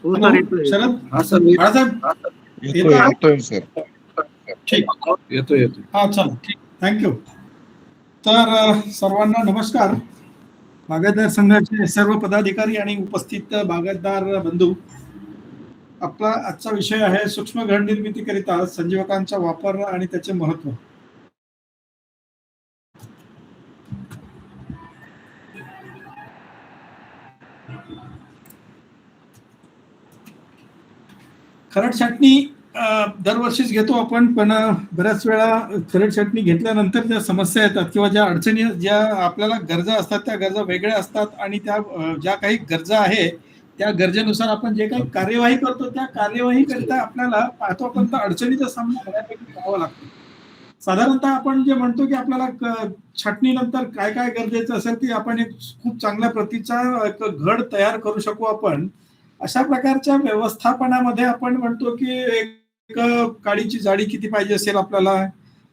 हो hello sir, येतोय. शरद हा सर, बाळासाहेब येतोय येतो? येतोय सर. ठीक, येतोय येतोय. हा चला थँक्यू. तर सर्वांना नमस्कार. बागायतदार संघाचे सर्व पदाधिकारी आणि उपस्थित बागायतदार बंधू, आपला आजचा विषय आहे सूक्ष्म घड निर्मितीकरिता संजीवकांचा वापर आणि त्याचे महत्व. खरड छाटणी दरवर्षीच घेतो आपण, पण बऱ्याच वेळा खरड छाटणी घेतल्यानंतर ज्या समस्या येतात किंवा ज्या अडचणी, ज्या आपल्याला गरजा असतात त्या गरजा वेगळ्या असतात आणि त्या ज्या काही गरजा आहे त्या गरजेनुसार आपण जे काही कार्यवाही करतो त्या कार्यवाहीकरिता आपल्याला पाहतो आपण तर अडचणीचा सामना बऱ्यापैकी करावा लागतो. साधारणतः आपण जे म्हणतो की आपल्याला छाटणीनंतर काय काय गरजेचं असेल की आपण एक खूप चांगल्या प्रतीचा एक घड तयार करू शकू आपण, अशा प्रकारच्या व्यवस्थापनामध्ये आपण म्हणतो की एक काडीची जाडी किती पाहिजे असेल आपल्याला,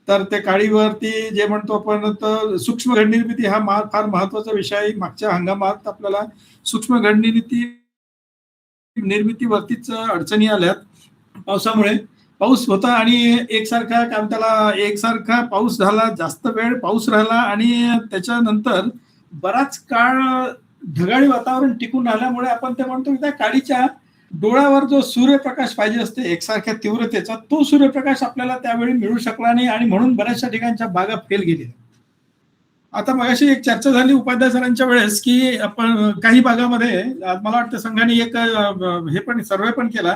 तर त्या काडीवरती जे म्हणतो आपण तर सूक्ष्म घड निर्मिती हा फार महत्वाचा विषय आहे. मागच्या हंगामात आपल्याला सूक्ष्म घड निर्मितीवरतीच अडचणी आल्यात पावसामुळे. पाऊस होता आणि एकसारखा काय त्याला एकसारखा पाऊस झाला, जास्त वेळ पाऊस राहिला आणि त्याच्यानंतर बराच काळ ढगाळी वातावरण टिकून राहिल्यामुळे आपण ते म्हणतो की त्या काडीच्या डोळ्यावर जो सूर्यप्रकाश पाहिजे असते एकसारख्या तीव्रतेचा, तो सूर्यप्रकाश आपल्याला त्यावेळी मिळू शकला नाही आणि म्हणून बऱ्याचशा ठिकाणच्या बागा फेल गेल्या. आता मगाशी एक चर्चा झाली उपाध्याय सरांच्या वेळेस की आपण काही भागामध्ये, मला वाटतं संघाने एक हे पण सर्वे पण केला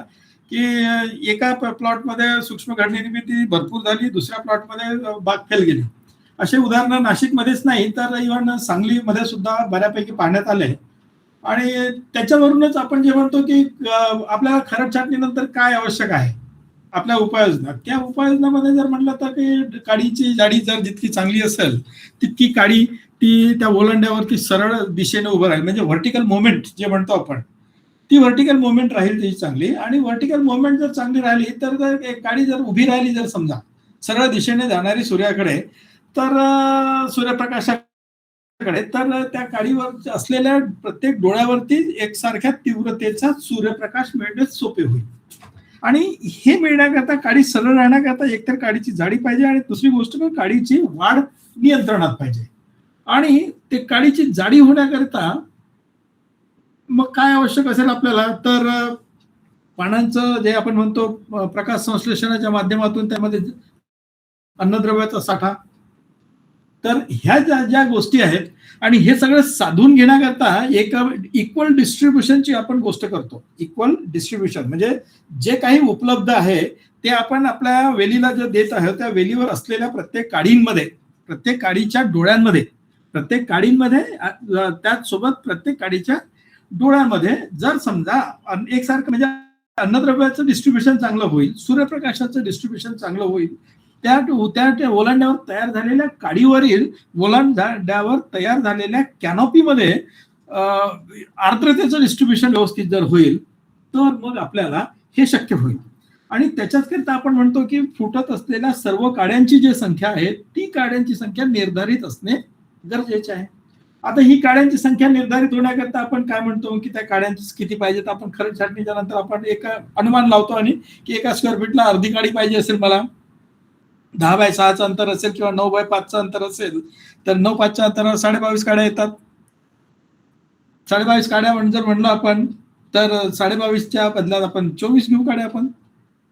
की एका प्लॉटमध्ये सूक्ष्म घड निर्मिती भरपूर झाली, दुसऱ्या प्लॉटमध्ये बाग फेल गेली. असे उदाहरणं नाशिकमध्येच नाही तर इव्हन सांगलीमध्ये सुद्धा बऱ्यापैकी पाहण्यात आले. आणि त्याच्यावरूनच आपण जे म्हणतो की आपल्याला खरड छाटणीनंतर काय आवश्यक आहे आपल्या उपाययोजना, त्या उपाययोजनामध्ये जर म्हटलं तर की काडीची जाडी जर जितकी चांगली असेल तितकी काडी ती त्या ओलांड्यावरती सरळ दिशेने उभं राहील, म्हणजे व्हर्टिकल मुवमेंट जे म्हणतो आपण, ती व्हर्टिकल मुवमेंट राहील त्याची चांगली. आणि व्हर्टिकल मुवमेंट जर चांगली राहिली तर काडी जर उभी राहिली, जर समजा सरळ दिशेने जाणारी सूर्याकडे, तर सूर्यप्रकाशाकडे, तर त्या काडीवर असलेल्या प्रत्येक डोळ्यावरती एकसारख्या तीव्रतेचा सूर्यप्रकाश मिळणे सोपे होईल. आणि हे मिळण्याकरता काडी सरळ राहण्याकरता एकतर काडीची जाडी पाहिजे आणि दुसरी गोष्ट म्हणजे काडीची वाढ नियंत्रणात पाहिजे. आणि ते काडीची जाडी होण्याकरता मग काय आवश्यक असेल आपल्याला, तर पानांचं जे आपण म्हणतो प्रकाश संश्लेषणाच्या माध्यमातून त्यामध्ये अन्नद्रव्याचा साठा, तर ह्या ज्या गोष्टी आहेत आणि हे सगळं साधून घेण्याकरता एक इक्वल डिस्ट्रीब्युशनची आपण गोष्ट करतो. इक्वल डिस्ट्रीब्युशन म्हणजे जे काही उपलब्ध आहे ते आपण आपल्या वेलीला जे देत आहोत त्या वेलीवर असलेल्या प्रत्येक काडींमध्ये, प्रत्येक काडीच्या डोळ्यांमध्ये, प्रत्येक काडींमध्ये त्याचसोबत प्रत्येक काडीच्या डोळ्यांमध्ये जर समजा एकसारखं म्हणजे अन्नद्रव्याचं डिस्ट्रीब्युशन चांगलं होईल, सूर्यप्रकाशाचं डिस्ट्रीब्युशन चांगलं होईल, त्या ओलांड्यावर तयार झालेल्या काडीवरील ओलांड्यावर तयार झालेल्या कॅनॉपीमध्ये आर्द्रतेचं डिस्ट्रीब्युशन व्यवस्थित जर होईल तर मग आपल्याला हे शक्य होईल. आणि त्याच्याच करता आपण म्हणतो की फुटत असलेल्या सर्व काड्यांची जी संख्या आहे ती काड्यांची संख्या निर्धारित असणे गरजेचे आहे. आता ही काड्यांची संख्या निर्धारित होण्याकरता आपण काय म्हणतो की त्या काड्यांची किती पाहिजेत, आपण खरड छाटणीच्या नंतर आपण एक अनुमान लावतो आणि की एका स्क्वेअर फीटला अर्धी काडी पाहिजे असेल, मला 10 बाय 6चं अंतर असेल किंवा 9 बाय 5चं अंतर असेल तर 9 5च्या अंतरावर 22.5 काड्या येतात. 22.5 काड्या जर म्हणलं आपण तर 22.5च्या बदल्यात आपण 24 घेऊ काड्या आपण,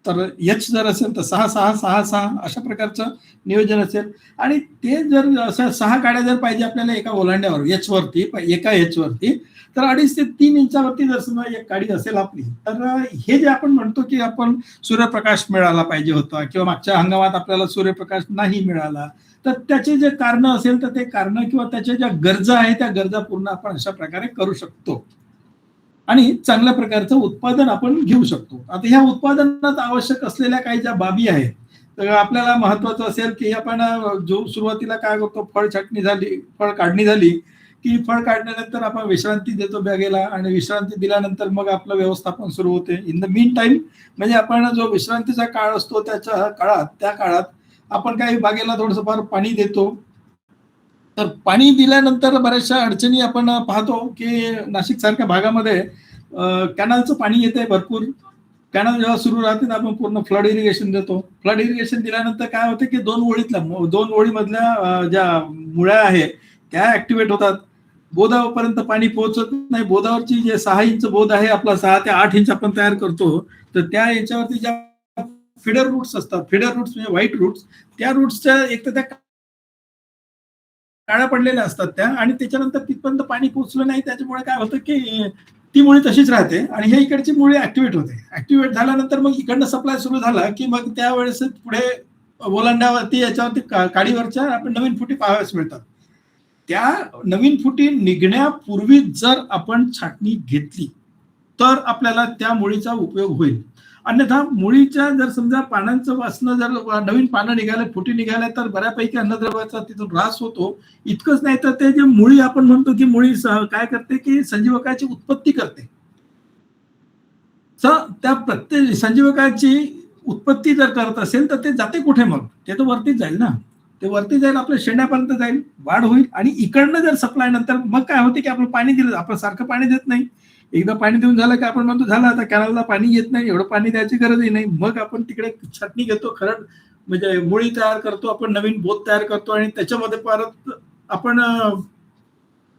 तर एच जर असेल तर 6 6 6 6 अशा प्रकारचं नियोजन असेल. आणि ते जर असं 6 काड्या जर पाहिजे आपल्याला एका ओलांड्यावर एच वरती, एका एच वरती, तर 2.5 ते 3 इंचावरती जर समजा एक काडी असेल आपली, तर हे जे आपण म्हणतो की आपण सूर्यप्रकाश मिळाला पाहिजे होता किंवा मागच्या हंगामात आपल्याला सूर्यप्रकाश नाही मिळाला, तर त्याचे जे कारण असेल तर ते कारण किंवा त्याच्या ज्या गरजा आहेत त्या गरजा पूर्ण आपण अशा प्रकारे करू शकतो आणि चांगल्या प्रकारचं उत्पादन आपण घेऊ शकतो. आता ह्या उत्पादनात आवश्यक असलेल्या काही ज्या बाबी आहेत तर आपल्याला महत्वाचं असेल की आपण जो सुरुवातीला काय करतो, फळ काढणी झाली की फळ काढल्यानंतर आपण विश्रांती देतो बॅगेला आणि विश्रांती दिल्यानंतर मग आपलं व्यवस्थापन सुरू होते. इन द मीन टाइम म्हणजे आपण जो विश्रांतीचा काळ असतो त्या काळात आपण काही बागेला थोडंसं फार पाणी देतो. तर पाणी दिल्यानंतर बऱ्याचशा अडचणी आपण पाहतो की नाशिक सारख्या भागामध्ये कॅनलचं पाणी येतंय भरपूर. कॅनल जेव्हा सुरू राहते तर आपण पूर्ण फ्लड इरिगेशन देतो. फ्लड इरिगेशन दिल्यानंतर काय होतं की दोन ओळीमधल्या ज्या मुळ्या आहे त्या ऍक्टिव्हेट होतात. बोधापर्यंत पाणी पोहोचत नाही. बोधावरची जे 6 इंच बोध आहे आपला, 6 ते 8 इंच आपण तयार करतो, तर त्या याच्यावरती ज्या फिडर रूट्स असतात, फिडर रूट्स म्हणजे व्हाईट रूट्स, त्या रूट्सच्या एक तर त्या काळ्या पडलेल्या असतात त्या, आणि त्याच्यानंतर तिथपर्यंत पाणी पोहोचलं नाही. त्याच्यामुळे काय होतं की ती मुळी तशीच राहते आणि हे इकडची मुळी ऍक्टिव्हेट होते. ऍक्टिव्हेट झाल्यानंतर मग इकडनं सप्लाय सुरू झाला की मग त्यावेळेस पुढे ओलांड्यावरती याच्यावरती काडीवरच्या आपण नवीन फुटी पाहाव्यास मिळतात. त्या नवीन फुटी निघण्यापूर्वी जर आपण छाटणी घेतली तर आपल्याला त्या मुळीचा उपयोग होईल. अन्यथा मुळीच्या जर समजा पानांचं वासनं, जर नवीन पानं निघाले, फुटी निघाल्या, तर बऱ्यापैकी अन्नद्रव्याचा तिथून ऱ्हास होतो. इतकंच नाही तर ते जे मुळी आपण म्हणतो की मुळी काय करते की संजीवकाची उत्पत्ती करते. त्या प्रत्येक संजीवकाची उत्पत्ती जर करत असेल तर ते जाते कुठे? मग ते तर वरतीच जाईल ना. ते वरती जाईल, आपल्या शेंड्यापर्यंत जाईल, वाढ होईल, आणि इकडनं जर सप्लाय नंतर मग काय होते की आपण पाणी दिलं, आपण सारखं पाणी देत नाही. एकदा पाणी देऊन झालं की आपण म्हणतो झालं आता कॅनलला पाणी येत नाही, एवढं पाणी द्यायची गरजही नाही. मग आपण तिकडे छाटणी घेतो, खरड म्हणजे मुळी तयार करतो, आपण नवीन बोध तयार करतो, आणि त्याच्यामध्ये परत आपण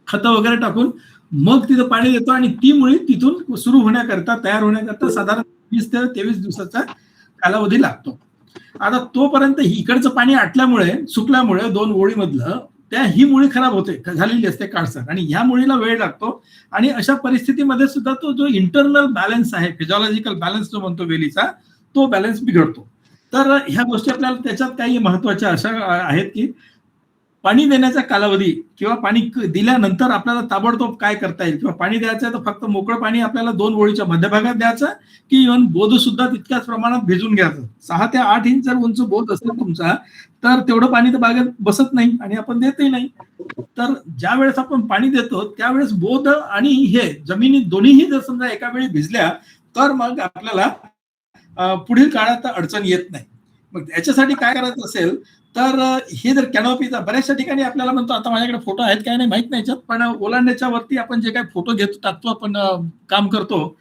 खतं वगैरे टाकून मग तिथं पाणी देतो, आणि ती मुळी तिथून सुरू होण्याकरता, तयार होण्याकरता साधारण 20 ते 23 दिवसाचा कालावधी लागतो. आता तोपर्यंत इकडचं पाणी आटल्यामुळे, सुकल्यामुळे दोन ओळीमधलं ही मुळी खराब होते, झालेली असते काळसर, आणि ह्या मुळीला वेळ लागतो. आणि अशा परिस्थितीमध्ये सुद्धा तो जो इंटरनल बॅलन्स आहे, फिजिओलॉजिकल बॅलन्स जो म्हणतो वेलीचा, तो बॅलन्स बिघडतो. तर ह्या गोष्टी आपल्याला त्याच्यात काही महत्वाच्या अशा आहेत की पाणी देण्याचा कालावधी किंवा पाणी दिल्यानंतर आपल्याला ताबडतोब काय करता येईल, किंवा पाणी द्यायचं तर फक्त मोकळं पाणी आपल्याला 2 ओळीच्या मध्यभागात द्यायचं, की इव्हन बोध सुद्धा तितक्याच प्रमाणात भिजून घ्यायचं. 6 ते 8 इंच जर उंच बोध असेल तुमचा, तर तेवढं पाणी तर बागेत बसत नाही आणि आपण देतही नाही. तर ज्या वेळेस आपण पाणी देतो त्यावेळेस बोध आणि हे जमिनी दोन्हीही जर समजा एका वेळी भिजल्या, तर मग आपल्याला पुढील काळात अडचण येत नाही. मग याच्यासाठी काय करायचं असेल तर हे जर कॅनॉपीचा बऱ्याचशा ठिकाणी आपल्याला म्हणतो, आता माझ्याकडे फोटो आहेत काय नाही माहित नाही याच्यात, पण ओलांड्याच्या वरती आपण जे काही फोटो घेतो, टाकतो, आपण काम करतो,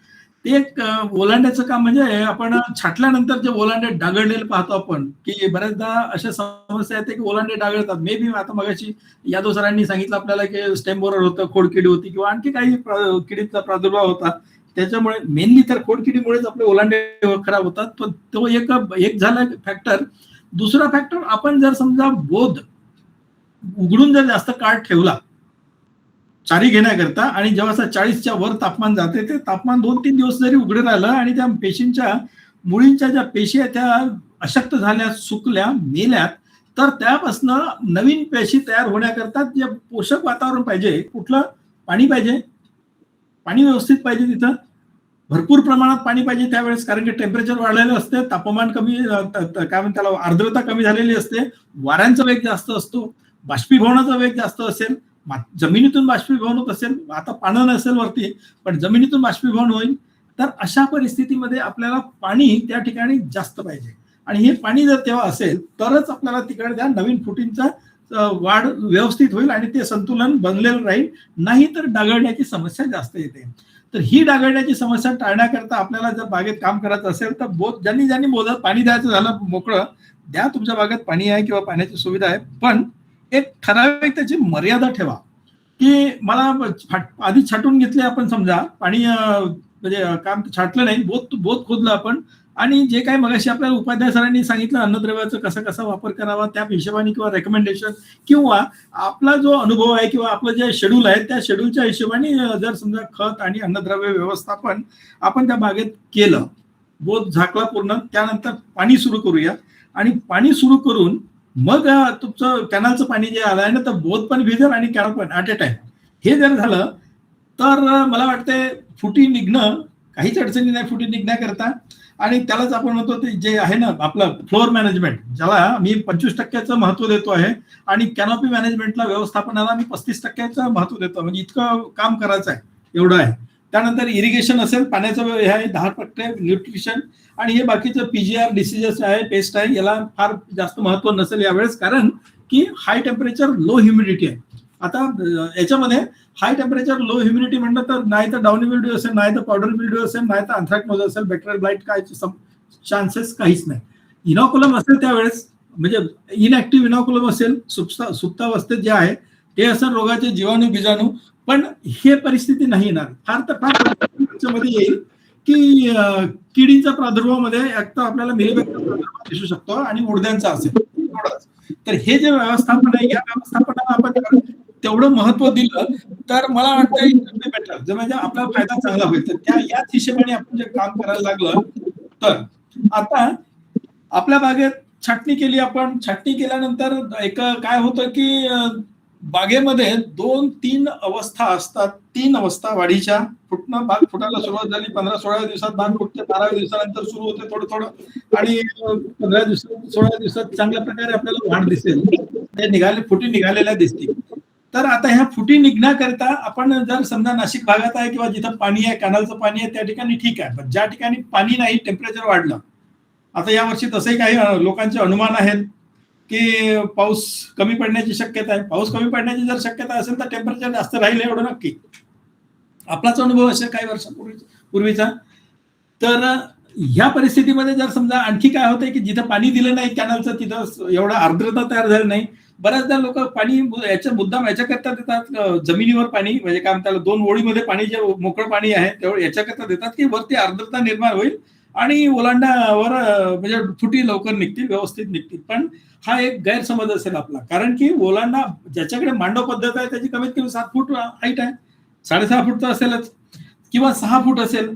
ते एक ओलांड्याचं काम म्हणजे आपण छाटल्यानंतर जे ओलांडे डागळलेले पाहतो आपण, की बऱ्याचदा अशा समस्या आहेत की ओलांडे डागळतात. मे बी आता मगाशी यादव सरांनी सांगितलं आपल्याला की स्टेम बोरर होतं, खोडकिडी होती, किंवा आणखी काही किडीचा प्रादुर्भाव होता. त्याच्यामुळे मेनली तर खोडकिडीमुळेच आपले ओलांडे खराब होतात. पण तो एक झाला फॅक्टर. दुसरा फॅक्टर, आपण जर समजा बोध उघडून जर जास्त काळ ठेवला चारी घेण्याकरता, आणि जेव्हा 40च्या वर तापमान जाते, ते तापमान 2-3 दिवस जरी उघडे राहिलं आणि त्या पेशींच्या मुळींच्या ज्या पेशी आहेत त्या अशक्त झाल्या, सुकल्या, मेल्यात, तर त्यापासून नवीन पेशी तयार होण्याकरता जे पोषक वातावरण पाहिजे, कुठलं पाणी पाहिजे, पाणी व्यवस्थित पाहिजे, तिथं भरपूर प्रमाणात पाणी पाहिजे त्यावेळेस, कारण की टेम्परेचर वाढलेलं असते, तापमान कमी, काय म्हणतात त्याला, आर्द्रता कमी झालेली असते, वाऱ्यांचा वेग जास्त असतो, बाष्पीभवनाचा वेग जास्त असेल, जमिनीतून बाष्पीभवन होत असेल, आता पाणी नसेल वरती पण जमिनीतून बाष्पीभवन होईल. तर अशा परिस्थितीमध्ये आपल्याला पाणी त्या ठिकाणी जास्त पाहिजे, आणि हे पाणी जर तेव्हा असेल तरच आपल्याला तिकडे त्या नवीन फुटींचा वाढ व्यवस्थित होईल आणि ते संतुलन बनलेलं राहील. नाही तर डागळण्याची समस्या जास्त येते. तर ही डागळण्याची समस्या टाळण्याकरता आपल्याला जर बागेत काम करायचं असेल तर ज्यांनी बोलत पाणी द्यायचं झालं मोकळं द्या, तुमच्या बागेत पाणी आहे किंवा पाण्याची सुविधा आहे, पण एक ठराविक त्याची मर्यादा ठेवा. की मला आधी छाटून घेतले आपण, समजा पाणी म्हणजे काम छाटलं नाही, बोध खोदलं आपण, आणि जे काही मगाशी आपल्याला उपाध्याय सरांनी सांगितलं अन्नद्रव्याचं कसा कसा वापर करावा त्या हिशोबाने, किंवा रेकमेंडेशन, किंवा आपला जो अनुभव आहे किंवा आपलं जे शेड्यूल आहे त्या शेड्यूलच्या हिशोबाने जर समजा खत आणि अन्नद्रव्य व्यवस्थापन आपण त्या बागेत केलं, बोध झाकला पूर्ण, त्यानंतर पाणी सुरू करूया, आणि पाणी सुरू करून मग तुमचं कॅनलचं पाणी जे आलं आहे ना, तर बोध पण भिजेल आणि कॅनल पण ॲट ए टाइम. हे जर झालं तर मला वाटतंय फुटी निघणं काहीच अडचणी नाही फुटी निघण्याकरता. आणि त्यालाच आपण म्हणतो ते जे आहे ना आपलं फ्लोअर मॅनेजमेंट, ज्याला मी 25% महत्व देतो आहे, आणि कॅनॉपी मॅनेजमेंटला, व्यवस्थापनाला मी 35% महत्व देतो. म्हणजे इतकं काम करायचं आहे, एवढं आहे. त्यानंतर इरिगेशन असेल, पाण्याचं हे आहे 10%, न्यूट्रिशन, आणि हे बाकीचं पीजीआर डिसीजेस आहे, पेस्ट आहे, याला फार जास्त महत्व नसेल यावेळेस, कारण की हाय टेम्परेचर लो ह्युमिडिटी आहे. आता याच्यामध्ये हाय टेम्परेचर लो ह्युमिडिटी म्हणलं तर नाही तर डाऊनी मिल्ड्यू असेल, नाही तर पावडर मिल्ड्यू असेल, नाही तर अँथ्रॅक्नोज असेल, बॅक्टेरियल ब्लाइट काय चान्सेस काहीच नाही. इनॉक्युलम असेल त्यावेळेस म्हणजे इनऍक्टिव्ह इनॉक्युलम असेल सुप्तावस्थेत जे आहे ते असेल रोगाचे जीवाणू बीजाणू, पण हे परिस्थिती नाही येणार. फार तर फार त्याच्यामध्ये येईल की किडींचा प्रादुर्भावामध्ये एक तर आपल्याला मिलीबॅगचा प्रादुर्भाव दिसू शकतो आणि मुडद्यांचा असेल एवढंच. तर हे जे व्यवस्थापन आहे या व्यवस्थापनाला आपण तेवढं महत्व दिलं तर मला वाटतं बेटर म्हणजे आपला फायदा चांगला होईल. तर त्या याच हिशोबाने आपण जे काम करायला लागलं तर आता आपल्या बागेत छाटणी केली आपण. छाटणी केल्यानंतर एक काय होतं की बागेमध्ये 2-3 अवस्था असतात. 3 अवस्था वाढीच्या. फुटणं बाग फुटायला सुरुवात झाली 15-16 दिवसात बाग फुटते, 12 दिवसानंतर सुरू होते थोडं थोडं आणि 15 दिवसात 16 दिवसात चांगल्या प्रकारे आपल्याला वाढ दिसेल. ते फुटी निघालेल्या दिसतील. तर आता ह्या फुटी निघण्याकरिता आपण जर समजा नाशिक भागात आहे किंवा जिथं पाणी आहे, कॅनलचं पाणी आहे त्या ठिकाणी ठीक आहे. पण ज्या ठिकाणी पाणी नाही, टेम्परेचर वाढलं. आता यावर्षी तसंही काही लोकांचे अनुमान आहेत की पाऊस कमी पडण्याची शक्यता आहे. पाऊस कमी पडण्याची जर शक्यता असेल तर टेम्परेचर जास्त राहील एवढं नक्की. आपलाच अनुभव असेल काही वर्षापूर्वीचा. तर ह्या परिस्थितीमध्ये जर समजा आणखी काय होतंय की जिथं पाणी दिलं नाही कॅनलचं तिथं एवढं आर्द्रता तयार झाली नाही. बऱ्याचदा लोक पाणी याच्या मुद्दाम याच्याकरता देतात जमिनीवर पाणी म्हणजे काय म्हणतात 2 ओळीमध्ये पाणी जे मोकळं पाणी आहे तेवढं याच्याकरता देतात की वरती आर्द्रता निर्माण होईल आणि ओलांडावर म्हणजे फुटी लवकर निघतील, व्यवस्थित निघतील. पण हा एक गैरसमज असेल आपला. कारण की ओलांडा ज्याच्याकडे मांडव पद्धत आहे त्याची कमीत कमी 7 फूट हाईट आहे. 6.5 फूट तर असेलच किंवा 6 फूट असेल.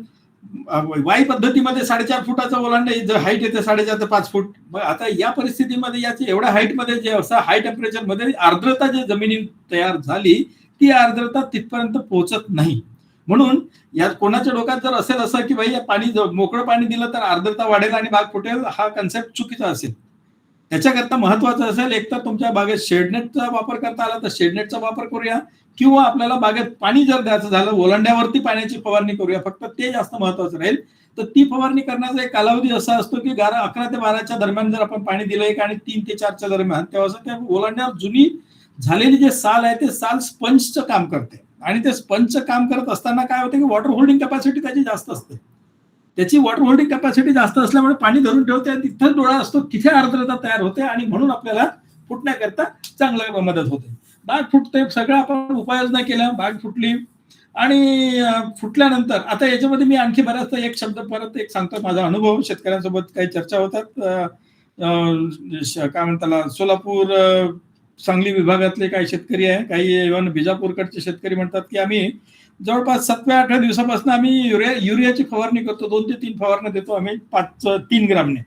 वाई पद्धतीमध्ये 4.5 फुटाचा ओलांडा हाईट येते 4.5 ते 5 फूट. मग आता या परिस्थितीमध्ये याची एवढ्या हाईटमध्ये जे असं हाय टेम्परेचरमध्ये आर्द्रता जी जमिनीत तयार झाली ती आर्द्रता तिथपर्यंत पोहोचत नाही. म्हणून या कोणाच्या डोक्यात जर असेल असं की भाई पाणी मोकळं पाणी दिलं तर आर्द्रता वाढेल आणि बाग फुटेल, हा कन्सेप्ट चुकीचा असेल. त्याच्याकरता महत्वाचं असेल एक तर तुमच्या बागेत शेडनेटचा वापर करता आला तर शेडनेटचा वापर करूया किंवा आपल्याला बागेत पाणी जर द्यायचं झालं ओलांड्यावरती पाण्याची फवारणी करूया. फक्त ते जास्त महत्वाचं राहील. तर ती फवारणी करण्याचा एक कालावधी असा असतो की 11 ते 12च्या दरम्यान जर आपण पाणी दिलं एक आणि 3 ते 4च्या दरम्यान तेव्हा त्या ओलांड्यावर जुनी झालेली जे साल आहे ते साल स्पंजचं काम करते आणि ते स्पंजचं काम करत असताना काय होतं की वॉटर होल्डिंग कॅपॅसिटी त्याची जास्त असते. त्याची वॉटर होल्डिंग कॅपॅसिटी जास्त असल्यामुळे पाणी धरून ठेवते आणि तिथं डोळा असतो तिथे आर्द्रता तयार होते आणि म्हणून आपल्याला फुटण्याकरता चांगलं मदत होते. बाग फुटते सगळं आपण उपाययोजना केल्या बाग फुटली आणि फुटल्यानंतर आता याच्यामध्ये मी आणखी बराचसा एक शब्द परत एक सांगतो माझा अनुभव. शेतकऱ्यांसोबत काही चर्चा होतात काय म्हणतात सोलापूर सांगली विभागातले काही शेतकरी आहे, काही इव्हन बिजापूरकडचे शेतकरी म्हणतात की आम्ही जवळपास 7-8 दिवसापासून आम्ही युरियाची फवारणी करतो. 2 ते 3 फवारणी देतो आम्ही 3 ग्रामने.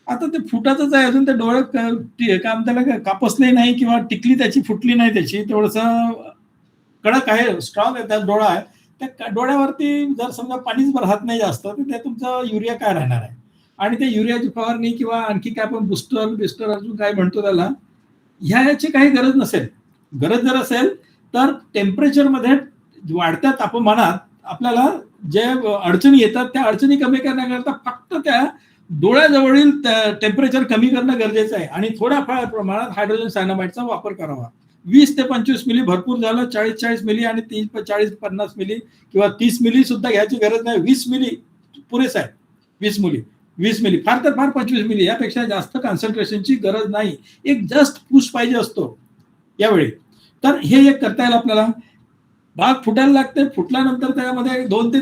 आता ते फुटाचंच आहे अजून ते डोळे काम त्याला कापसले नाही किंवा टिकली त्याची फुटली नाही त्याची तेवढंस कडक आहे स्ट्रॉंग आहे त्यात डोळा आहे. त्या डोळ्यावरती जर समजा पाणीच राहत नाही जास्त तर ते तुमचं युरिया काय राहणार आहे. आणि ते युरियाची फवारणी किंवा आणखी काय आपण बिस्टर अजून काय म्हणतो त्याला ह्याची काही गरज नसेल. गरज जर असेल तर टेम्परेचरमध्ये वाढत्या तापमानात आपल्याला जे अडचणी येतात त्या अडचणी कमी करण्याकरता फक्त त्या डोळ्याजवळील टेम्परेचर कमी करणं गरजेचं आहे आणि थोड्याफार प्रमाणात हायड्रोजन सायनामाइडचा वापर करावा. 20 ते 25 मिली भरपूर झालं, 40 मिली आणि 40-50 मिली किंवा 30 मिली सुद्धा घ्यायची गरज नाही. 20 मिली पुरेस आहे. 20 मिली फार तर फार 25 मिली यापेक्षा जास्त कॉन्सन्ट्रेशनची गरज नाही. एक जस्ट पुश पाहिजे असतो यावेळी. तर हे एक करता येईल आपल्याला. बाग फुटायला लागते. फुटल्यानंतर त्यामध्ये 2 ते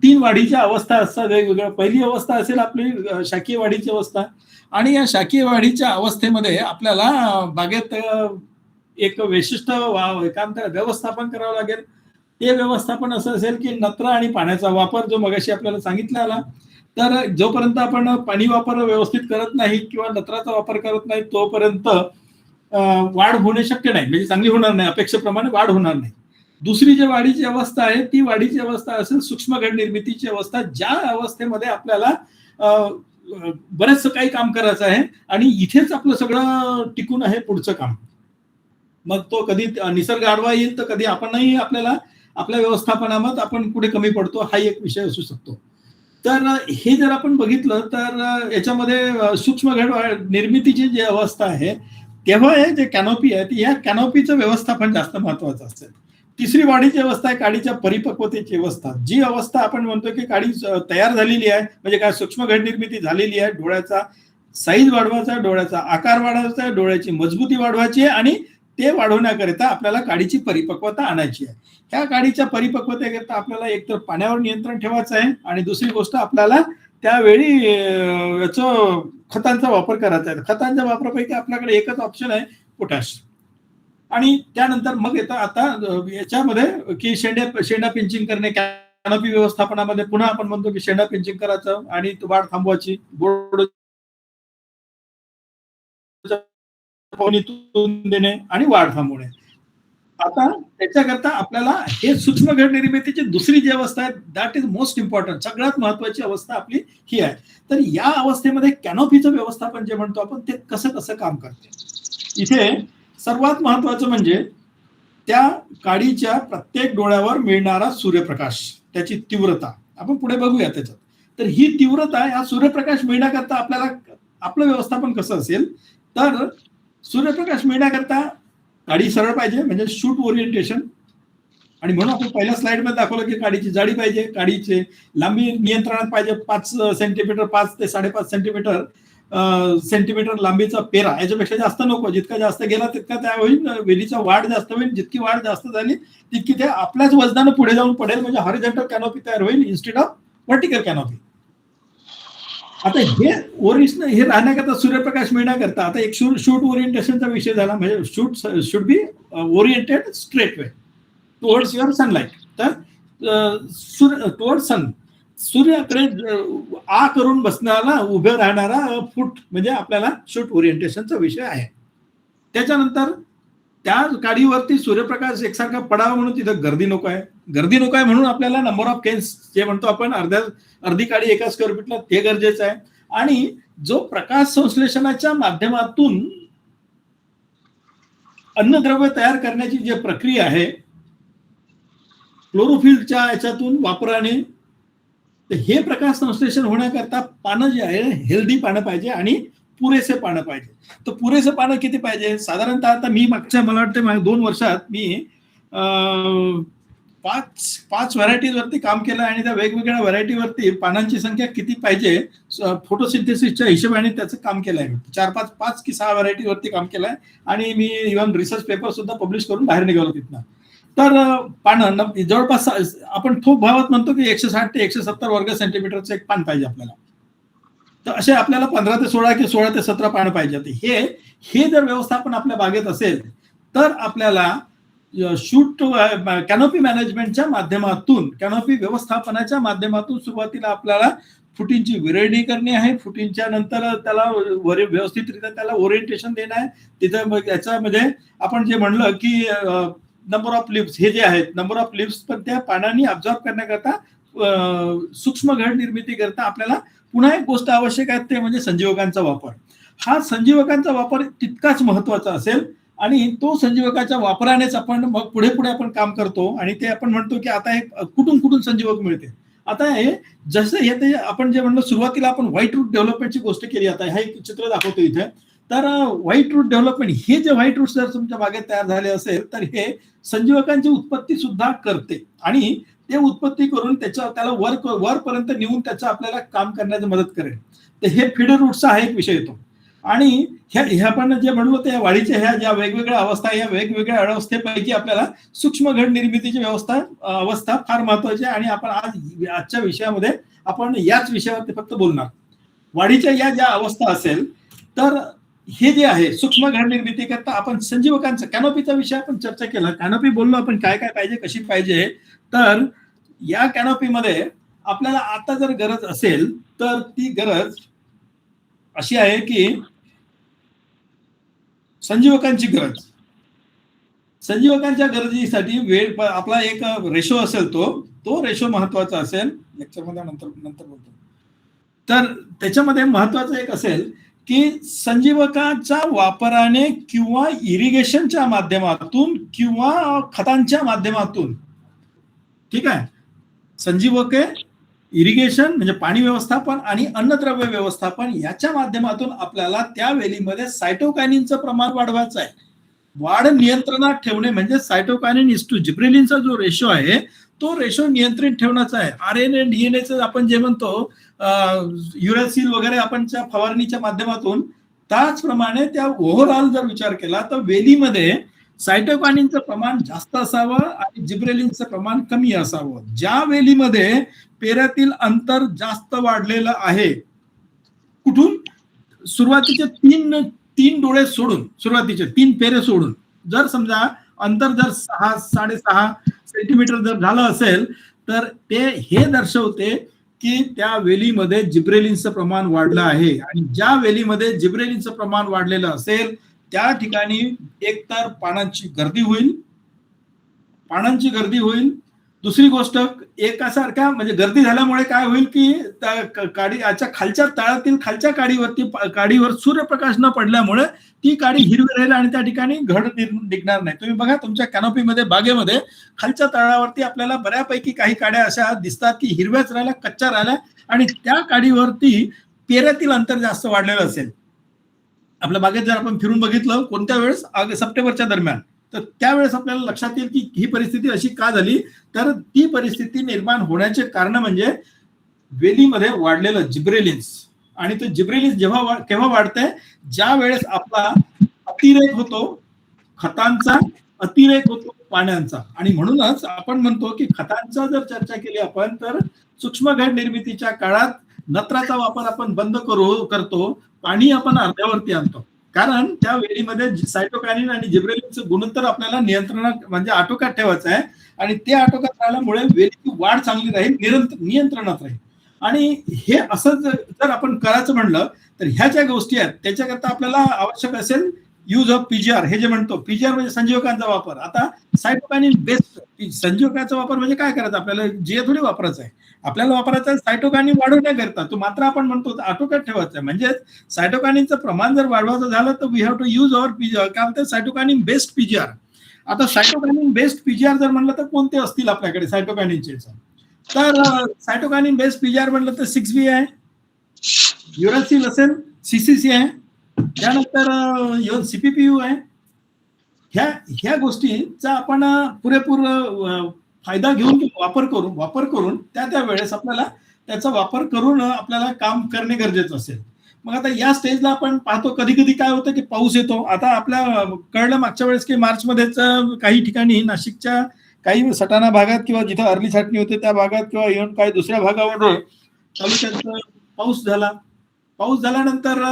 3 वाढीच्या अवस्था असतात वेगवेगळ्या. पहिली अवस्था असेल आपली शाकीय वाढीची अवस्था आणि या शाकीय वाढीच्या अवस्थेमध्ये आपल्याला बागेत एक विशिष्ट व्यवस्थापन करावं लागेल. ते व्यवस्थापन असं असेल की नत्र आणि पाण्याचा वापर जो मगाशी आपल्याला सांगितला आला. तर जोपर्यंत आपण पाणी वापर व्यवस्थित करत नाही किंवा नत्राचा वापर करत नाही तोपर्यंत वाढ होणे शक्य नाही, म्हणजे चांगली होणार नाही, अपेक्षेप्रमाणे वाढ होणार नाही. दुसरी जी वाढीची अवस्था आहे ती वाढीची अवस्था असेल सूक्ष्म घड निर्मितीची अवस्था, ज्या अवस्थेमध्ये आपल्याला बरेचसं काही काम करायचं आहे आणि इथेच आपलं सगळं टिकून आहे पुढचं काम. मग तो कधी निसर्ग आडवा येईल तर कधी आपणही आपल्याला आपल्या व्यवस्थापनामध्ये आपण कुठे कमी पडतो हा एक विषय असू शकतो. तर हे जर आपण बघितलं तर याच्यामध्ये सूक्ष्म घड निर्मितीची जी अवस्था आहे तेव्हा हे जे कॅनोपी आहे या कॅनोपीचं व्यवस्थापन जास्त महत्वाचं असेल. तिसरी वाढीची अवस्था आहे काडीच्या परिपक्वतेची अवस्था. जी अवस्था आपण म्हणतो की काडी तयार झालेली आहे, म्हणजे काय सूक्ष्म घड निर्मिती झालेली आहे, डोळ्याचा साईज वाढवायचा, डोळ्याचा आकार वाढवायचा, डोळ्याची मजबूती वाढवायची आहे आणि ते वाढवण्याकरिता आपल्याला काडीची परिपक्वता आणायची आहे. ह्या काडीच्या परिपक्वतेकरिता आपल्याला एकतर पाण्यावर नियंत्रण ठेवायचं आहे आणि दुसरी गोष्ट आपल्याला त्यावेळी याचं खतांचा वापर करायचा आहे. खतांच्या वापरापैकी आपल्याकडे एकच ऑप्शन आहे पोटॅश. आणि त्यानंतर मग येतं आता याच्यामध्ये की शेंडा पिंचिंग करणे, कॅनोपी व्यवस्थापनामध्ये पुन्हा आपण म्हणतो की शेंडा पिंचिंग करायचं आणि वाढ थांबवायची, बोर्ड देणे आणि वाढ थांबवणे. आता त्याच्याकरता आपल्याला हे सूक्ष्म घड निर्मितीची दुसरी जी अवस्था आहे दॅट इज मोस्ट इम्पॉर्टंट, सगळ्यात महत्वाची अवस्था आपली ही आहे. तर या अवस्थेमध्ये कॅनोपीचं व्यवस्थापन जे म्हणतो आपण ते कसं कसं काम करते. इथे सर्वात महत्वाचं म्हणजे त्या काडीच्या प्रत्येक डोळ्यावर मिळणारा सूर्यप्रकाश, त्याची तीव्रता आपण पुढे बघूया त्याच्यात. तर ही तीव्रता या सूर्यप्रकाश मिळण्याकरता आपल्याला आपलं व्यवस्थापन कसं असेल तर सूर्यप्रकाश मिळण्याकरता काडी सरळ पाहिजे, म्हणजे शूट ओरिएंटेशन. आणि म्हणून आपण पहिल्या स्लाइडमध्ये दाखवलं की काडीची जाडी पाहिजे, काडीची लांबी नियंत्रणात पाहिजे, 5 सेंटीमीटर 5 ते 5.5 सेंटीमीटर लांबीचा पेरा, याच्यापेक्षा जास्त नको. जितका जास्त गेला तितका त्या होईल, वेलीचा वाढ जास्त होईल. जितकी वाढ जास्त झाली तितकी ते आपल्याच वजनानं पुढे जाऊन पडेल, म्हणजे हॉरिझॉन्टल कॅनोपी तयार होईल इन्स्टेड ऑफ व्हर्टिकल कॅनोपी. आता हे ओरिजिनल हे राहण्याकरता सूर्यप्रकाश मिळण्याकरता आता एक शूट ओरिएंटेशनचा विषय झाला, म्हणजे shoot should be oriented straight way towards your sunlight. तर टुवर्ड सन, सूर्याकडे आ करून बसणारा उभे राहणारा फूट म्हणजे आपल्याला शूट ओरिएंटेशनचा विषय आहे. त्याच्यानंतर त्या काडीवरती सूर्यप्रकाश एकसारखा पडावा म्हणून तिथं गर्दी नको आहे. गर्दी नको आहे म्हणून आपल्याला नंबर ऑफ केन्स जे म्हणतो आपण अर्धी काडी एका स्क्वेअर फीटला ते गरजेचं आहे. आणि जो प्रकाश संश्लेषणाच्या माध्यमातून अन्नद्रव्य तयार करण्याची जी प्रक्रिया आहे क्लोरोफिलच्या याच्यातून वापराने, तर हे प्रकाश संश्लेषण होण्याकरता पानं जे आहे हेल्दी पानं पाहिजे आणि पुरेसे पानं पाहिजे. तर पुरेसे पानं किती पाहिजे, साधारणतः आता मी मागच्या मला वाटतं 2 वर्षात मी 5 व्हरायटीजवरती काम केलं आणि त्या वेगवेगळ्या व्हरायटीवरती पानांची संख्या किती पाहिजे फोटोसिंथेसिसच्या हिशोबाने त्याचं काम केलं आहे. 5 की 6 व्हरायटीवरती काम केलं आहे आणि मी इव्हन रिसर्च पेपर सुद्धा पब्लिश करून बाहेर निघालो तिथनं. तर पानं जवळपास आपण ठोक भावात म्हणतो की 160 ते 170 वर्ग सेंटीमीटरचं एक पान पाहिजे आपल्याला. तर असे आपल्याला 15 ते 16 की 16 ते 17 पानं पाहिजे. हे जर व्यवस्थापन आपल्या बागेत असेल तर आपल्याला शूट कॅनोपी मॅनेजमेंटच्या माध्यमातून, कॅनोपी व्यवस्थापनाच्या माध्यमातून सुरुवातीला आपल्याला फुटींची विरळणी करणे आहे. फुटींच्या नंतर त्याला व्यवस्थितरित्या त्याला ओरिएंटेशन देणं आहे. तिथं याच्यामध्ये आपण जे म्हणलं की नंबर ऑफ लिव्स हे जे आहेत नंबर ऑफ लिव्स पण त्या पानांनी अब्झॉर्ब करण्याकरता सूक्ष्म घड निर्मिती करता आपल्याला पुन्हा एक गोष्ट आवश्यक आहे ते म्हणजे संजीवकांचा वापर. हा संजीवकांचा वापर तितकाच महत्वाचा असेल आणि तो संजीवकाच्या वापरानेच आपण मग पुढे आपण काम करतो. आणि ते आपण म्हणतो की आता हे कुठून संजीवक मिळते. आता हे जसं हे ते आपण जे म्हणलं सुरुवातीला आपण व्हाईट रूट डेव्हलपमेंटची गोष्ट केली. आता हे एक चित्र दाखवतो इथे. तर व्हाईट रूट डेव्हलपमेंट हे जे व्हाईट रूट जर तुमच्या बागेत तयार झाले असेल तर हे संजीवकांची उत्पत्ती सुद्धा करते आणि ते उत्पत्ती करून त्याला वरपर्यंत नेऊन त्याचं आपल्याला काम करण्याची मदत करेल. तर हे फीडर रूट्सचा हा एक विषय येतो. आणि ह्या आपण जे म्हणलो त्या वाढीच्या ह्या ज्या वेगवेगळ्या अवस्था, या वेगवेगळ्या अवस्थेपैकी आपल्याला सूक्ष्म घड निर्मितीची अवस्था फार महत्वाची आहे. आणि आपण आजच्या विषयामध्ये आपण याच विषयावरती फक्त बोलणार. वाढीच्या या ज्या अवस्था असेल तर हे जे आहे सूक्ष्म घड निर्मिती करता आपण संजीवकांचा कॅनोपीचा विषय आपण चर्चा केला. कॅनोपी बोललो आपण काय काय पाहिजे, कशी पाहिजे. तर या कॅनोपीमध्ये आपल्याला आता जर गरज असेल तर ती गरज अशी आहे की संजीवकांची गरज. संजीवकांच्या गरजेसाठी वेळ आपला एक रेशो असेल, तो रेशो महत्वाचा असेल. लेक्चरमध्ये नंतर बोलतो. तर त्याच्यामध्ये महत्वाचं एक असेल की संजीवकाच्या वापराने किंवा इरिगेशनच्या माध्यमातून किंवा खतांच्या माध्यमातून, ठीक आहे, संजीवके इरिगेशन म्हणजे पाणी व्यवस्थापन आणि अन्नद्रव्य व्यवस्थापन याच्या माध्यमातून आपल्याला त्या वेलीमध्ये सायटोकायनिनचं प्रमाण वाढवायचं आहे. वाढ नियंत्रणात ठेवणे म्हणजे सायटोकायनिन इज टू जिब्रेलिनचा जो रेशो आहे तो रेशो नियंत्रित ठेवण्याचा आहे. RNA DNAचं आपण जे म्हणतो युरेसिल वगैरे आपण फवारणीच्या माध्यमातून, त्याचप्रमाणे त्या ओव्हरऑल जर विचार केला तर वेलीमध्ये सायटोकायनिनचं प्रमाण जास्त असावं आणि जिब्रेलिनचं प्रमाण कमी असावं. ज्या वेलीमध्ये पेऱ्यातील अंतर जास्त वाढलेलं आहे, कुठून सुरुवातीचे तीन डोळे सोडून, सुरुवातीचे 3 पेरे सोडून जर समजा अंतर जर 6-6.5 सेंटीमीटर जर झालं असेल तर ते हे दर्शवते की त्या वेलीमध्ये जिब्रेलिनचं प्रमाण वाढलं आहे. आणि ज्या वेलीमध्ये जिब्रेलिनचं प्रमाण वाढलेलं असेल त्या ठिकाणी एकतर पानांची गर्दी होईल. दुसरी गोष्ट, एकासारख्या म्हणजे गर्दी झाल्यामुळे काय होईल की काडीच्या खालच्या तळातील खालच्या काडीवर सूर्यप्रकाश न पडल्यामुळे ती काडी हिरवी राहील आणि त्या ठिकाणी घड निघणार नाही. तुम्ही बघा तुमच्या कॅनोपीमध्ये, बागेमध्ये खालच्या तळावरती आपल्याला बऱ्यापैकी काही काड्या अशा दिसतात की हिरव्याच राहिल्या, कच्च्या राहिल्या आणि त्या काडीवरती पेऱ्यातील अंतर जास्त वाढलेलं असेल. आपल्या बागेत जर आपण फिरून बघितलं कोणत्या वेळेस, सप्टेंबरच्या दरम्यान, तर त्यावेळेस आपल्याला लक्षात येईल की ही परिस्थिती अशी का झाली. तर ती परिस्थिती निर्माण होण्याचे कारण म्हणजे वेलीमध्ये वाढलेलं जिब्रेलिन्स. आणि तो जिब्रेलिन्स केव्हा वाढतंय, ज्या वेळेस आपला अतिरेक होतो खतांचा, अतिरेक होतो पाण्याचा. आणि म्हणूनच आपण म्हणतो की खतांचा जर चर्चा केली आपण तर सूक्ष्म घड निर्मितीच्या काळात नत्राचा वापर आपण बंद करतो, पाणी आपण अर्ध्यावरती आणतो. कारण त्या वेलीमध्ये सायटोकायनिन आणि जिब्रेलिनचं गुणोत्तर आपल्याला नियंत्रणात म्हणजे आटोक्यात ठेवायचं आहे. आणि ते आटोक्यात राहिल्यामुळे वेलीची वाढ चांगली राहील, नियंत्रणात राहील. आणि हे असं जर आपण करायचं म्हणलं तर ह्या ज्या गोष्टी आहेत त्याच्याकरता आपल्याला आवश्यक असेल यूज ऑफ पीजीआर. हे जे म्हणतो पीजीआर म्हणजे संजीवकांचा वापर. आता सायटोकायनिन बेस्ड संजीवकांचा वापर म्हणजे काय करायचं, आपल्याला जे थोडी वापरायचं आहे, आपल्याला वापरायचं आहे सायटोकायनिन वाढवण्याकरता. तो मात्र आपण म्हणतो आटोक्यात ठेवायचं आहे. म्हणजे सायटोकायनिनचं प्रमाण जर वाढवायचं झालं तर we have to use our PGR. काय म्हणतात, सायटोकायनिन बेस्ड पीजीआर. आता सायटोकायनिन बेस्ड पीजीआर जर म्हणलं तर कोणते असतील आपल्याकडे सायटोकायनिनचे, तर सायटोकायनिन बेस्ड पीजीआर म्हणलं तर 6B आहे, युरासिल असेल, CCC आहे, त्यानंतर CPPU आहे. ह्या गोष्टींचा आपण पुरेपूर फायदा घेऊन वापर करून त्या वेळेस आपल्याला त्याचा वापर करून आपल्याला काम करणे गरजेचं असेल. मग आता या स्टेजला आपण पाहतो कधी कधी काय होतं की पाऊस येतो. आता आपल्या कळलं मागच्या वेळेस की मार्चमध्येच काही ठिकाणी नाशिकच्या काही सटाणा भागात किंवा जिथं अर्ली छाटणी होते त्या भागात किंवा इव्हन काही दुसऱ्या भागामध्ये तालुक्यात पाऊस झाला. पाऊस झाल्यानंतर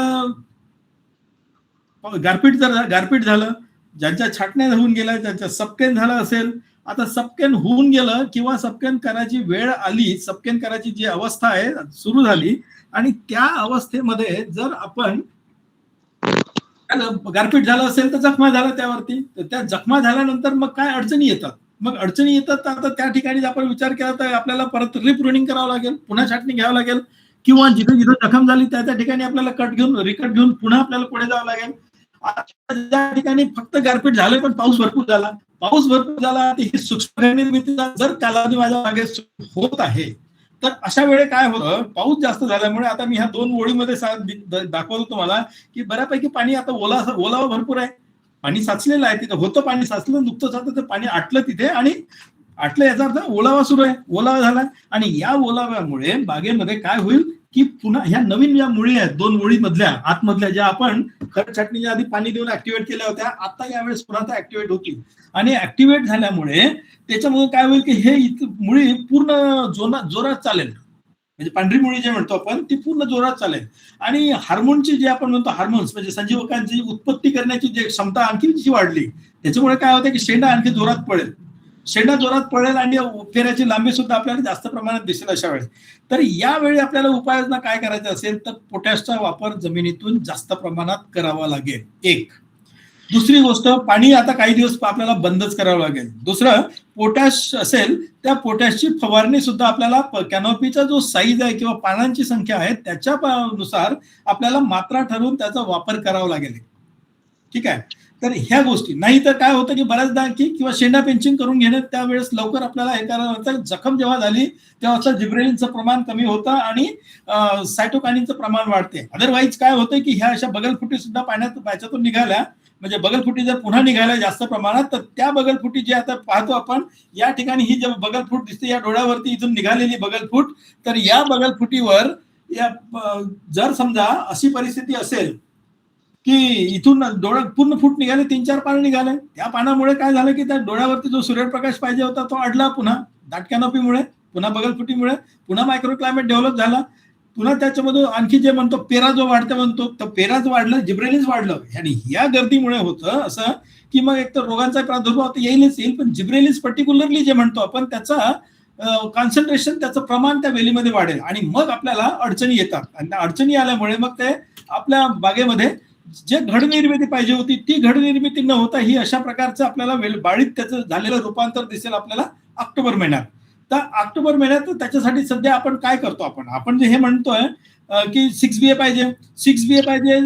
गारपीट झालं. ज्यांच्या छाटण्या होऊन गेल्या, ज्यांच्या सबकेन झालं असेल, आता सबकेन होऊन गेलं किंवा सबकेन करायची वेळ आली, सबकेन करायची जी अवस्था आहे सुरू झाली आणि त्या अवस्थेमध्ये जर आपण गारपीट झालं असेल तर जखमा झाला त्यावरती, तर त्या जखमा झाल्यानंतर मग काय अडचणी येतात. आता त्या ठिकाणी आपण विचार केला तर आपल्याला परत रिप्रुनिंग करावं लागेल, पुन्हा छाटणी घ्यावं लागेल किंवा जिथे जखम झाली त्या ठिकाणी आपल्याला रिकट घेऊन पुन्हा आपल्याला पुढे जावं लागेल. ज्या ठिकाणी फक्त गारपीट झालं पण पाऊस भरपूर झाला ही सूक्ष्म निर्मितीचा जर कालावधी माझ्या मागे होत आहे तर अशा वेळी काय होतं, पाऊस जास्त झाल्यामुळे आता मी ह्या 2 ओळीमध्ये दाखवतो तुम्हाला की बऱ्यापैकी पाणी आता ओलावा भरपूर आहे, पाणी साचलेलं आहे. तिथं होतं पाणी साचलं, नुकतंच आता ते पाणी आटलं तिथे आणि आटलं याचा अर्थ ओलावा सुरू आहे, ओलावा झाला. आणि या ओलाव्यामुळे बागेमध्ये काय होईल की पुन्हा ह्या नवीन ज्या मुळी आहेत 2 ओळीमधल्या आतमधल्या, ज्या आपण खत छाटणीच्या आधी पाणी देऊन ऍक्टिव्हेट केल्या होत्या, आता यावेळेस पुन्हा त्या ऍक्टिव्हेट होतील. आणि ऍक्टिव्हेट झाल्यामुळे त्याच्यामुळे काय होईल की हे मुळी पूर्ण जोरात चालेल. म्हणजे पांढरी मुळी जे म्हणतो आपण ती पूर्ण जोरात चालेल. आणि हार्मोनची जे आपण म्हणतो हार्मोन्स म्हणजे संजीवकांची उत्पत्ती करण्याची जी क्षमता आणखी जी वाढली, त्याच्यामुळे काय होतं की शेंडा आणखी जोरात पडेल आणि फेऱ्याची लांबी सुद्धा आपल्याला जास्त प्रमाणात दिसेल अशा वेळेस. तर यावेळी आपल्याला उपाययोजना काय करायचं असेल तर पोटॅशचा वापर जमिनीतून जास्त प्रमाणात करावा लागेल. एक. दुसरी गोष्ट, पाणी आता काही दिवस आपल्याला बंदच करावं लागेल. दुसरं, पोटॅश असेल त्या पोटॅशची फवारणी सुद्धा आपल्याला कॅनोपीचा जो साईज आहे किंवा पानांची संख्या आहे त्याच्यानुसार आपल्याला मात्रा ठरवून त्याचा वापर करावा लागेल. ठीक आहे. तर ह्या गोष्टी नाही तर काय होतं की बऱ्याचदा की किंवा शेंडा पेंचिंग करून घेणं त्यावेळेस लवकर आपल्याला हे करायला जखम जेव्हा झाली तेव्हा जिब्रेलिनचं प्रमाण कमी होतं आणि सायटोकायनिनचं प्रमाण वाढते. अदरवाईज काय होतं की ह्या अशा बगलफुटी सुद्धा पाण्यातून निघाल्या म्हणजे बगलफुटी जर पुन्हा निघाल्या जास्त प्रमाणात तर त्या बगलफुटी जे आता पाहतो आपण या ठिकाणी ही जे बगलफूट दिसते या डोळ्यावरती इथून निघालेली बगलफूट तर या बगलफुटीवर या जर समजा अशी परिस्थिती असेल की इथून डोळा पूर्ण फूट निघाले 3-4 पानं निघाले त्या पानामुळे काय झालं की त्या डोळ्यावरती जो सूर्यप्रकाश पाहिजे होता तो अडला पुन्हा दाट कॅनॉपीमुळे पुन्हा बगलफुटीमुळे पुन्हा मायक्रो क्लायमेट डेव्हलप झाला पुन्हा त्याच्यामधून आणखी जे म्हणतो पेरा जो वाढते म्हणतो तर पेराच वाढलं जिब्रेलिन्स वाढलं आणि या गर्दीमुळे होतं असं की मग एक तर रोगांचा प्रादुर्भाव येईल पण जिब्रेलिन्स पर्टिक्युलरली जे म्हणतो आपण त्याचा कॉन्सन्ट्रेशन त्याचं प्रमाण त्या वेलीमध्ये वाढेल आणि मग आपल्याला अडचणी येतात आणि त्या अडचणी आल्यामुळे मग ते आपल्या बागेमध्ये जे घड निर्मिती पाहिजे होती ती घड निर्मिती न होता ही अशा प्रकारचं आपल्याला बाळीत त्याचं झालेलं रूपांतर दिसेल आपल्याला ऑक्टोबर महिन्यात. तर ऑक्टोबर महिन्यात त्याच्यासाठी सध्या आपण काय करतो आपण जे हे म्हणतोय की 6BA पाहिजे 6BA पाहिजे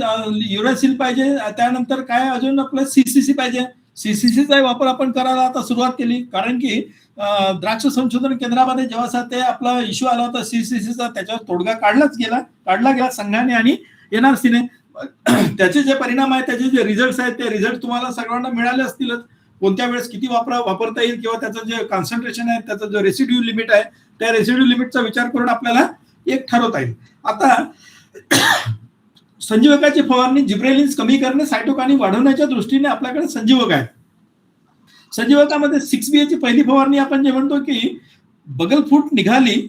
युरासिल पाहिजे त्यानंतर काय अजून आपलं CCC पाहिजे CCCचा वापर आपण करायला आता सुरुवात केली कारण की द्राक्ष संशोधन केंद्रामध्ये जेव्हा ते आपला इश्यू आला होता CCCचा त्याच्यावर तोडगा काढला गेला संघाने आणि NRCने त्याचे जे परिणाम आहेत त्याचे जे रिझल्ट आहेत ते रिझल्ट तुम्हाला सगळ्यांना मिळाले असतीलच कोणत्या वेळेस किती वापरता येईल किंवा त्याचं जे कॉन्सन्ट्रेशन आहे त्याचं जो रेसिड्यू लिमिट आहे त्या रेसिड्यू लिमिटचा विचार करून आपल्याला एक ठरवता येईल. आता संजीवकाची फवारणी जिब्रेलिन्स कमी करणे सायटोकायनिन वाढवण्याच्या दृष्टीने आपल्याकडे संजीवक आहे. संजीवकामध्ये 6BA ची पहिली फवारणी आपण जे म्हणतो की बगलफूट निघाली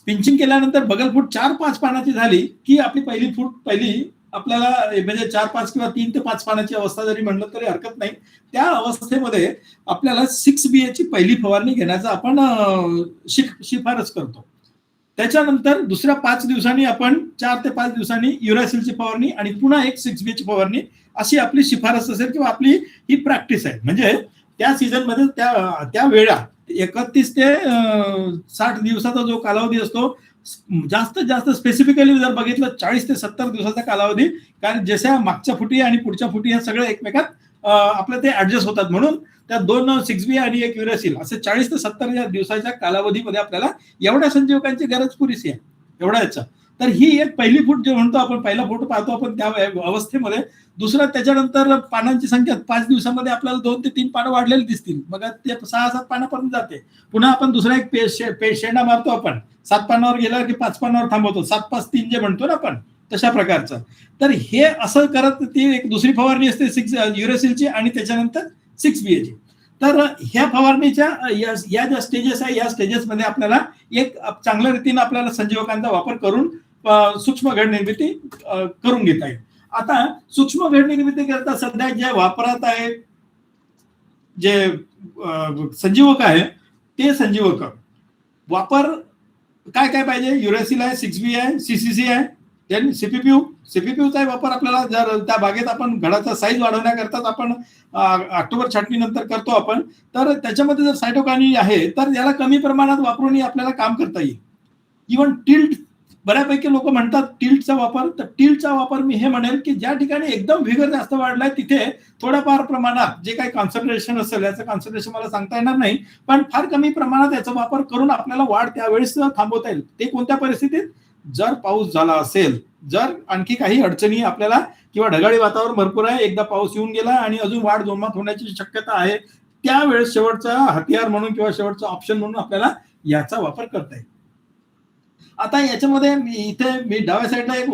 पिंचिंग केल्यानंतर बगलफूट 4-5 पानाची झाली की आपली पहिली आपल्याला म्हणजे 4-5 किंवा 3 ते 5 पानाची अवस्था जरी म्हणलं तरी हरकत नाही त्या अवस्थेमध्ये आपल्याला 6BA ची पहिली फवारणी घेण्याचा आपण शिफारस करतो. त्याच्यानंतर दुसऱ्या 5 दिवसांनी आपण 4 ते 5 दिवसांनी युरासिलची फवारणी आणि पुन्हा एक 6BA ची फवारणी अशी आपली शिफारस असेल किंवा आपली ही प्रॅक्टिस आहे. म्हणजे त्या सीझन मध्ये त्या वेळा 31 ते 60 दिवसाचा जो कालावधी असतो जास्तीत जास्त स्पेसिफिकली जर बघितलं 40 ते 70 दिवसाचा कालावधी कारण जशा मागच्या फुटी आणि पुढच्या फुटी ह्या सगळ्या एकमेकात आपलं ते ऍडजस्ट होतात म्हणून त्या 2 6BA आणि एक युरासिल असे 40 ते 70 दिवसाच्या कालावधीमध्ये आपल्याला एवढ्या संजीवकांची गरज पुरेशी आहे एवढा याचा. तर ही एक पहिली फूट जे म्हणतो आपण पहिला फोटो पाहतो आपण त्या अवस्थेमध्ये दुसरा त्याच्यानंतर पानांची संख्या 5 दिवसामध्ये आपल्याला 2 ते 3 पानं वाढलेली दिसतील मग ते 6-7 पानापर्यंत जाते पुन्हा आपण दुसरा एक शेंडा मारतो आपण 7 पानावर गेला की 5 पानावर थांबवतो 7-5-3 जे म्हणतो ना आपण तशा प्रकारचं. तर हे असं करत ती एक दुसरी फवारणी असते युरासिलची आणि त्याच्यानंतर 6BA ची. तर ह्या फवारणीच्या या ज्या स्टेजेस आहे या स्टेजेसमध्ये आपल्याला एक चांगल्या रीतीने आपल्याला संजीवकांचा वापर करून सूक्ष्म घड निर्मिती करून घेता येईल. आता सूक्ष्म घड निर्मिती करता सध्या जे वापरात आहे जे संजीवक आहे ते संजीवक वापर काय पाहिजे युरासिल आहे 6BA आहे CCC आहे देन सीपीपीचा वापर आपल्याला जर त्या बागेत आपण घडाचा साईज वाढवण्याकरता आपण ऑक्टोबर छाटणीनंतर करतो आपण तर त्याच्यामध्ये जर सायटोकायनिन आहे तर याला कमी प्रमाणात वापरून आपल्याला काम करता येईल. इव्हन टिल्ट बऱ्यापैकी लोक म्हणतात टिल्टचा वापर तर टिल्टचा वापर मी हे म्हणेल की ज्या ठिकाणी एकदम व्हिगर जास्त वाढलाय तिथे थोड्याफार प्रमाणात जे काही कॉन्सन्ट्रेशन असेल याचं कॉन्सन्ट्रेशन मला सांगता येणार नाही पण फार कमी प्रमाणात याचा वापर करून आपल्याला वाढ त्यावेळेस थांबवता येईल. ते कोणत्या परिस्थितीत जर पाऊस झाला असेल जर आणखी काही अडचणी आपल्याला किंवा ढगाळी वातावरण भरपूर आहे एकदा पाऊस येऊन गेला आणि अजून वाढ जोमात होण्याची शक्यता आहे त्यावेळेस शेवटचा हतियार म्हणून किंवा शेवटचा ऑप्शन म्हणून आपल्याला याचा वापर करता येईल. आता याच्यामध्ये मी डाव्या साईडला एक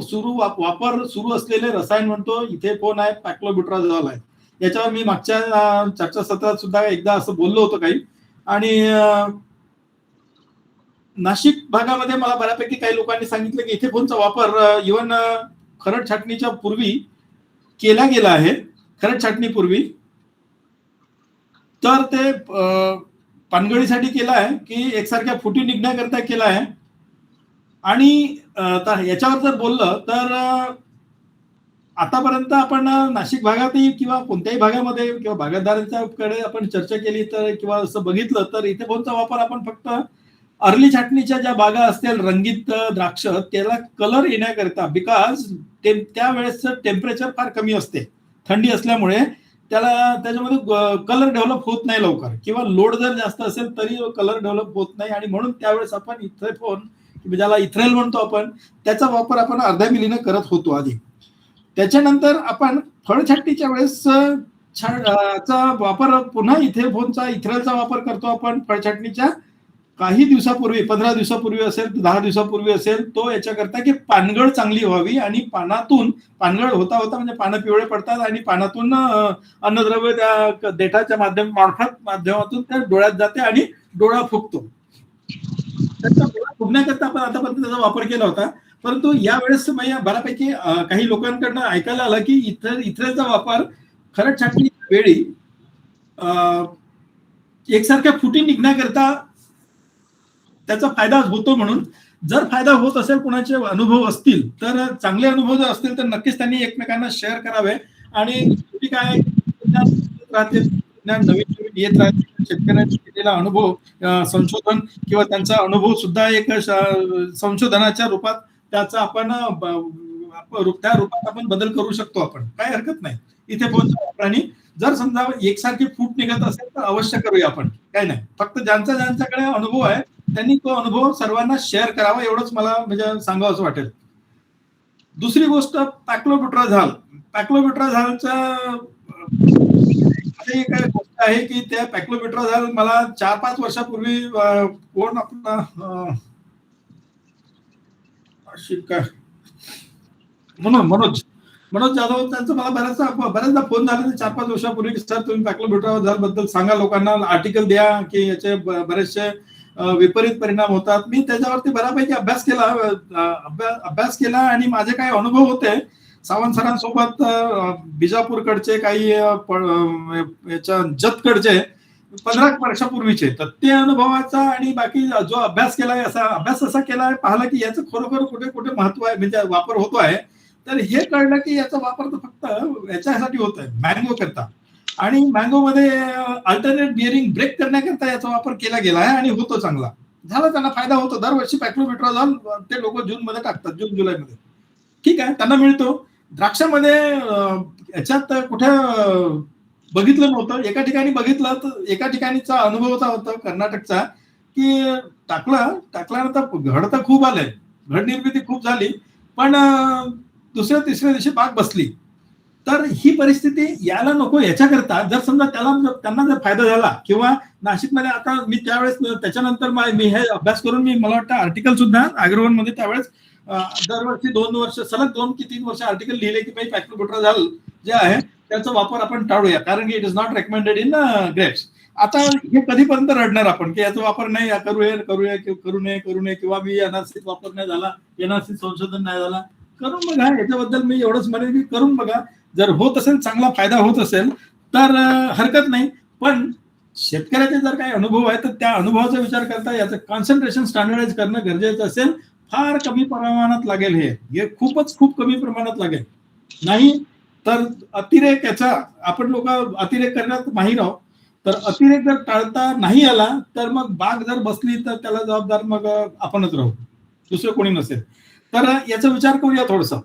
वापर सुरू असलेले रसायन म्हणतो इथे कोण आहे पॅक्लोब्युट्राझोल आहे याच्यावर मी मागच्या चर्चासत्रात सुद्धा एकदा असं बोललो होतो काही आणि नाशिक भागामध्ये मला बऱ्यापैकी काही लोकांनी सांगितलं की इथे फोनचा वापर इव्हन खरड छाटणीच्या पूर्वी केला गेला आहे खरड छाटणीपूर्वी तर ते पानगळीसाठी केला आहे की एकसारख्या फुटी निघण्याकरता केला आहे आणि याच्यावर जर बोललं तर आतापर्यंत आपण नाशिक भागातही किंवा कोणत्याही भागामध्ये किंवा बागायतदारांच्याकडे आपण चर्चा केली तर किंवा असं बघितलं तर इथे फोनचा वापर आपण फक्त अर्ली छाटणीच्या ज्या बागा असतील रंगीत द्राक्ष त्याला कलर येण्याकरता बिकॉज त्यावेळेस टेम्परेचर फार कमी असते थंडी असल्यामुळे त्याला त्याच्यामध्ये कलर डेव्हलप होत नाही लवकर, किंवा लोड जर जास्त असेल तरी कलर डेव्हलप होत नाही, आणि म्हणून त्यावेळेस आपण इथेफोन, ज्याला इथ्रेल म्हणतो आपण, त्याचा वापर आपण अर्ध्या मिलीने करत होतो आधी. त्याच्यानंतर आपण फळछाटणीच्या वेळेस चा वापर पुन्हा इथेफोनचा, इथ्रेलचा वापर करतो आपण फळछाटणीच्या काही दिवसापूर्वी, 15 दिवसापूर्वी असेल, 10 दिवसापूर्वी असेल, तो याच्याकरता की पानगळ चांगली व्हावी, आणि पानातून पानगळ होता होता म्हणजे पानं पिवळे पडतात, आणि पानातून अन्नद्रव्य त्या देठाच्या माध्यमातून त्या डोळ्यात जाते आणि डोळा फुगतो. त्याचा डोळा फुगण्याकरता आपण आतापर्यंत त्याचा वापर केला होता. परंतु यावेळेस बऱ्यापैकी काही लोकांकडनं ऐकायला आलं की इथ्रेलचा वापर खरड छाटणी वेळी एकसारख्या फुटी निघण्याकरता त्याचा फायदा होतो. म्हणून जर फायदा होत असेल, कुणाचे अनुभव असतील तर, चांगले अनुभव जर असतील तर नक्कीच त्यांनी एकमेकांना शेअर करावे. आणि काय राहते, नवीन नवीन येत राहते, शेतकऱ्यांनी केलेला अनुभव, संशोधन किंवा त्यांचा अनुभव सुद्धा एक संशोधनाच्या रूपात त्याचा आपण त्या रूपात आपण बदल करू शकतो. आपण काय हरकत नाही इथे पोहोचतो. आणि जर समजा एकसारखी फूट निघत असेल तर अवश्य करूया आपण, काय नाही. फक्त ज्यांच्याकडे अनुभव आहे त्यांनी तो अनुभव सर्वांना शेअर करावा, एवढंच मला म्हणजे सांगावं असं वाटेल. दुसरी गोष्ट पॅक्लोब्युट्राझोल. पॅक्लोब्युट्राझोलचा एक गोष्ट आहे की त्या पॅक्लोब्युट्राझोल मला 4-5 वर्षापूर्वी कोण आपला मनोज जाधव, त्यांचा मला बऱ्याचदा फोन झाला 4-5 वर्षापूर्वी की सर तुम्ही पॅक्लोब्युट्राझोल बद्दल सांगा, लोकांना आर्टिकल द्या की याचे बरेचसे विपरीत परिणाम होतात. मी त्याच्यावरती बऱ्यापैकी अभ्यास केला आणि माझे काही अनुभव होते सावंत सरांसोबत, बिजापूरकडचे काही याच्या जतकडचे 15 वर्षापूर्वीचे, तर ते अनुभवाचा आणि बाकी जो अभ्यास केलाय, अभ्यास असा केलाय, पाहिला की याचं खरोखर कुठे कुठे महत्व आहे, म्हणजे वापर होतो आहे. तर हे कळलं की याचा वापर तर फक्त याच्यासाठी होत आहे, मँगो करता, आणि मँगो मध्ये अल्टरनेट बिअरिंग ब्रेक करण्याकरता याचा वापर केला गेला आहे आणि होतो चांगला. झाला, त्यांना फायदा होतो. दरवर्षी पॅक्लोब्युट्राझोल ते लोक जून मध्ये टाकतात, जून-जुलैमध्ये. ठीक आहे, त्यांना मिळतो. द्राक्षामध्ये याच्यात कुठे बघितलं नव्हतं, एका ठिकाणी बघितलं, तर एका ठिकाणीचा अनुभव होता कर्नाटकचा, की टाकल्यानंतर घड तर खूप आलंय, घड निर्मिती खूप झाली, पण दुसऱ्या तिसऱ्या दिवशी बाग बसली. तर ही परिस्थिती यायला नको. याच्याकरता जर समजा त्यांना जर फायदा झाला, किंवा नाशिकमध्ये आता मी त्यावेळेस त्याच्यानंतर मी हे अभ्यास करून मला वाटतं आर्टिकल सुद्धा अग्रवन मध्ये त्यावेळेस दरवर्षी 2 वर्ष सलग 2 की 3 वर्ष आर्टिकल लिहिले की पॅक्लोब्युट्राझोल जे आहे त्याचा वापर आपण टाळूया, कारण की it is not recommended in grapes. आता हे कधीपर्यंत रडणार आपण की याचा वापर नाही, करू नये, किंवा मी एनआरसीत वापर नाही झाला, एनआरसी संशोधन नाही झाला. करून बघा, याच्याबद्दल मी एवढंच म्हणेन की करून बघा. जर होत असेल, चांगला फायदा होत असेल तर हरकत नाही. पण शेतकऱ्याचे जर काही अनुभव आहे तर त्या अनुभवाचा विचार करता याचं कॉन्सन्ट्रेशन स्टँडर्डाइज करणं गरजेचं असेल. फार कमी प्रमाणात लागेल, हे खूप कमी प्रमाणात लागेल. नाही तर अतिरेक, याचा आपण लोक अतिरेक करण्यात माहीर आहोत. तर अतिरेक जर टाळता नाही आला तर मग बाग जर बसली तर त्याला जबाबदार मग आपणच राहू, दुसरं कोणी नसेल. तर याचा विचार करूया थोडंसं.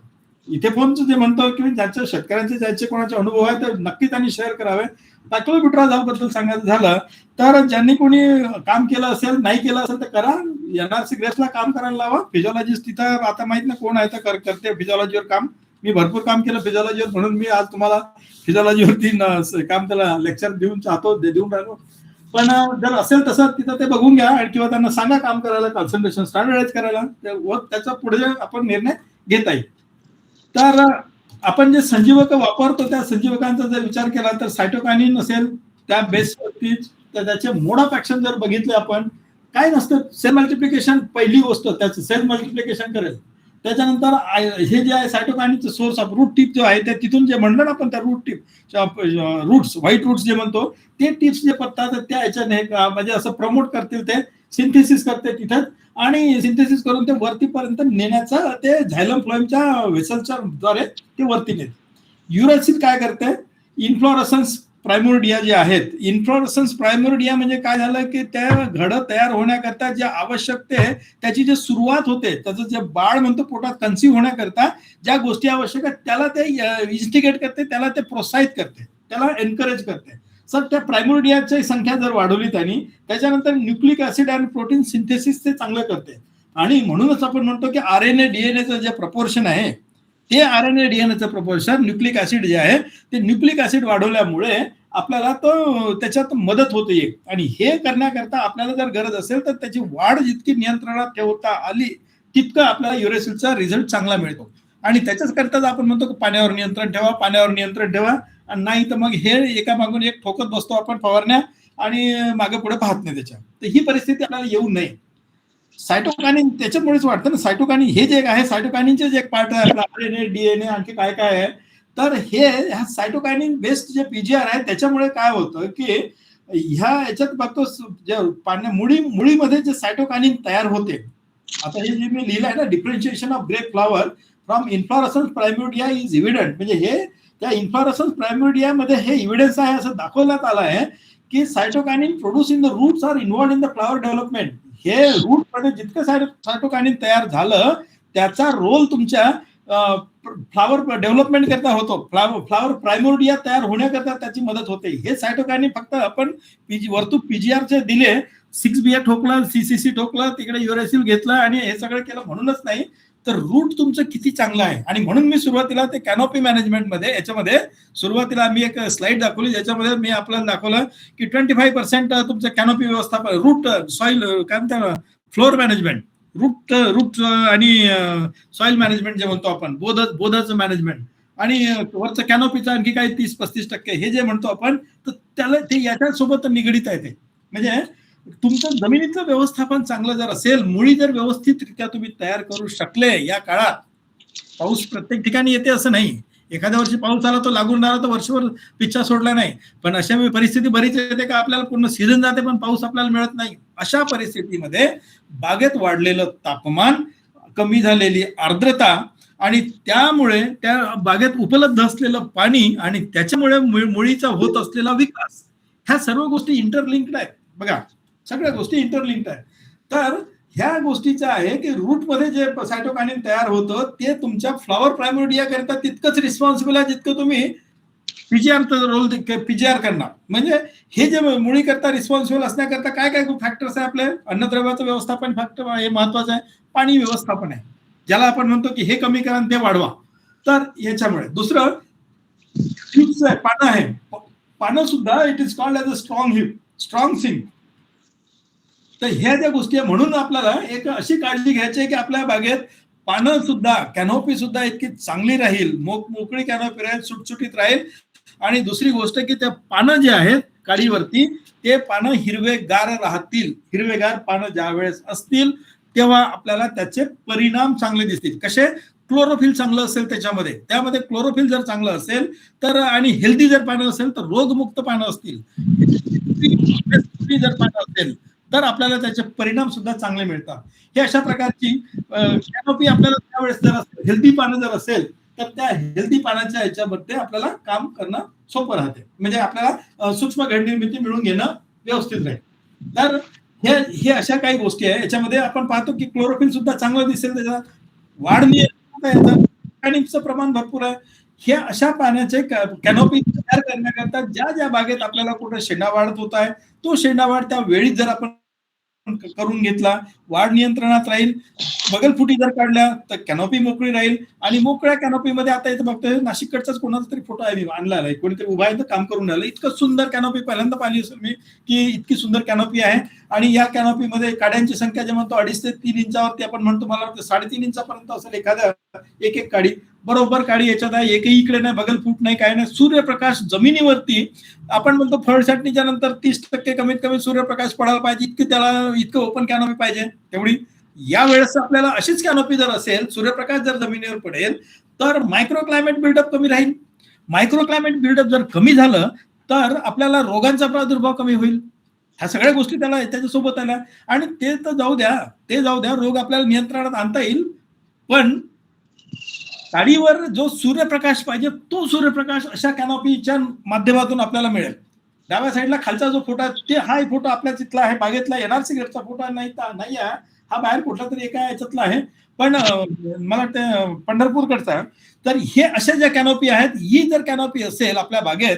इथे फोनचं जे म्हणतो की ज्याच्या शेतकऱ्यांचे ज्याचे कोणाचे अनुभव आहे तर नक्की त्यांनी शेअर करावे. पॅक्लोब्युट्राझोल बद्दल सांगायचं झालं तर ज्यांनी कोणी काम केलं असेल, नाही केलं असेल तर करा. एनआरसी ग्रेप्सला काम करायला लावा. फिजिओलॉजिस्ट तिथं आता माहित नाही कोण आहे तर करते फिजिओलॉजीवर काम. मी भरपूर काम केलं फिजिओलॉजीवर, म्हणून मी आज तुम्हाला फिजिओलॉजीवरती काम त्याला लेक्चर देऊन राहिलो. पण जर असेल तसं तिथं ते बघून घ्या, किंवा त्यांना सांगा काम करायला, कॉन्सन्ट्रेशन स्टँडर्डाइज करायला, त्याचा पुढे आपण निर्णय घेता येईल. तर आपण जे संजीवक वापरतो त्या संजीवकांचा जर विचार केला तर सायटोकायनिन असेल त्या बेसवरती, तर त्याचे मोड ऑफ ऍक्शन जर बघितले आपण, काय नसतं, सेल मल्टिप्लिकेशन पहिली गोष्ट, त्याचं सेल मल्टिप्लिकेशन करेल. त्याच्यानंतर हे जे आहे सायटोकायनिनचं सोर्स ऑफ रूट टिप जो आहे, त्या तिथून जे म्हणलं ना आपण, त्या root tip roots, white roots जे म्हणतो, ते टिप्स जे पडतात त्या याच्याने म्हणजे असं प्रमोट करतील, ते सिंथेसिस करते तिथं, आणि सिंथेसिस करून ते वरतीपर्यंत नेण्याचा ते झायलम फ्लोएमच्या वेसलच्या द्वारे ते वरती नेते. युरॅसिल काय करते, इन्फ्लोरसन्स प्रायमोर्डिया जे आहेत, इन्फ्लोरसन्स प्रायमोर्डिया म्हणजे काय झालं की त्या घड तयार होण्याकरता जे आवश्यक ते त्याची जे सुरुवात होते, त्याचं जे बाळ म्हणतो पोटात कन्सीव्ह होण्याकरता ज्या गोष्टी आवश्यक आहेत त्याला ते इन्स्टिगेट करते, त्याला ते प्रोत्साहित करते. त्याला एनकरेज करते. सर त्या प्रायमोर्डियाची संख्या जर वाढवली त्यांनी, त्याच्यानंतर न्यूक्लिक ऍसिड आणि प्रोटीन सिंथेसिस ते चांगलं करते. आणि म्हणूनच आपण म्हणतो की आरएनए डीएनएचं जे प्रपोर्शन आहे, ते आरएनए डीएनएचं प्रपोर्शन न्यूक्लिक ऍसिड जे आहे ते न्यूक्लिक ऍसिड वाढवल्यामुळे आपल्याला तो त्याच्यात मदत होते. आणि हे करण्याकरता आपल्याला जर गरज असेल तर त्याची वाढ जितकी नियंत्रणात ठेवता आली तितकं आपल्याला युरेसिलचा रिझल्ट चांगला मिळतो. आणि त्याच्याच करताच आपण म्हणतो की पाण्यावर नियंत्रण ठेवा, पाण्यावर नियंत्रण ठेवा. आणि नाही तर मग हे एका मागून एक ठोकत बसतो आपण फवारण्या आणि मागे पुढे पाहत नाही त्याच्या. तर ही परिस्थिती आपल्याला येऊ नये. सायटोकानिन त्याच्यामुळेच वाटतं ना, सायटोकानिन हे जे आहे सायटोकानिनचे जे एक पार्ट आहे आपला आरएनए डीएनए आणखी काय काय आहे. तर हे ह्या सायटोकानिन बेस्ड जे पीजीआर आहे त्याच्यामुळे काय होतं की ह्या याच्यात बघतो जे मुळीमध्ये जे सायटोकानिन तयार होते. आता हे जे मी लिहिलं आहे ना, differentiation of grape flower from inflorescence primordia is evident. म्हणजे हे त्या इन्फ्लोरेसन्स प्रायमोर्डिया मध्ये हे इव्हिडन्स आहे असं दाखवण्यात आलं आहे की cytokinin produce in the roots are involved in the flower development. हे रूट मध्ये जितकं सायटोकानिन तयार झालं त्याचा रोल तुमच्या फ्लॉवर डेव्हलपमेंट करता होतो. फ्लॉवर प्रायमोर्डिया तयार होण्याकरता त्याची मदत होते. हे सायटोकानिन फक्त आपण वरतून पीजीआरचे दिले, 6BA ठोकला, सीसीसी ठोकला, तिकडे युरेसिल घेतला आणि हे सगळं केलं म्हणूनच नाही, तर रूट तुमचं किती चांगलं आहे. आणि म्हणून मी सुरुवातीला ते कॅनोपी मॅनेजमेंटमध्ये याच्यामध्ये सुरुवातीला आम्ही एक स्लाइड दाखवली ज्याच्यामध्ये मी आपल्याला दाखवलं की 25% तुमचं कॅनोपी व्यवस्थापन, रूट सॉइल काय म्हणतात, फ्लोअर मॅनेजमेंट, रूट आणि सॉइल मॅनेजमेंट जे म्हणतो आपण, बोधाचं मॅनेजमेंट, आणि वरचं कॅनोपीचं आणखी काही 30-35% हे जे म्हणतो आपण, तर त्याला ते याच्यासोबत निगडीत आहे. ते म्हणजे तुमचं जमिनीचं व्यवस्थापन चांगलं जर असेल, मुळी जर व्यवस्थितरित्या तुम्ही तयार करू शकले. या काळात पाऊस प्रत्येक ठिकाणी येते असं नाही. एखाद्या वर्षी पाऊस आला तो लागून राहिला तर वर्षभर पिच्छा सोडला नाही. पण अशा परिस्थिती बरीच येते का आपल्याला पूर्ण सीझन जाते पण पाऊस आपल्याला मिळत नाही. अशा परिस्थितीमध्ये बागेत वाढलेलं तापमान, कमी झालेली आर्द्रता आणि त्यामुळे त्या बागेत उपलब्ध असलेलं पाणी आणि त्याच्यामुळे मुळीचा होत असलेला विकास, ह्या सर्व गोष्टी इंटरलिंक्ड आहेत. बघा, सगळ्या गोष्टी इंटरलिंक्ड आहेत. तर ह्या गोष्टीचं आहे की रूटमध्ये जे सायटोकानिन तयार होतं ते तुमच्या फ्लॉवर प्रायमोर्डिया करता तितकंच रिस्पॉन्सिबल आहे जितकं तुम्ही पीजीआरचा रोल पीजीआर करणार. म्हणजे हे जे मुळी करता रिस्पॉन्सिबल असण्याकरता काय काय फॅक्टर्स आहे आपले, अन्नद्रव्याचं व्यवस्थापन फॅक्टर हे महत्वाचं आहे, पाणी व्यवस्थापन आहे ज्याला आपण म्हणतो की हे कमी करा ते वाढवा. तर याच्यामुळे दुसरं पानं आहे, पानं सुद्धा it is called as a strong sink. तर ह्या ज्या गोष्टी आहे म्हणून आपल्याला एक अशी काळजी घ्यायची आहे की आपल्या बागेत पानं सुद्धा, कॅनोपी सुद्धा इतकी चांगली राहील, मोकळी कॅनोपी राहील, सुटसुटीत राहील. आणि दुसरी गोष्ट की त्या पानं जे आहेत काडीवरती ते पानं हिरवेगार राहतील. हिरवेगार पानं ज्या वेळेस असतील तेव्हा आपल्याला त्याचे परिणाम चांगले दिसतील. कसे? क्लोरोफिल चांगलं असेल त्यामध्ये क्लोरोफिल जर चांगलं असेल तर, आणि हेल्दी जर पानं असेल तर, रोगमुक्त पानं असतील, जर पानं असेल तर आपल्याला त्याचे परिणाम सुद्धा चांगले मिळतात. हे अशा प्रकारची कॅनोपी आपल्याला त्यावेळेस जर हेल्दी पानं जर असेल तर त्या हेल्दी पानाच्या ह्याच्यामध्ये आपल्याला काम करणं सोपं राहते. म्हणजे आपल्याला सूक्ष्म घडनिर्मिती मिळून घेणं व्यवस्थित राहील. तर हे अशा काही गोष्टी आहे. याच्यामध्ये आपण पाहतो की क्लोरोफिल सुद्धा चांगलं दिसेल, त्याचा वाढ नियंत्रण प्रमाण भरपूर आहे. हे अशा पाण्याचे कॅनोपी तयार करण्याकरता ज्या बागेत आपल्याला कुठे शेंडा वाढत होत आहे तो शेंडा वाढ त्या वेळीच जर आपण करून घेतला, वाढ नियंत्रणात राहील. बगलफुटी जर काढल्या तर कॅनोपी मोकळी राहील. आणि मोकळ्या कॅनोपीमध्ये आता इथं बघतोय नाशिककडचाच कोणाचा तरी फोटो आहे, मी आणला आहे, कोणीतरी उभा आहे तर काम करून राहिलं. इतकं सुंदर कॅनोपी पहिल्यांदा पाहिली असेल मी की इतकी सुंदर कॅनोपी आहे. आणि या कॅनोपीमध्ये काड्यांची संख्या जे म्हणतो 2.5 ते 3 इंचावरती आपण म्हणतो, मला वाटतं 3.5 इंचापर्यंत असेल एखाद्या एक काडी, बरोबर काडी याच्यात आहे. एकही इकडे नाही, बगलफूट नाही, काय नाही. सूर्यप्रकाश जमिनीवरती आपण म्हणतो फळ छाटणीच्या नंतर 30% कमीत कमी सूर्यप्रकाश पडायला पाहिजे, इतकं ओपन कॅनोपी पाहिजे तेवढी. या वेळेस आपल्याला अशीच कॅनोपी जर असेल, सूर्यप्रकाश जर जमिनीवर पडेल तर मायक्रो क्लायमेट बिल्डअप कमी राहील. मायक्रो क्लायमेट बिल्डअप जर कमी झालं तर आपल्याला रोगांचा प्रादुर्भाव कमी होईल. ह्या सगळ्या गोष्टी त्याच्यासोबत आल्या. आणि ते जाऊ द्या, रोग आपल्याला नियंत्रणात आणता येईल. पण काडीवर जो सूर्यप्रकाश पाहिजे तो सूर्यप्रकाश अशा कॅनोपीच्या माध्यमातून आपल्याला मिळेल. डाव्या साईडला खालचा जो फोटो आहे ते हा फोटो आपल्या तिथला आहे, बागेतला NRC गेटचा फोटो नाही आहे, हा बाहेर कुठला तरी एका याच्यातला आहे, पण मला वाटतं पंढरपूरकडचा. तर हे अशा ज्या कॅनोपी आहेत, ही जर कॅनोपी असेल आपल्या बागेत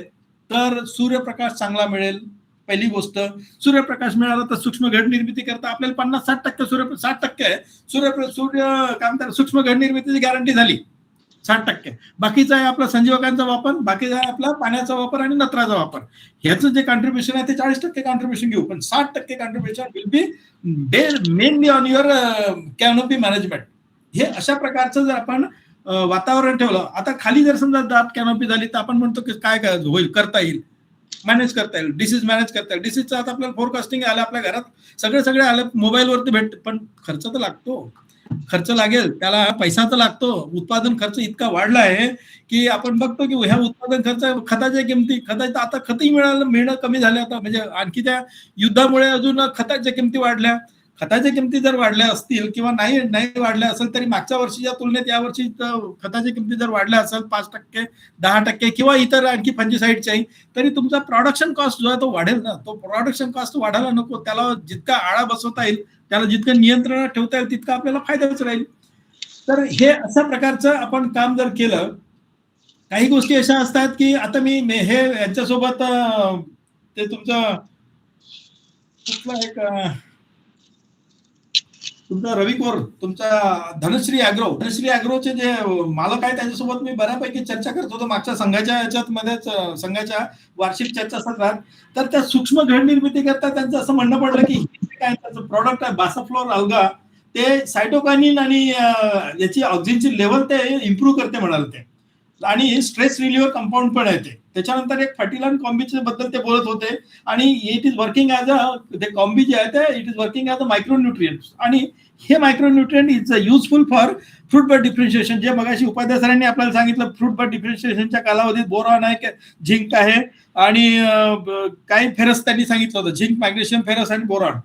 तर सूर्यप्रकाश चांगला मिळेल. पहिली गोष्ट, सूर्यप्रकाश मिळाला तर सूक्ष्म घड निर्मिती करता आपल्याला 50-60% 60% आहे सूर्य काय म्हणतात सूक्ष्म घड निर्मितीची गॅरंटी झाली. 60%. बाकीचा आहे आपला संजीवकांचा वापर, बाकीचा आहे आपला पाण्याचा वापर आणि नत्राचा वापर. ह्याचं जे कॉन्ट्रीब्युशन आहे ते 40% कॉन्ट्रीब्युशन घेऊ, पण 60% contribution will be mainly on your canopy management. हे अशा प्रकारचं जर आपण वातावरण ठेवलं, आता खाली जर समजा दाट कॅनोपी झाली तर आपण म्हणतो की काय काय होईल, करता येईल, मॅनेज करता येईल, डिसीज मॅनेज करता येईल. डिसीजचं आता आपल्याला फोरकास्टिंग आलं, आपल्या घरात सगळे आलं, मोबाईलवरती भेट, पण खर्च तर लागतो, खर्च लागेल, त्याला पैसा तर लागतो. उत्पादन खर्च इतका वाढला आहे की आपण बघतो की ह्या उत्पादन खर्च, खताच्या किमती, खताचं आता खतही मिळणं कमी झालं आता, म्हणजे आणखी त्या युद्धामुळे अजून खताच्या किमती वाढल्या. खताच्या किमती जर वाढल्या असतील किंवा नाही वाढल्या असेल तरी मागच्या वर्षीच्या तुलनेत या वर्षी खताच्या किमती जर वाढल्या असेल 5%, 10% किंवा इतर आणखी फंजिसाईडच्याही, तरी तुमचा प्रोडक्शन कॉस्ट जो आहे तो वाढेल ना. तो प्रोडक्शन कॉस्ट वाढायला नको, त्याला जितका आळा बसवता येईल, त्याला जितकं नियंत्रणात ठेवता येईल तितकं आपल्याला फायदाच राहील. तर हे अशा प्रकारचं आपण काम जर केलं. काही गोष्टी अशा असतात की आता मी हे यांच्यासोबत ते तुमचं कुठलं एक तुमचा रवी कोर, तुमचा धनश्री अॅग्रोचे जे मालक आहे त्याच्यासोबत मी बऱ्यापैकी चर्चा करत होतो मागच्या संघाच्या याच्यामध्येच, संघाच्या वार्षिक चर्चासत्रात. तर त्या सूक्ष्म घड निर्मिती करता त्यांचं असं म्हणणं पडलं की काय त्याचं प्रॉडक्ट आहे बासाफ्लोर अल्गा, ते सायटोकायनिन आणि याची ऑक्सिजनची लेवल ते इम्प्रूव्ह करते म्हणाल ते, आणि स्ट्रेस रिलीव्हर कंपाऊंड पण आहे ते. त्याच्यानंतर एक फर्टिलान कॉम्बीच्या बद्दल ते बोलत होते, आणि इट इज वर्किंग ॲज ते कॉम्बी जे आहे ते it is working as a micronutrient, आणि हे micronutrient is useful for fruit bud differentiation. जे मगाशी उपाध्याय सरांनी आपल्याला सांगितलं, फ्रूट बट डिफरन्शिएशनच्या कालावधीत बोरॉन आहे, झिंक आहे, आणि काही फेरस त्यांनी सांगितलं होतं, झिंक, मॅग्नेशियम, फेरस आणि बोरॉन.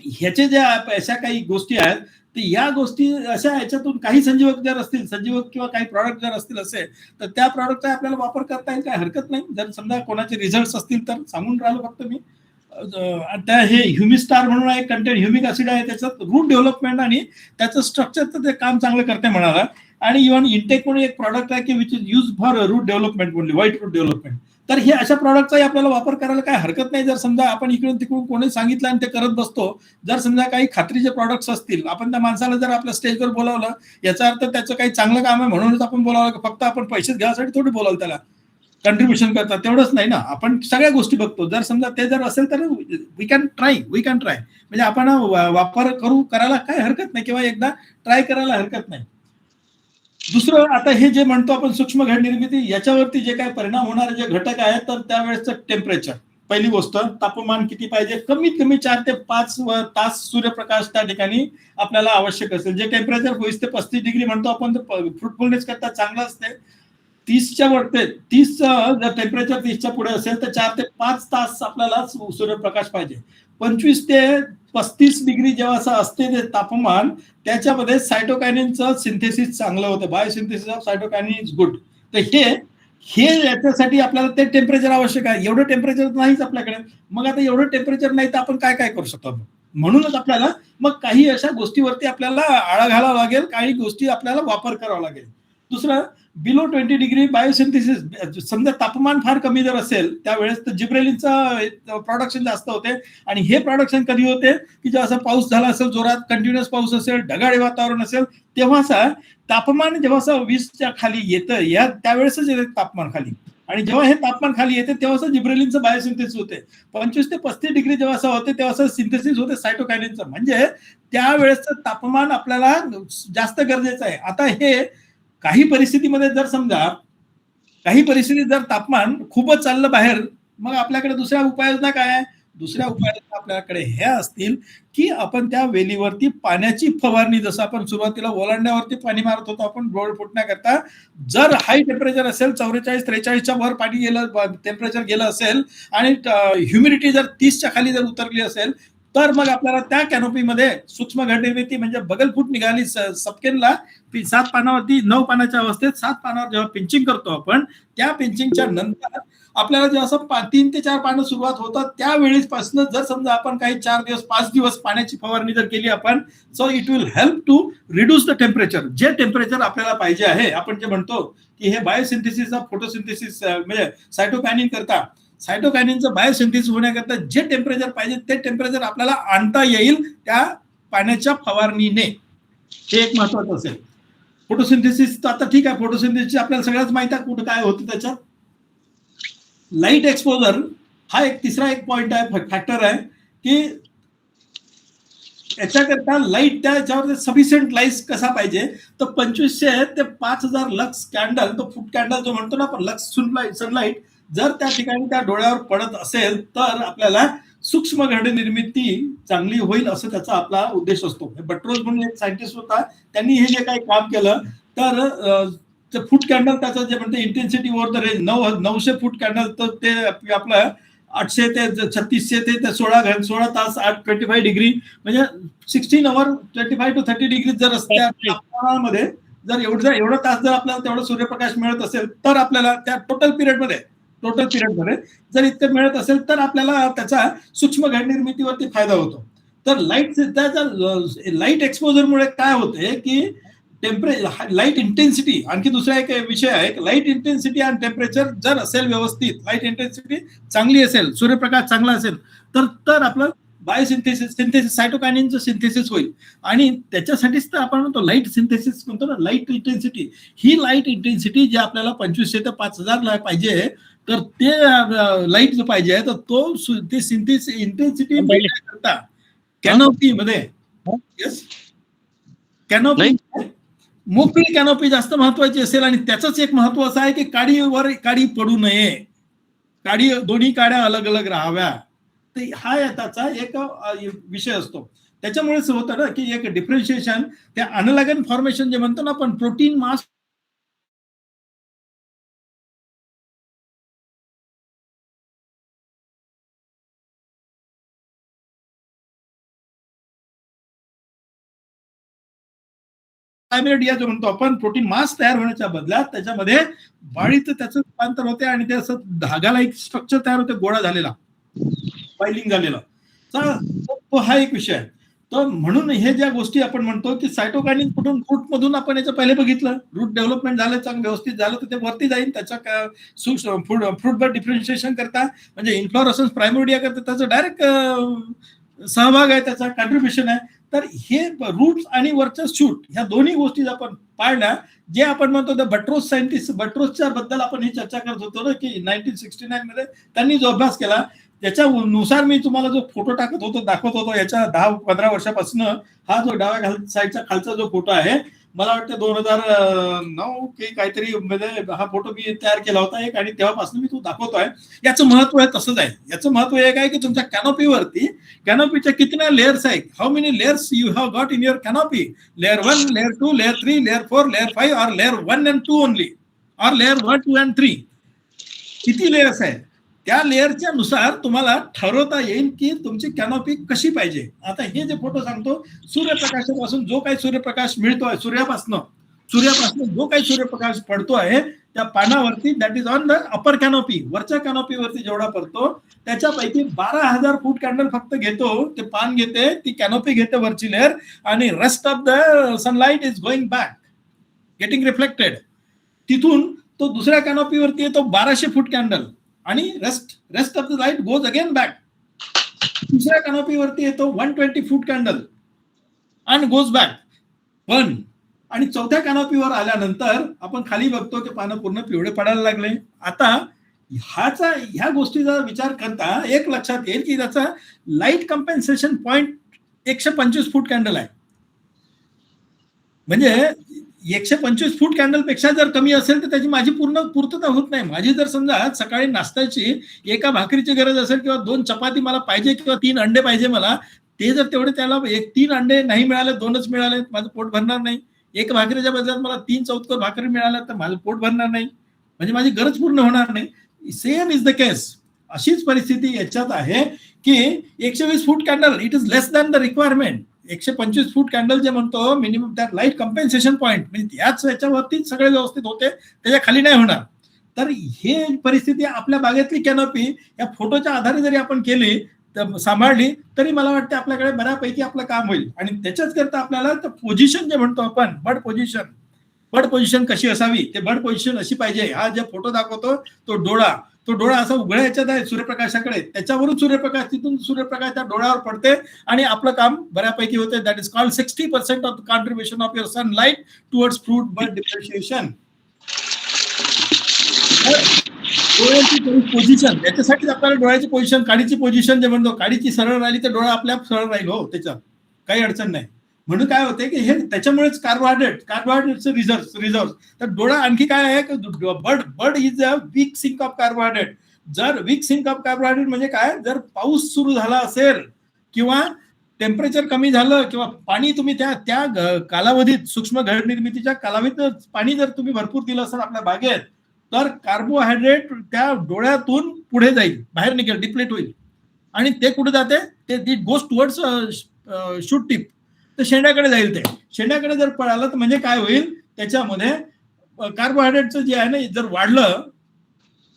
ह्याचे जे अशा काही गोष्टी आहेत, तर या गोष्टी अशा ह्याच्यातून काही संजीवक जर असतील, संजीवक किंवा काही प्रॉडक्ट जर असतील असे, तर त्या प्रॉडक्टचा आपल्याला वापर करता येईल, काही हरकत नाही. जर समजा कोणाचे रिझल्ट असतील तर सांगून राहिलो फक्त मी. त्या हे ह्युमिस्टार म्हणून आहे कंटेंट, ह्युमिक ऍसिड आहे, त्याचं रूट डेव्हलपमेंट आणि त्याचं स्ट्रक्चर ते काम चांगलं करते म्हणाला. आणि इव्हन इंटेक म्हणून एक प्रॉडक्ट आहे की which is use for root development only, white root development. तर हे अशा प्रॉडक्टचाही आपल्याला वापर करायला काय हरकत नाही. जर समजा आपण इकडून तिकडून कोणी सांगितलं आणि ते करत बसतो, जर समजा काही खात्रीचे प्रॉडक्ट्स असतील, आपण त्या माणसाला जर आपल्या स्टेजवर बोलावलं, याचा अर्थ त्याचं काही चांगलं काम आहे म्हणूनच आपण बोलावलं, फक्त आपण पैसेच घ्यायसाठी थोडी बोलावलं त्याला, कंट्रीब्युशन करतात तेवढंच नाही ना. आपण सगळ्या गोष्टी बघतो. जर समजा ते जर असेल तर वी कॅन ट्राय, म्हणजे आपण वापर करायला काय हरकत नाही, किंवा एकदा ट्राय करायला हरकत नाही. दुसरं, आता हे जे म्हणतो आपण सूक्ष्म घड निर्मिती, याच्यावरती जे काही परिणाम होणारे जे घटक आहेत, तर त्यावेळेसचं टेम्परेचर. पहिली गोष्ट, तापमान किती पाहिजे, कमीत कमी 4 ते 5 तास सूर्यप्रकाश त्या ठिकाणी आपल्याला आवश्यक असेल. जे टेम्परेचर 20 ते 35 डिग्री म्हणतो आपण, फ्रुटफुलनेस करता चांगलं असते. 30च्या वरते 30 जर टेम्परेचर 30च्या पुढे असेल तर 4 ते 5 तास आपल्याला सूर्यप्रकाश पाहिजे. 25 ते 35 डिग्री जेव्हा असं असते ते तापमान, त्याच्यामध्ये सायटोकायनिनचं सिंथेसिस चांगलं होतं, biosynthesis of cytokinin is good. तर हे याच्यासाठी आपल्याला ते टेम्परेचर आवश्यक आहे. एवढं टेम्परेचर नाहीच आपल्याकडे. मग आता एवढं टेम्परेचर नाही तर आपण काय करू शकतो. म्हणूनच आपल्याला मग काही अशा गोष्टीवरती आपल्याला आळा घालावा लागेल, काही गोष्टी आपल्याला वापर करावा लागेल. दुसरं, बिलो 20 डिग्री बायोसिंथेसिस. समजा तापमान फार कमी जर असेल त्यावेळेस तर जिब्रेलिनचं प्रोडक्शन जास्त होते. आणि हे प्रोडक्शन कधी होते की जेव्हा असा पाऊस झाला असेल, जोरात कंटिन्युअस पाऊस असेल, ढगाळी वातावरण असेल, तेव्हा तापमान जेव्हा 20च्या खाली येतं, या त्यावेळेसच येते तापमान खाली. आणि जेव्हा हे तापमान खाली येते तेव्हा जिब्रेलिनचं बायोसिंथेसिस होते. 25 ते 35 डिग्री जेव्हा असं होते तेव्हा सिंथेसिस होते सायटोकायनिनचं. म्हणजे त्यावेळेसचं तापमान आपल्याला जास्त गरजेचं आहे. आता हे काही परिस्थितीमध्ये जर समजा जर तापमान खूपच चाललं बाहेर, मग आपल्याकडे दुसऱ्या उपाययोजना काय आहे? दुसऱ्या उपाययोजना आपल्याकडे हे असतील की आपण त्या वेलीवरती पाण्याची फवारणी, जसं आपण सुरुवातीला ओलांड्यावरती पाणी मारत होतो आपण डोळ फुटण्याकरता, जर हाय टेम्परेचर असेल, 44-43च्या वर पाणी टेम्परेचर गेलं असेल, आणि ह्युमिडिटी जर 30च्या खाली जर उतरली असेल, तर मग आपल्याला त्या कॅनोपीमध्ये सूक्ष्म घट निर्मिती म्हणजे बगलफूट निघाली सपकेनला 7 पानावरती 9 पानाच्या अवस्थेत 7 पानावर जेव्हा पिंचिंग करतो आपण, त्या पिंचिंगच्या नंतर आपल्याला जेव्हा असं 3 ते 4 पानं सुरुवात होतात त्यावेळेपासून जर समजा आपण काही 4 दिवस 5 दिवस पाण्याची फवारणी जर केली आपण, so it will help to reduce the temperature. जे टेम्परेचर आपल्याला पाहिजे आहे, आपण जे म्हणतो की हे बायोसिंथेसिस फोटोसिंथेसिस म्हणजे सायटोकायनिन करता, सायटोकायनिनचं बायोसिंथेसिस होण्याकरता जे टेम्परेचर पाहिजे ते टेम्परेचर आपल्याला आणता येईल त्या पाण्याच्या फवारणीने. हे एक महत्वाचं असेल. फोटोसिंथेसिस तर आता ठीक आहे, फोटोसिंथेसिस आपल्याला सगळ्याच माहिती आहे कुठं काय होतं त्याच्यात. लाईट एक्सपोजर हा एक तिसरा एक पॉइंट आहे, फॅक्टर आहे की याच्याकरता लाईट त्याच्यावर सफिशियंट लाईट कसा पाहिजे. तर 2500 ते 5000 लक्स कॅन्डल, तो फूट कॅन्डल जो म्हणतो ना आपण, लक्स सनलाईट जर त्या ठिकाणी त्या डोळ्यावर पडत असेल तर आपल्याला सूक्ष्म घड निर्मिती चांगली होईल, असं त्याचा आपला उद्देश असतो. बट्रोस म्हणून एक सायंटिस्ट होता, त्यांनी हे जे काही काम केलं तर फूट कॅन्डल त्याचं जे म्हणते intensity over the range 900 foot candle, तर ते आपलं 800 ते 3600 ते 16 तास 25 डिग्री म्हणजे 16 अवर 25 to 30 डिग्री जर असत्या तापमानामध्ये जर एवढा तास जर आपल्याला तेवढा सूर्यप्रकाश मिळत असेल तर आपल्याला त्या टोटल पिरियडमध्ये जर इतकं मिळत असेल तर आपल्याला त्याचा सूक्ष्म घड निर्मितीवरती फायदा होतो. तर लाईट एक्सपोजरमुळे काय होते की लाईट इंटेन्सिटी, आणखी दुसरा एक विषय आहे, लाईट इंटेन्सिटी आणि टेम्परेचर जर असेल व्यवस्थित, लाईट इंटेन्सिटी चांगली असेल, सूर्यप्रकाश चांगला असेल तर आपलं सिंथेसिस सायटोकायनिनचं सिंथेसिस होईल. आणि त्याच्यासाठीच तर आपण म्हणतो लाईट सिंथेसिस म्हणतो ना, लाईट इंटेन्सिटी. ही लाईट इंटेन्सिटी जे आपल्याला 2500 ते 5000 पाहिजे, तर ते लाईट जो पाहिजे तर तो ते सिंथेसिस इंटेन्सिटी करता कॅनोपी मध्ये मोकळी कॅनोपी जास्त महत्वाची असेल. आणि त्याचंच एक महत्व असं आहे की काडीवर काडी पडू नये, दोन्ही काड्या अलग अलग राहाव्या. तर हा त्याचा एक विषय असतो. त्याच्यामुळेच होतं ना की एक डिफरन्शिएशन, त्या अनलॅगन फॉर्मेशन जे म्हणतो ना आपण, प्रोटीन मास प्रायमेरिडिया जो म्हणतो आपण, प्रोटीन मास तयार होण्याच्या बदल्यात त्याच्यामध्ये वाढीचं त्याचं रूपांतर होते आणि ते असं धागाला एक स्ट्रक्चर तयार होते, गोळा झालेला, फायलिंग झालेला. तो हा एक विषय आहे. तर म्हणून हे ज्या गोष्टी आपण म्हणतो की सायटोकायनिन कुठून, रूट मधून आपण याचं पहिले बघितलं, रूट डेव्हलपमेंट झालं, चांगलं व्यवस्थित झालं तर ते वरती जाईल. त्याच्या फ्रूट बर्ड डिफरन्शिएशन करता म्हणजे इन्फ्लोरेसन्स प्रायमोडिया करता त्याचं डायरेक्ट सहभाग आहे, त्याचा कॉन्ट्रीब्युशन आहे. तर हे रूट्स आणि वरचं शूट ह्या दोन्ही गोष्टी आपण पाळल्या, जे आपण म्हणतो बट्रोस सायंटिस्ट, बट्रोसच्या बद्दल आपण ही चर्चा करत होतो ना की 1969 मध्ये त्यांनी जो अभ्यास केला त्याच्यानुसार मी तुम्हाला जो फोटो दाखवत होतो याच्या 10-15 वर्षापासून, हा जो डाव्या साईडचा खालचा जो फोटो आहे, मला वाटतं 2009 की काहीतरी मध्ये हा फोटो मी तयार केला होता एक, आणि तेव्हापासून मी तो दाखवतोय. याचं महत्व आहे तसंच आहे. याचं महत्व एक आहे की तुमच्या कॅनोपीच्या किती लेयर्स आहेत, how many layers you have got in your canopy, layer 1, layer 2, layer 3, layer 4, layer 5, और लेअर 1 and 2 ओनली, और लेअर 1, 2 and 3. किती लेयर्स आहेत त्या लेअरच्या नुसार तुम्हाला ठरवता येईल की तुमची कॅनोपी कशी पाहिजे. आता हे जे फोटो सांगतो, सूर्यप्रकाशापासून जो काही सूर्यप्रकाश मिळतोय, सूर्यापासून जो काही सूर्यप्रकाश पडतोय त्या पानावरती, that is on the upper canopy, वरच्या कॅनोपीवरती जेवढा पडतो त्याच्यापैकी 12,000 फूट कॅन्डल फक्त घेतो, ते पान घेते, ती कॅनोपी घेते वरची लेअर, आणि rest of the sunlight is going back, getting reflected. तिथून तो दुसऱ्या कॅनोपीवरती येतो 1200 फूट कॅन्डल, आणि rest of the light goes again back. दुसऱ्या कॅनोपीवरती येतो 120 फूट कॅन्डल आणि गोज बॅक 1. आणि चौथ्या कॅनोपीवर आल्यानंतर आपण खाली बघतो की पानं पूर्ण पिवळे पडायला लागले. आता ह्या गोष्टीचा विचार करता एक लक्षात येईल की त्याचा light compensation point 125 foot candle आहे. म्हणजे 125 फूट कॅन्डल पेक्षा जर कमी असेल तर त्याची माझी पूर्ण पूर्तता होत नाही. माझी जर समजा सकाळी नाश्त्याची एका भाकरीची गरज असेल, किंवा 2 चपाती मला पाहिजे, किंवा 3 अंडे पाहिजे मला, ते जर तेवढे त्याला 3 अंडे नाही मिळाले, 2च मिळाले, माझं पोट भरणार नाही. एक भाकरीच्या बदल्यात मला 3 चौतकर भाकरी मिळाल्या तर माझं पोट भरणार नाही, म्हणजे माझी गरज पूर्ण होणार नाही. सेम इज द केस अशीच परिस्थिती याच्यात आहे की 120 foot candle it is less than the requirement. 125 foot candle जे म्हणतो मिनिमम त्या लाईट कम्पेन्सेशन पॉईंट म्हणजे याच याच्यावरती सगळे व्यवस्थित होते, त्याच्या खाली नाही होणार. तर हे परिस्थिती आपल्या बागेतली कॅनोपी या फोटोच्या आधारे जरी आपण केली सांभाळली तरी मला वाटतं आपल्याकडे बऱ्यापैकी आपलं काम होईल. आणि त्याच्याच करता आपल्याला पोझिशन जे म्हणतो आपण बर्ड पोझिशन कशी असावी, ते बर्ड पोझिशन अशी पाहिजे. हा जे फोटो दाखवतो तो डोळा असा उघड्या याच्यात आहे सूर्यप्रकाशाकडे, त्याच्यावरून सूर्यप्रकाश तिथून सूर्यप्रकाश त्या डोळ्यावर पडते आणि आपलं काम बऱ्यापैकी होते. That is called 60% of the contribution of your sunlight towards fruit bud differentiation. डोळ्याची पोझिशन याच्यासाठीच आपल्याला डोळ्याची पोझिशन, काडीची पोझिशन जे म्हणतो, काडीची सरळ राहिली तर डोळा आपल्या सरळ राहील, हो त्याच्यात काही अडचण नाही. म्हणून काय होते की हे त्याच्यामुळेच कार्बोहायड्रेटचे रिझर्व. तर डोळा आणखी काय आहे, bird is a weak sink of carbohydrate. जर वीक सिंक ऑफ कार्बोहायड्रेट म्हणजे काय, जर पाऊस सुरू झाला असेल किंवा टेम्परेचर कमी झालं किंवा पाणी तुम्ही त्या कालावधीत सूक्ष्म घड निर्मितीच्या कालावधीत पाणी जर तुम्ही भरपूर दिलं असेल आपल्या बागेत, तर कार्बोहायड्रेट त्या डोळ्यातून पुढे जाईल, बाहेर निघेल, डिप्लेट होईल. आणि ते कुठे जाते, ते it goes towards shoot tip, तर शेंड्याकडे जाईल. ते शेंड्याकडे जर पळालं तर म्हणजे काय होईल, त्याच्यामध्ये कार्बोहायड्रेटचं जे आहे ना जर वाढलं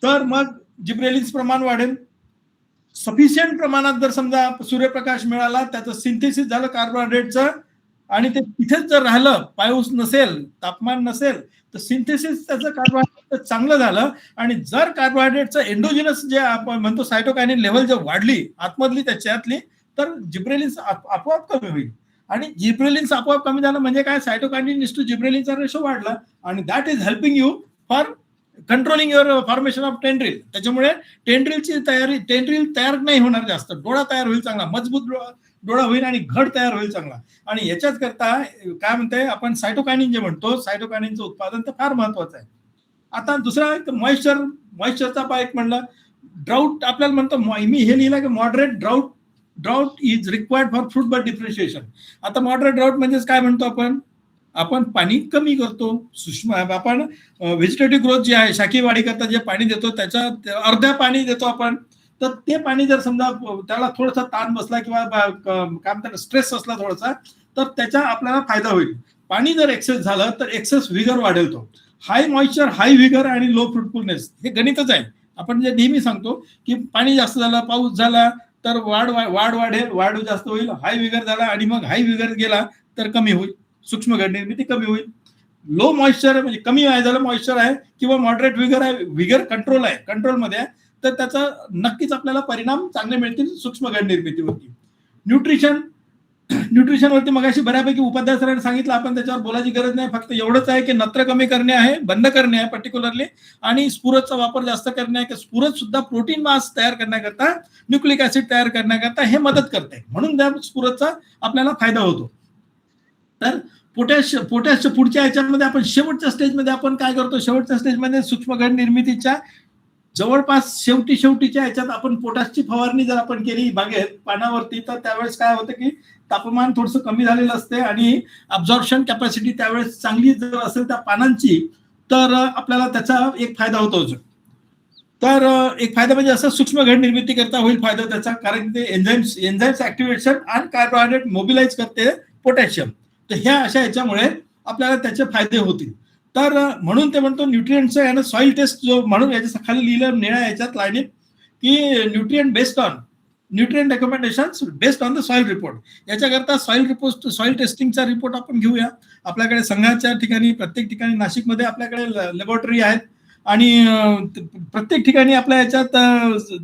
तर मग जिब्रेलिन्स प्रमाण वाढेल. सफिशियंट प्रमाणात जर समजा सूर्यप्रकाश मिळाला, त्याचं सिंथेसिस झालं कार्बोहायड्रेटचं आणि ते तिथेच जर राहिलं, पाऊस नसेल, तापमान नसेल, तर सिंथेसिस त्याचं कार्बोहायड्रेट चांगलं झालं. आणि जर कार्बोहायड्रेटचं एंडोजिनस जे आपण म्हणतो सायटोकायनिन लेव्हल जर वाढली आतमधली त्याच्यातली, तर जिब्रेलिन्स आपोआप कमी होईल. आणि जिब्रेलिन्स आपोआप कमी झालं म्हणजे काय, सायटोकायनिन टू जिब्रेलिनचा रेशो वाढला आणि that is helping you for controlling your formation of tendril. त्याच्यामुळे टेंड्रिल तयार नाही होणार जास्त, डोळा तयार होईल चांगला, मजबूत डोळा होईल आणि घड तयार होईल चांगला. आणि याच्याच करता काय म्हणते आपण सायटोकायनिन जे म्हणतो, सायटोकायनिनचं उत्पादन तर फार महत्वाचं आहे. आता दुसरा मॉइश्चरचा एक म्हणलं, ड्राऊट आपल्याला म्हणतो, मी हे लिहिलं की moderate drought is required for fruit bud differentiation. आता मॉडरेट ड्राऊट म्हणजेच काय म्हणतो आपण पाणी कमी करतो. सूक्ष्म आपण व्हेजिटेटिव्ह ग्रोथ जे आहे, शाखीय वाढी करता जे पाणी देतो त्याच्या अर्ध्या पाणी देतो आपण. तर ते पाणी जर समजा त्याला थोडासा ताण बसला किंवा काय म्हणतात स्ट्रेस असला थोडासा, तर त्याचा आपल्याला फायदा होईल. पाणी जर एक्सेस झालं तर एक्सेस विगर वाढेल. तो हाय मॉइश्चर, हाय विगर आणि लो फ्रुटफुलनेस हे गणितच आहे. आपण जे नेहमी सांगतो की पाणी जास्त झाला, पाऊस झाला तर वाढ वाढेल, वाढ जास्त होईल. हाय विगर झाला आणि मग हाय विगर गेला तर कमी होईल, सूक्ष्म घड निर्मिती कमी होईल. लो मॉइश्चर म्हणजे कमी आहे झालं मॉइश्चर आहे किंवा मॉडरेट विगर आहे, विगर कंट्रोलमध्ये आहे, तर त्याचा नक्कीच आपल्याला परिणाम चांगले मिळतील सूक्ष्म घड निर्मितीवरती. न्यूट्रिशनवरती मगाशी बऱ्यापैकी उपाध्याय सरांनी सांगितलं, आपण त्याच्यावर बोलायची गरज नाही. फक्त एवढंच आहे की नत्र कमी करणे आहे, बंद करणे आहे पर्टिक्युलरली, आणि स्फुरदचा वापर जास्त करणे आहे. की स्फुरद सुद्धा प्रोटीन मास तयार करण्याकरता, न्यूक्लिक ऍसिड तयार करण्याकरता हे मदत करते, म्हणून त्या स्फुरदचा आपल्याला फायदा होतो. तर पोटॅशच्या पुढच्या याच्यामध्ये आपण शेवटच्या स्टेजमध्ये आपण काय करतो, शेवटच्या स्टेजमध्ये सूक्ष्म घड निर्मितीच्या जवळपास शेवटीच्या याच्यात आपण पोटॅशची फवारणी जर आपण केली बागेत पानावरती, तर त्यावेळेस काय होतं की तापमान थोडंसं कमी झालेलं असते आणि अब्झॉर्प्शन कॅपॅसिटी त्यावेळेस चांगली जर असेल त्या पानांची, तर आपल्याला त्याचा एक फायदा होतो. तर एक फायदा म्हणजे असं सूक्ष्म घड निर्मिती करता होईल फायदा त्याचा, कारण ते एन्झाइम्स ऍक्टिव्हेशन आणि कार्बोहायड्रेट मोबिलाइज करते पोटॅशियम. तर ह्या अशा याच्यामुळे आपल्याला त्याचे फायदे होतील. तर म्हणून ते म्हणतो न्यूट्रिएंटचं यानं सॉइल टेस्ट जो, म्हणून याच्या खाली लिहिलं निळ्या याच्यात लाईनीत की nutrient based on nutrient recommendations based on the soil report. याच्याकरता सॉइल टेस्टिंगचा रिपोर्ट आपण घेऊया. आपल्याकडे संघाच्या ठिकाणी, प्रत्येक ठिकाणी नाशिकमध्ये आपल्याकडे लॅबोरेटरी आहेत आणि प्रत्येक ठिकाणी आपल्या याच्यात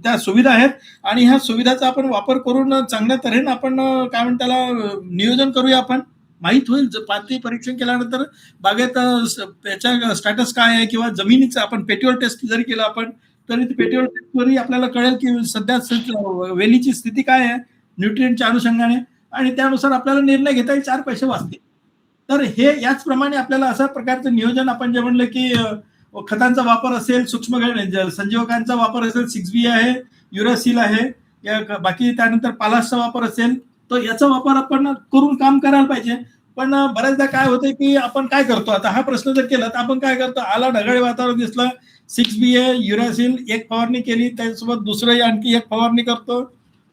त्या सुविधा आहेत. आणि ह्या सुविधाचा आपण वापर करून चांगल्या तऱ्हेने आपण काय म्हणतो त्याला नियोजन करूया. आपण माहित होईल पातळी परीक्षण केल्यानंतर बागेत त्याच्या स्टॅटस काय आहे, किंवा जमिनीचं आपण पेट्रोल टेस्ट जरी केलं आपण तरी पेट्रोल टेस्टवरही आपल्याला कळेल की सध्या वेलीची स्थिती काय आहे न्यूट्रिएंटच्या अनुषंगाने, आणि त्यानुसार आपल्याला निर्णय घेता येईल, 4 पैसे वाचतील. तर हे याचप्रमाणे आपल्याला अशा प्रकारचं नियोजन, आपण जे म्हणलं की खतांचा वापर असेल, सूक्ष्म संजीवकांचा वापर असेल, 6B आहे, युरासिल आहे, बाकी त्यानंतर पालाशचा वापर असेल, तर याचा वापर आपण करून काम करायला पाहिजे. पण बऱ्याचदा काय होतंय की आपण काय करतो, आता हा प्रश्न जर केला तर आपण काय करतो, आला ढगाळी वातावरण दिसलं, 6BA युरॅसिल एक फवारणी केली, त्याच्यासोबत दुसरं आणखी एक फवारणी करतो,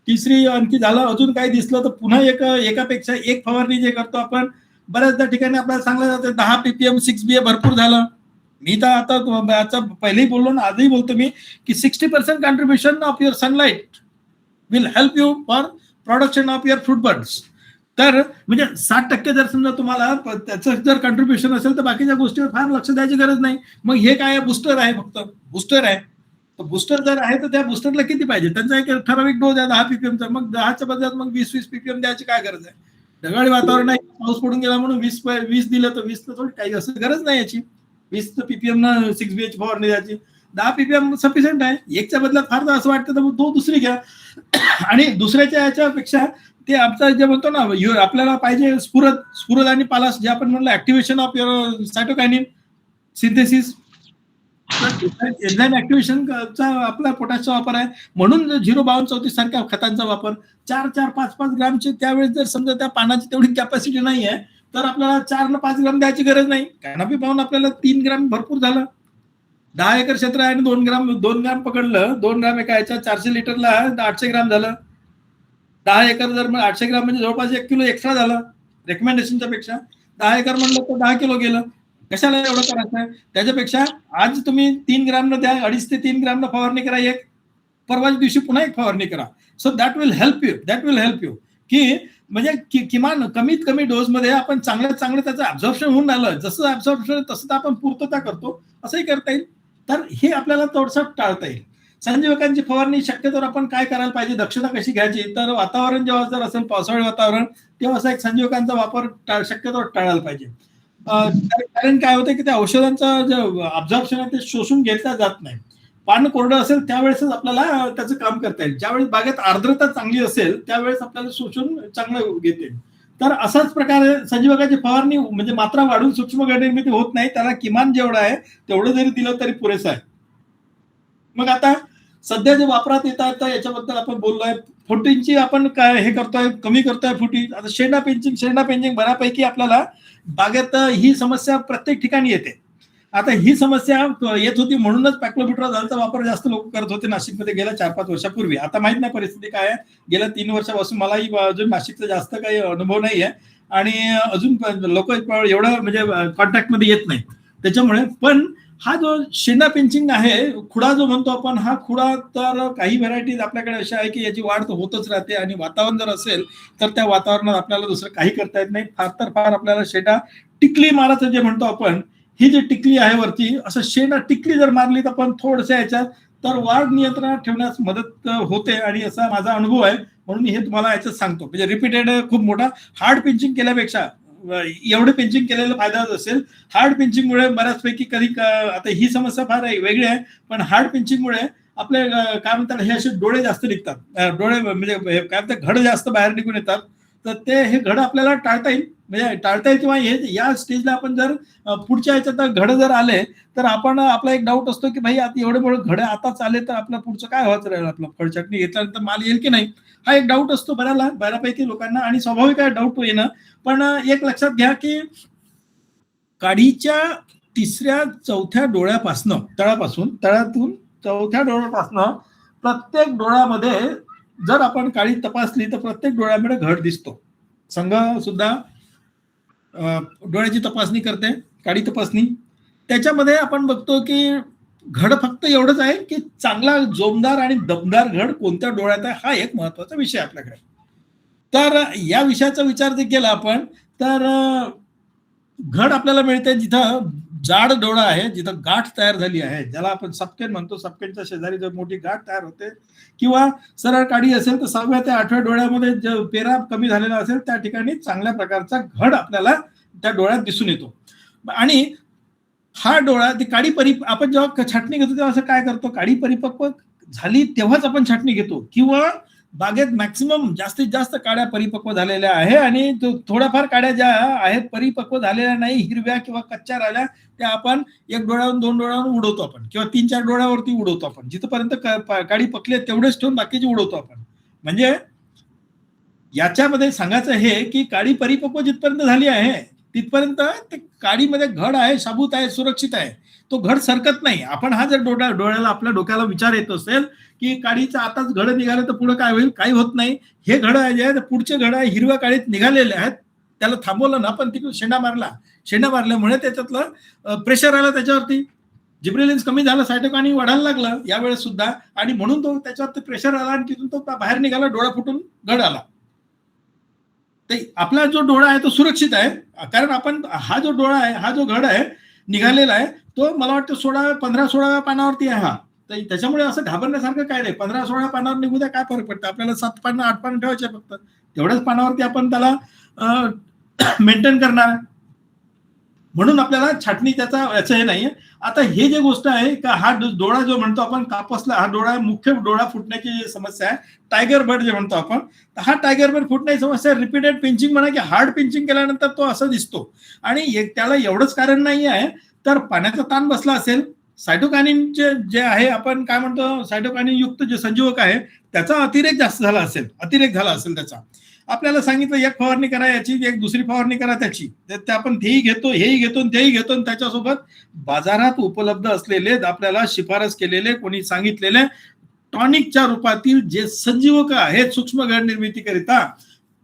तिसरी आणखी झालं, अजून काही दिसलं तर पुन्हा एकापेक्षा एक फवारणी जे करतो आपण. बऱ्याचदा ठिकाणी आपल्याला सांगलं जातं 10 ppm 6BA भरपूर झालं. मी तर आता पहिलेही बोललो ना, आजही बोलतो मी की 60% contribution of your sunlight will help you for production of your fruit birds. तर म्हणजे 60% जर समजा तुम्हाला त्याचं जर कॉन्ट्रीब्युशन असेल तर बाकीच्या गोष्टीवर फार लक्ष द्यायची गरज नाही. मग हे काय बुस्टर आहे, फक्त बुस्टर आहे. तर बुस्टर जर आहे तर त्या बुस्टरला किती पाहिजे, त्यांचा एक ठराविक डोस आहे 10 ppmचा, मग 10च्या बदल्यात मग 20-20 ppm द्यायची काय गरज आहे. ढगाळी वातावरण आहे, पाऊस पडून गेला म्हणून 20 दिलं तर 20 तर थोडी काही असं गरज नाही याची. 20 ppm ना 6BA फवारणी द्यायची, 10 ppm सफिशियंट आहे. एकच्या बदल्यात फार असं वाटतं तर तो दुसरी घ्या. आणि दुसऱ्याच्या याच्यापेक्षा ते आमचं जे म्हणतो ना, आपल्याला पाहिजे स्फुरद आणि पालाश, जे आपण म्हणलं activation of your cytokinin synthesis, enzyme ऍक्टिव्हेशनचा आपला पोटॅशचा वापर आहे. म्हणून 05234 सारख्या खतांचा वापर 4-4, 5-5 ग्रामचे, त्यावेळेस जर समजा त्या पानाची तेवढी कॅपॅसिटी नाही आहे तर आपल्याला 4 न 5 ग्राम द्यायची गरज नाही. कॅनॉपी पाहून आपल्याला 3 ग्राम भरपूर झालं. 10 एकर क्षेत्र आहे आणि 2 ग्राम पकडलं, 2 ग्राम एका ह्याच्या 400 लिटरला 800 ग्राम झालं. 10 एकर जर 800 ग्राम म्हणजे जवळपास 1 किलो एक्स्ट्रा झालं रेकमेंडेशनच्या पेक्षा. 10 एकर म्हणलं तर 10 किलो गेलं. कशाला एवढं करायचं आहे, त्याच्यापेक्षा आज तुम्ही 3 ग्राम न द्या, 2.5 ते 3 ग्राम फवारणी करा, एक परवाच्या दिवशी पुन्हा एक फवारणी करा. So that will help you की म्हणजे किमान कमीत कमी डोस मध्ये आपण चांगलं त्याचं ऍब्झॉर्प्शन होऊन आलं, जसं ऍब्झॉर्प्शन तसं आपण पूर्तता करतो, असंही करता येईल. तर हे आपल्याला थोडंसं टाळता येईल. संजीवकांची फवारणी शक्यतोवर आपण काय करायला पाहिजे, दक्षता कशी घ्यायची, तर वातावरण जेव्हा जर असेल पावसाळी वातावरण, तेव्हा असा एक संजीवकांचा वापर शक्यतोवर टाळायला पाहिजे. कारण काय होतं की त्या औषधांचं जे अब्झॉर्प्शन आहे ते शोषून घेतलं जात नाही. पान कोरडं असेल त्यावेळेसच आपल्याला त्याचं काम करता येईल. ज्यावेळेस बागेत आर्द्रता चांगली असेल त्यावेळेस आपल्याला शोषून चांगलं घेते. तर असाच प्रकारे संजीवकाची फवारणी म्हणजे मात्रा वाढून सूक्ष्म निर्मिती होत नाही, त्याला किमान जेवढं आहे तेवढं जरी दिलं तरी पुरेसं आहे. मग आता सध्या जे वापरात येतात याच्याबद्दल आपण बोललोय. फुटींची आपण काय हे करतोय, कमी करतोय फुटी. आता शेंडा पेंचिंग बऱ्यापैकी आपल्याला बागेत ही समस्या प्रत्येक ठिकाणी येते. आता ही समस्या येत होती म्हणूनच पॅक्लोब्युट्राझोलचा वापर जास्त लोक करत होते नाशिकमध्ये गेल्या 4-5 वर्षापूर्वी. आता माहित नाही परिस्थिती काय आहे. गेल्या 3 वर्षापासून मलाही अजून नाशिकचा जास्त काही अनुभव नाही आहे आणि अजून लोक एवढं म्हणजे कॉन्टॅक्टमध्ये येत नाही त्याच्यामुळे. पण हा जो शेंडा पेंचिंग आहे, खुडा जो म्हणतो आपण, हा खुडा तर काही व्हरायटीज आपल्याकडे अशा आहे की याची वाढ तर होतच राहते आणि वातावरण जर असेल तर त्या वातावरणात आपल्याला दुसरं काही करता येत नाही. फार तर फार आपल्याला शेंडा टिकली मारायचं जे म्हणतो आपण, ही जी टिकली आहे वरती, असं शेंडा टिकली जर मारली तर पण थोडंसं याच्यात तर वाढ नियंत्रणात ठेवण्यास मदत होते. आणि असा माझा अनुभव आहे म्हणून हे तुम्हाला याच्यात सांगतो. म्हणजे रिपीटेड खूप मोठा हार्ड पिंचिंग केल्यापेक्षा एवढे पिंचिंग केलेला फायदा असेल. हार्ड पिंचिंगमुळे बऱ्याचपैकी आता ही समस्या फार वेगळी आहे, पण हार्ड पिंचिंगमुळे आपले काय म्हणतात हे असे डोळे जास्त निघतात, डोळे म्हणजे काय म्हणतात घड जास्त बाहेर निघून येतात. तर ते हे घड आपल्याला टाळता येईल, म्हणजे टाळता येईल किंवा हे या स्टेजला आपण जर पुढच्या ह्याच्यात घड जर आले तर आपण आपला एक डाऊट असतो की भाई आता एवढे मोठे घड आताच आले तर आपलं पुढचं काय व्हायचं राहील, आपलं फळचटणी घेतल्यानंतर माल येईल की नाही, हा एक डाऊट असतो बऱ्यापैकी लोकांना आणि स्वाभाविक आहे डाऊट येणं. पण एक लक्षात घ्या की काडीच्या 3ऱ्या-4थ्या डोळ्यापासनं तळातून 4थ्या डोळ्यापासनं प्रत्येक डोळ्यामध्ये जर आपण काळी तपासली तर प्रत्येक डोळ्यामध्ये घड दिसतो. संघ सुद्धा डोळ्याची तपासणी करते, काळी तपासणी. त्याच्यामध्ये आपण बघतो की घड फक्त एवढंच आहे की चांगला जोमदार आणि दमदार घड कोणत्या डोळ्यात आहे, हा एक महत्वाचा विषय आपल्याकडे. तर या विषयाचा विचार जर केला आपण तर घड आपल्याला मिळते जिथं जाड डोळा आहे, जिथं गाठ तयार झाली आहे, ज्याला आपण सपकेन म्हणतो. सपकेनच्या शेजारी जर मोठी गाठ तयार होते किंवा सरळ काडी असेल तर 6व्या ते 8व्या डोळ्यामध्ये जे पेरा कमी झालेला असेल त्या ठिकाणी चांगल्या प्रकारचा घड आपल्याला त्या डोळ्यात दिसून येतो. आणि हा डोळा ती काडी आपण जेव्हा छाटणी घेतो तेव्हा असं काय करतो, काडी परिपक्व झाली तेव्हाच आपण छाटणी घेतो किंवा बागेत मॅक्सिमम जास्तीत जास्त काड्या परिपक्व झालेल्या आहे आणि थोड्याफार काड्या ज्या आहेत परिपक्व झालेल्या नाही, हिरव्या किंवा कच्च्या राहिल्या, त्या आपण 1 डोळ्यावरून 2 डोळ्यावरून उडवतो आपण किंवा 3-4 डोळ्यावरती उडवतो आपण. जिथपर्यंत काडी पकली तेवढेच ठेवून बाकीची उडवतो आपण. म्हणजे याच्यामध्ये सांगायचं हे की काडी परिपक्व जिथपर्यंत झाली आहे तिथपर्यंत ते काडीमध्ये घड आहे, शाबूत आहे, सुरक्षित आहे. तो घड सरकत नाही. आपण हा जर डोळ्याला आपल्या डोक्याला विचार येत असेल की काडीचं आताच घड निघालं तर पुढे काय होईल, काही होत नाही. हे घड आहे जे पुढचे घड आहे हिरव्या काडीत निघालेले आहेत, त्याला थांबवलं ना पण तिकडे शेंडा मारल्यामुळे त्याच्यातलं प्रेशर आलं त्याच्यावरती, जिब्रेलिन्स कमी झालं, सायटोकायनिन वाढायला लागलं यावेळेस सुद्धा, आणि म्हणून तो त्याच्यावरती प्रेशर आला आणि तिथून तो बाहेर निघाला, डोळा फुटून घड आला. आपला जो डोळा आहे तो सुरक्षित आहे, कारण आपण हा जो डोळा आहे, हा जो घड आहे निघालेला आहे, तो मला वाटतं 15-16 पानावरती आहे हा. तर त्याच्यामुळे असं घाबरण्यासारखं काय नाही. 15-16 पानावर निघू द्या, काय फरक पडतं आपल्याला. 7 पानं 8 पानं ठेवायचे फक्त, तेवढ्याच पानावरती आपण त्याला मेंटेन करणार. म्हणून आपल्याला छाटणी त्याचा याचं हे नाहीये. आता हे जे गोष्ट आहे का हा डोळा जो म्हणतो आपण कापसला, हा डोळा मुख्य डोळा फुटण्याची जी समस्या आहे, टायगर बर्ड जे म्हणतो आपण, तर हा टायगर बर्ड फुटण्याची समस्या रिपीटेड पिंचिंग म्हणा की हार्ड पिंचिंग केल्यानंतर तो असं दिसतो. आणि त्याला एवढंच कारण नाही आहे, तर पाण्याचा ताण बसला असेल, सायटोकायनिनचे जे आहे आपण काय म्हणतो सायटोकायनिन युक्त जे संजीवक आहे त्याचा अतिरेक जास्त झाला असेल, त्याचा. आपल्याला सांगितलं एक फवारणी करा याची, एक दुसरी फवारणी करा त्याची, ते आपण हेही घेतो तेही घेतो, आणि त्याच्यासोबत बाजारात उपलब्ध असलेले आपल्याला शिफारस केलेले कोणी सांगितलेले टॉनिकच्या रूपातील जे संजीवक आहेत सूक्ष्म घड निर्मितीकरिता,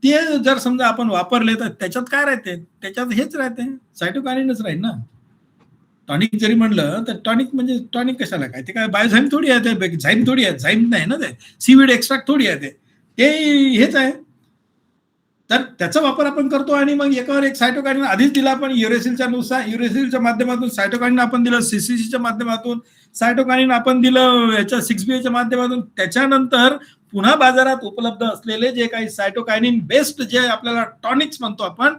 ते जर समजा आपण वापरले तर त्याच्यात काय राहते, त्याच्यात हेच राहते, सायटोकायनिनच राहील ना. टॉनिक जरी म्हणलं तर टॉनिक म्हणजे टॉनिक कशाला काय, ते काय बायोझाईम थोडी आहे, ते झाईम थोडी आहे, झाईम नाही ना, ते सीवीड एक्स्ट्रॅक्ट थोडी आहे, ते हेच आहे. तर त्याचा वापर आपण करतो आणि मग एकावर एक सायटोकायनिन आधीच दिला आपण युरेसिलच्या माध्यमातून, सायटोकायनिन आपण दिलं सीसीसीच्या माध्यमातून, सायटोकायनिन आपण दिलं याच्या 6BAच्या माध्यमातून. त्याच्यानंतर पुन्हा बाजारात उपलब्ध असलेले जे काही सायटोकायनिन बेस्ड जे आपल्याला टॉनिक्स म्हणतो आपण,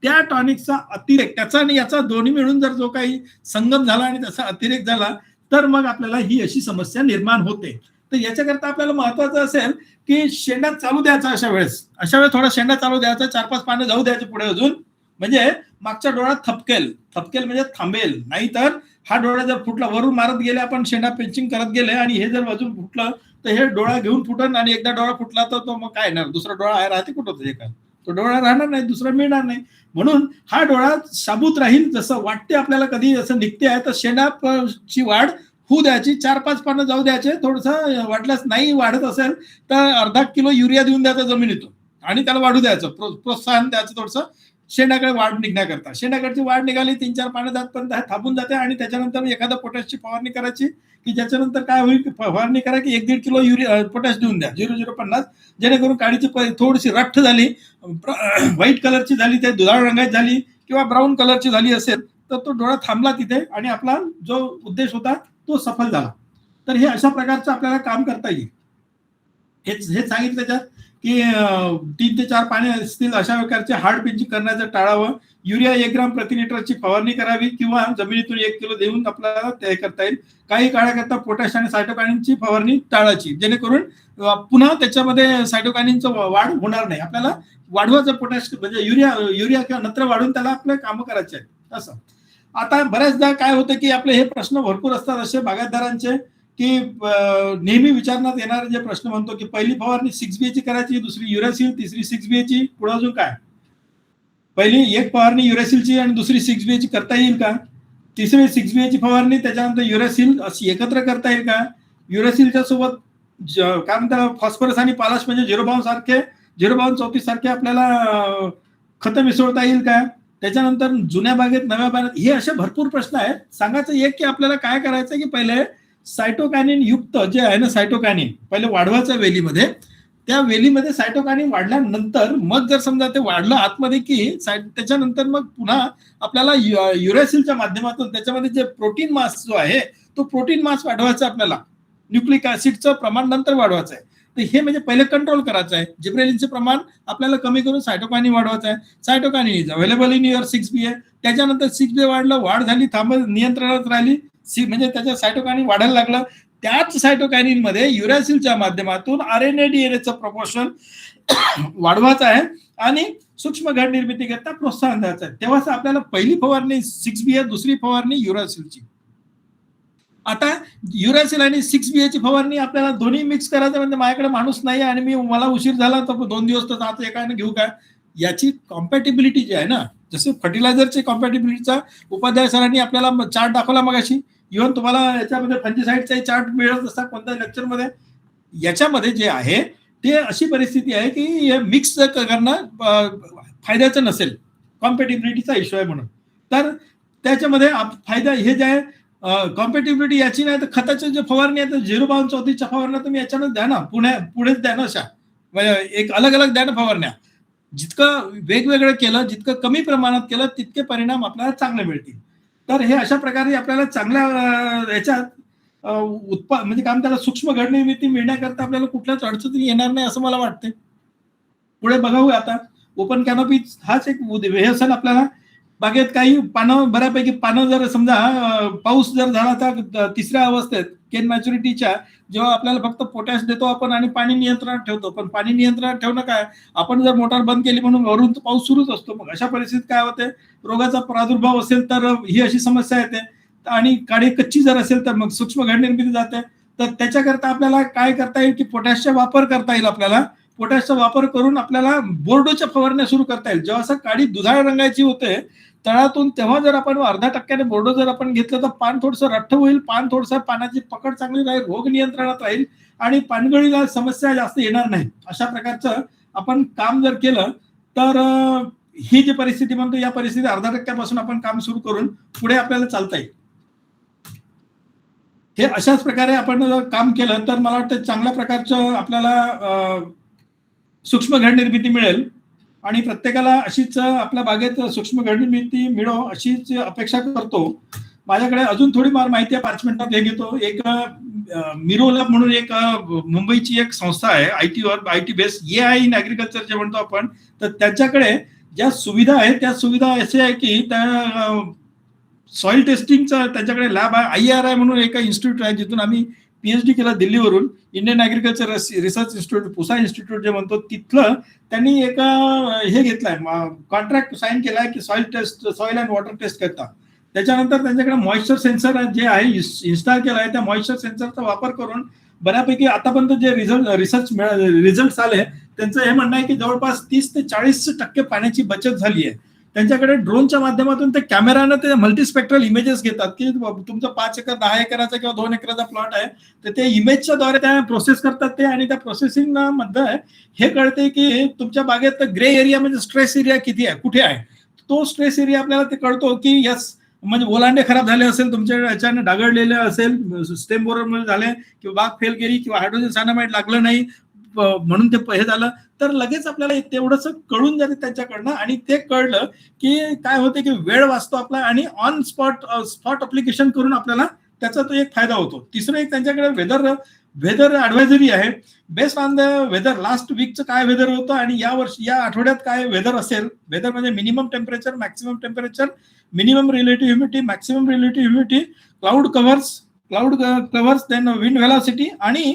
त्या टॉनिकचा अतिरेक, त्याचा आणि याचा दोन्ही मिळून जर जो काही संगम झाला आणि त्याचा अतिरेक झाला तर मग आपल्याला ही अशी समस्या निर्माण होते. तर याच्याकरता आपल्याला महत्वाचं असेल की शेंडा चालू द्यायचा, अशा वेळेस थोडा शेंडा चालू द्यायचा, 4-5 पानं जाऊ द्यायचे पुढे अजून, म्हणजे मागचा डोळा थपकेल म्हणजे थांबेल. नाहीतर हा डोळा जर फुटला, वरून मारत गेले आपण, शेंडा पिंचिंग करत गेले आणि हे जर अजून फुटलं तर हे डोळा घेऊन फुटन, आणि एकदा डोळा फुटला तर तो मग काय येणार, दुसरा डोळा आहे राहते कुठं होतं, काय तो डोळा राहणार नाही, दुसरा मिळणार नाही. म्हणून हा डोळा शाबूत राहील. जसं वाटते आपल्याला कधी असं निघते आहे तर शेंडाची वाढ होऊ द्यायची, 4-5 पानं जाऊ द्यायचे, थोडंसं वाटल्यास नाही वाढत असेल तर अर्धा किलो युरिया देऊन द्यायचा जमिनीतून आणि त्याला वाढू द्यायचं, प्रोत्साहन द्यायचं थोडंसं शेंडाकडे वाढ निघण्याकरता. शेंडाकडची वाढ निघाली 3-4 पानं जातपर्यंत थांबून जाते, आणि त्याच्यानंतर एखादा पोटॅशची फवारणी करायची, की ज्याच्यानंतर काय होईल, फवारणी करा की 1-1.5 किलो पोटॅश देऊन द्या 0.050, जेणेकरून काडीची थोडीशी रठ्ठ झाली, व्हाईट कलरची झाली, ते दुधाळ रंगाची झाली किंवा ब्राऊन कलरची झाली असेल तर तो डोळा थांबला तिथे आणि आपला जो उद्देश होता तो सफल झाला. तर हे अशा प्रकारचं आपल्याला काम करता येईल. हे सांगितलं त्याच्यात की 3 ते 4 पाने असतील अशा प्रकारचे हार्ड पिंचिंग करण्याचं टाळावं. युरिया 1 ग्राम प्रति लिटरची फवारणी करावी किंवा जमिनीतून 1 किलो देऊन आपल्याला ते करता येईल. काही काळाकरता पोटॅश आणि सायटोकायनिनची फवारणी टाळायची, जेणेकरून पुन्हा त्याच्यामध्ये सायटोकायनिनचं वाढ होणार नाही. आपल्याला वाढवायचं पोटॅश म्हणजे युरिया किंवा नत्र वाढून त्याला आपले कामं करायचे आहेत असं. आता बऱ्याचदा काय होतं की आपले हे प्रश्न भरपूर असतात असे बागायतदारांचे, की नेहमी विचारण्यात येणारे जे प्रश्न म्हणतो की पहिली फवारणी 6BAची करायची, दुसरी युरेसिल, तिसरी 6BAची, पुढे अजून काय, पहिली एक फवारणी युरेसिलची आणि दुसरी 6BAची करता येईल का, तिसरी 6BAची फवारणी त्याच्यानंतर युरेसिल अशी एकत्र करता येईल का, युरेसिलच्या सोबत काय म्हणतात फॉस्फरस आणि पालाश म्हणजे 0.34 सारखे आपल्याला खतं मिसळता येईल का, त्याच्यानंतर जुन्या बागेत नव्या बागेत, हे असे भरपूर प्रश्न आहेत. सांगायचं एक की आपल्याला काय करायचं की पहिले सायटोकायनिन युक्त जे आहे ना सायटोकायनिन पहिले वाढवायचं वेलीमध्ये, त्या वेलीमध्ये सायटोकायनिन वाढल्यानंतर मग जर समजा ते वाढलं आतमध्ये की त्याच्यानंतर मग पुन्हा आपल्याला युरेसिलच्या माध्यमातून त्याच्यामध्ये जे प्रोटीन मास जो आहे तो प्रोटीन मास वाढवायचा, आपल्याला न्यूक्लिक ऍसिडचं प्रमाण नंतर वाढवायचं आहे. तर हे म्हणजे पहिले कंट्रोल करायचं आहे. जिब्रेलिनचे प्रमाण आपल्याला कमी करून सायटोकायनिन वाढवायचं आहे. Cytokinin is available in your 6BA. त्याच्यानंतर 6BA वाढलं, वाढ झाली, नियंत्रणात राहिली, म्हणजे त्याच्या सायटोकायनिन वाढायला लागलं. त्याच सायटोकायनिन मध्ये युरेसिलच्या माध्यमातून RNA DNAचं प्रपोर्शन वाढवायचं आहे आणि सूक्ष्म घड निर्मितीकरता प्रोत्साहन द्यायचं आहे. तेव्हाच आपल्याला पहिली फवारणी 6BA, दुसरी फवारणी युरेसिलची. आता युरॅसिल आणि 6BA ची फवारणी आपल्याला दोन्ही मिक्स करायचं म्हणजे माझ्याकडे माणूस नाही आणि मला उशीर झाला तर 2 दिवस तर आता एकाने घेऊ का, याची कॉम्पॅटिबिलिटी जी आहे ना, जसे फर्टिलायझरची कॉम्पॅटिबिलिटीचा उपाध्याय सरांनी आपल्याला चार्ट दाखवला मगाशी, इव्हन तुम्हाला याच्यामध्ये फंजिसाइडचाही चार्ट मिळत असता कोणत्या लेक्चरमध्ये. याच्यामध्ये जे आहे ते अशी परिस्थिती आहे की मिक्स करणं फायद्याचं नसेल, कॉम्पॅटिबिलिटीचा इश्यू आहे म्हणून. तर त्याच्यामध्ये फायदा हे जे आहे कॉम्पॅटिबिलिटी याची नाही तर खताचे जे फवारणी आहे 0.34 फवारण्या तुम्ही याच्यानं द्या ना, पुढेच द्या ना, अशा एक अलग अलग द्या ना फवारण्या. जितकं वेगवेगळं केलं, जितकं कमी प्रमाणात केलं तितके परिणाम आपल्याला चांगले मिळतील. तर हे अशा प्रकारे आपल्याला चांगल्या याच्यात म्हणजे काम त्याला सूक्ष्म घड निर्मिती मिळण्याकरता आपल्याला कुठल्याच अडचणी येणार नाही असं मला वाटते. पुढे बघावं आता ओपन कॅनोपी हाच एक हे असेल आपल्याला. बागेत काही पानं बऱ्यापैकी पानं जर समजा पाऊस जर झाला तर तिसऱ्या अवस्थेत केन मॅच्युरिटीच्या जेव्हा आपल्याला फक्त पोटॅश देतो आपण आणि पाणी नियंत्रणात ठेवतो, पण पाणी नियंत्रणात ठेवणं काय, आपण जर मोटार बंद केली म्हणून वरून पाऊस सुरूच असतो, मग अशा परिस्थितीत काय होते, रोगाचा प्रादुर्भाव असेल तर ही अशी समस्या येते. आणि काळी कच्ची जर असेल तर मग सूक्ष्म घड निर्मिती जाते. तर त्याच्याकरता आपल्याला काय करता येईल की पोटॅशचा वापर करता येईल. आपल्याला पोटॅशचा वापर करून आपल्याला बोर्डोच्या फवारण्या सुरू करता येईल. जेव्हा असं काळी दुधाळ रंगाची होते तळातून, तेव्हा जर आपण 0.5% बोर्डो जर आपण घेतलं तर पान थोडंसं रट्ट होईल, पान थोडंसं पानाची पकड चांगली राहील, रोग नियंत्रणात राहील आणि पानगळीला समस्या जास्त येणार नाही. अशा प्रकारचं आपण काम जर केलं तर ही जी परिस्थिती म्हणतो या परिस्थिती 0.5% आपण काम सुरू करून पुढे आपल्याला चालता येईल. हे अशाच प्रकारे आपण काम केलं तर मला वाटतं चांगल्या प्रकारचं आपल्याला सूक्ष्म घड निर्मिती मिळेल आणि प्रत्येकाला अशीच आपल्या बागेत सूक्ष्म घड निर्मिती मिळो अशीच अपेक्षा करतो. माझ्याकडे अजून थोडी माहिती आहे, 5 मिनिटात हे घेतो. एक मिरोलॅब म्हणून एक मुंबईची एक संस्था आहे, IT base AI in agriculture जे म्हणतो आपण, तर त्याच्याकडे ज्या सुविधा आहेत त्या सुविधा अशा आहे की त्या सॉइल टेस्टिंगचा त्यांच्याकडे लॅब आहे. IRI म्हणून एक इन्स्टिट्यूट आहे जिथून आम्ही PhD केला दिल्लीवरून, Indian agriculture research institute, Pusa institute जे म्हणतो, तिथलं त्यांनी एक हे घेतलाय, कॉन्ट्रॅक्ट साईन केलाय की सॉइल अँड वॉटर टेस्ट करता. त्याच्यानंतर त्यांच्याकडे मॉइश्चर सेन्सर जे आहे इन्स्टॉल केला आहे. त्या मॉइश्चर सेन्सरचा वापर करून बऱ्यापैकी आतापर्यंत जे रिझल्ट आले त्यांचं हे म्हणणं आहे की जवळपास 30 ते 40% पाण्याची बचत झाली आहे. त्यांच्याकडे ड्रोनच्या माध्यमातून ते कॅमेरानं ते मल्टीस्पेक्ट्रल इमेजेस घेतात की तुमचं 5 एकर 10 एकराचा किंवा 2 एकराचा प्लॉट आहे, तर ते इमेजच्या द्वारे त्या प्रोसेस करतात ते, आणि त्या प्रोसेसिंग मध्ये हे कळते की तुमच्या बागेत ग्रे एरिया म्हणजे स्ट्रेस एरिया किती आहे, कुठे आहे. तो स्ट्रेस एरिया आपल्याला ते कळतो की यस, म्हणजे ओलांडे खराब झाले असेल, तुमच्या याच्याने डागळलेले असेल, स्टेम बोरर झाले किंवा बाग फेल केली किंवा हायड्रोजन सायनामाइड लागलं नाही म्हणून ते हे झालं, तर लगेच आपल्याला तेवढंच कळून जाते त्यांच्याकडनं. आणि ते कळलं की काय होते की वेळ वाचतो आपला आणि ऑन स्पॉट अप्लिकेशन करून आपल्याला त्याचा तो एक फायदा होतो. तिसरं एक त्यांच्याकडे वेदर ॲडव्हायझरी आहे, based on the weather. Last वीकचं काय वेदर होतं आणि या आठवड्यात काय वेदर असेल. वेदर म्हणजे minimum temperature, maximum temperature, minimum relative humidity, maximum relative humidity, cloud covers, then wind velocity आणि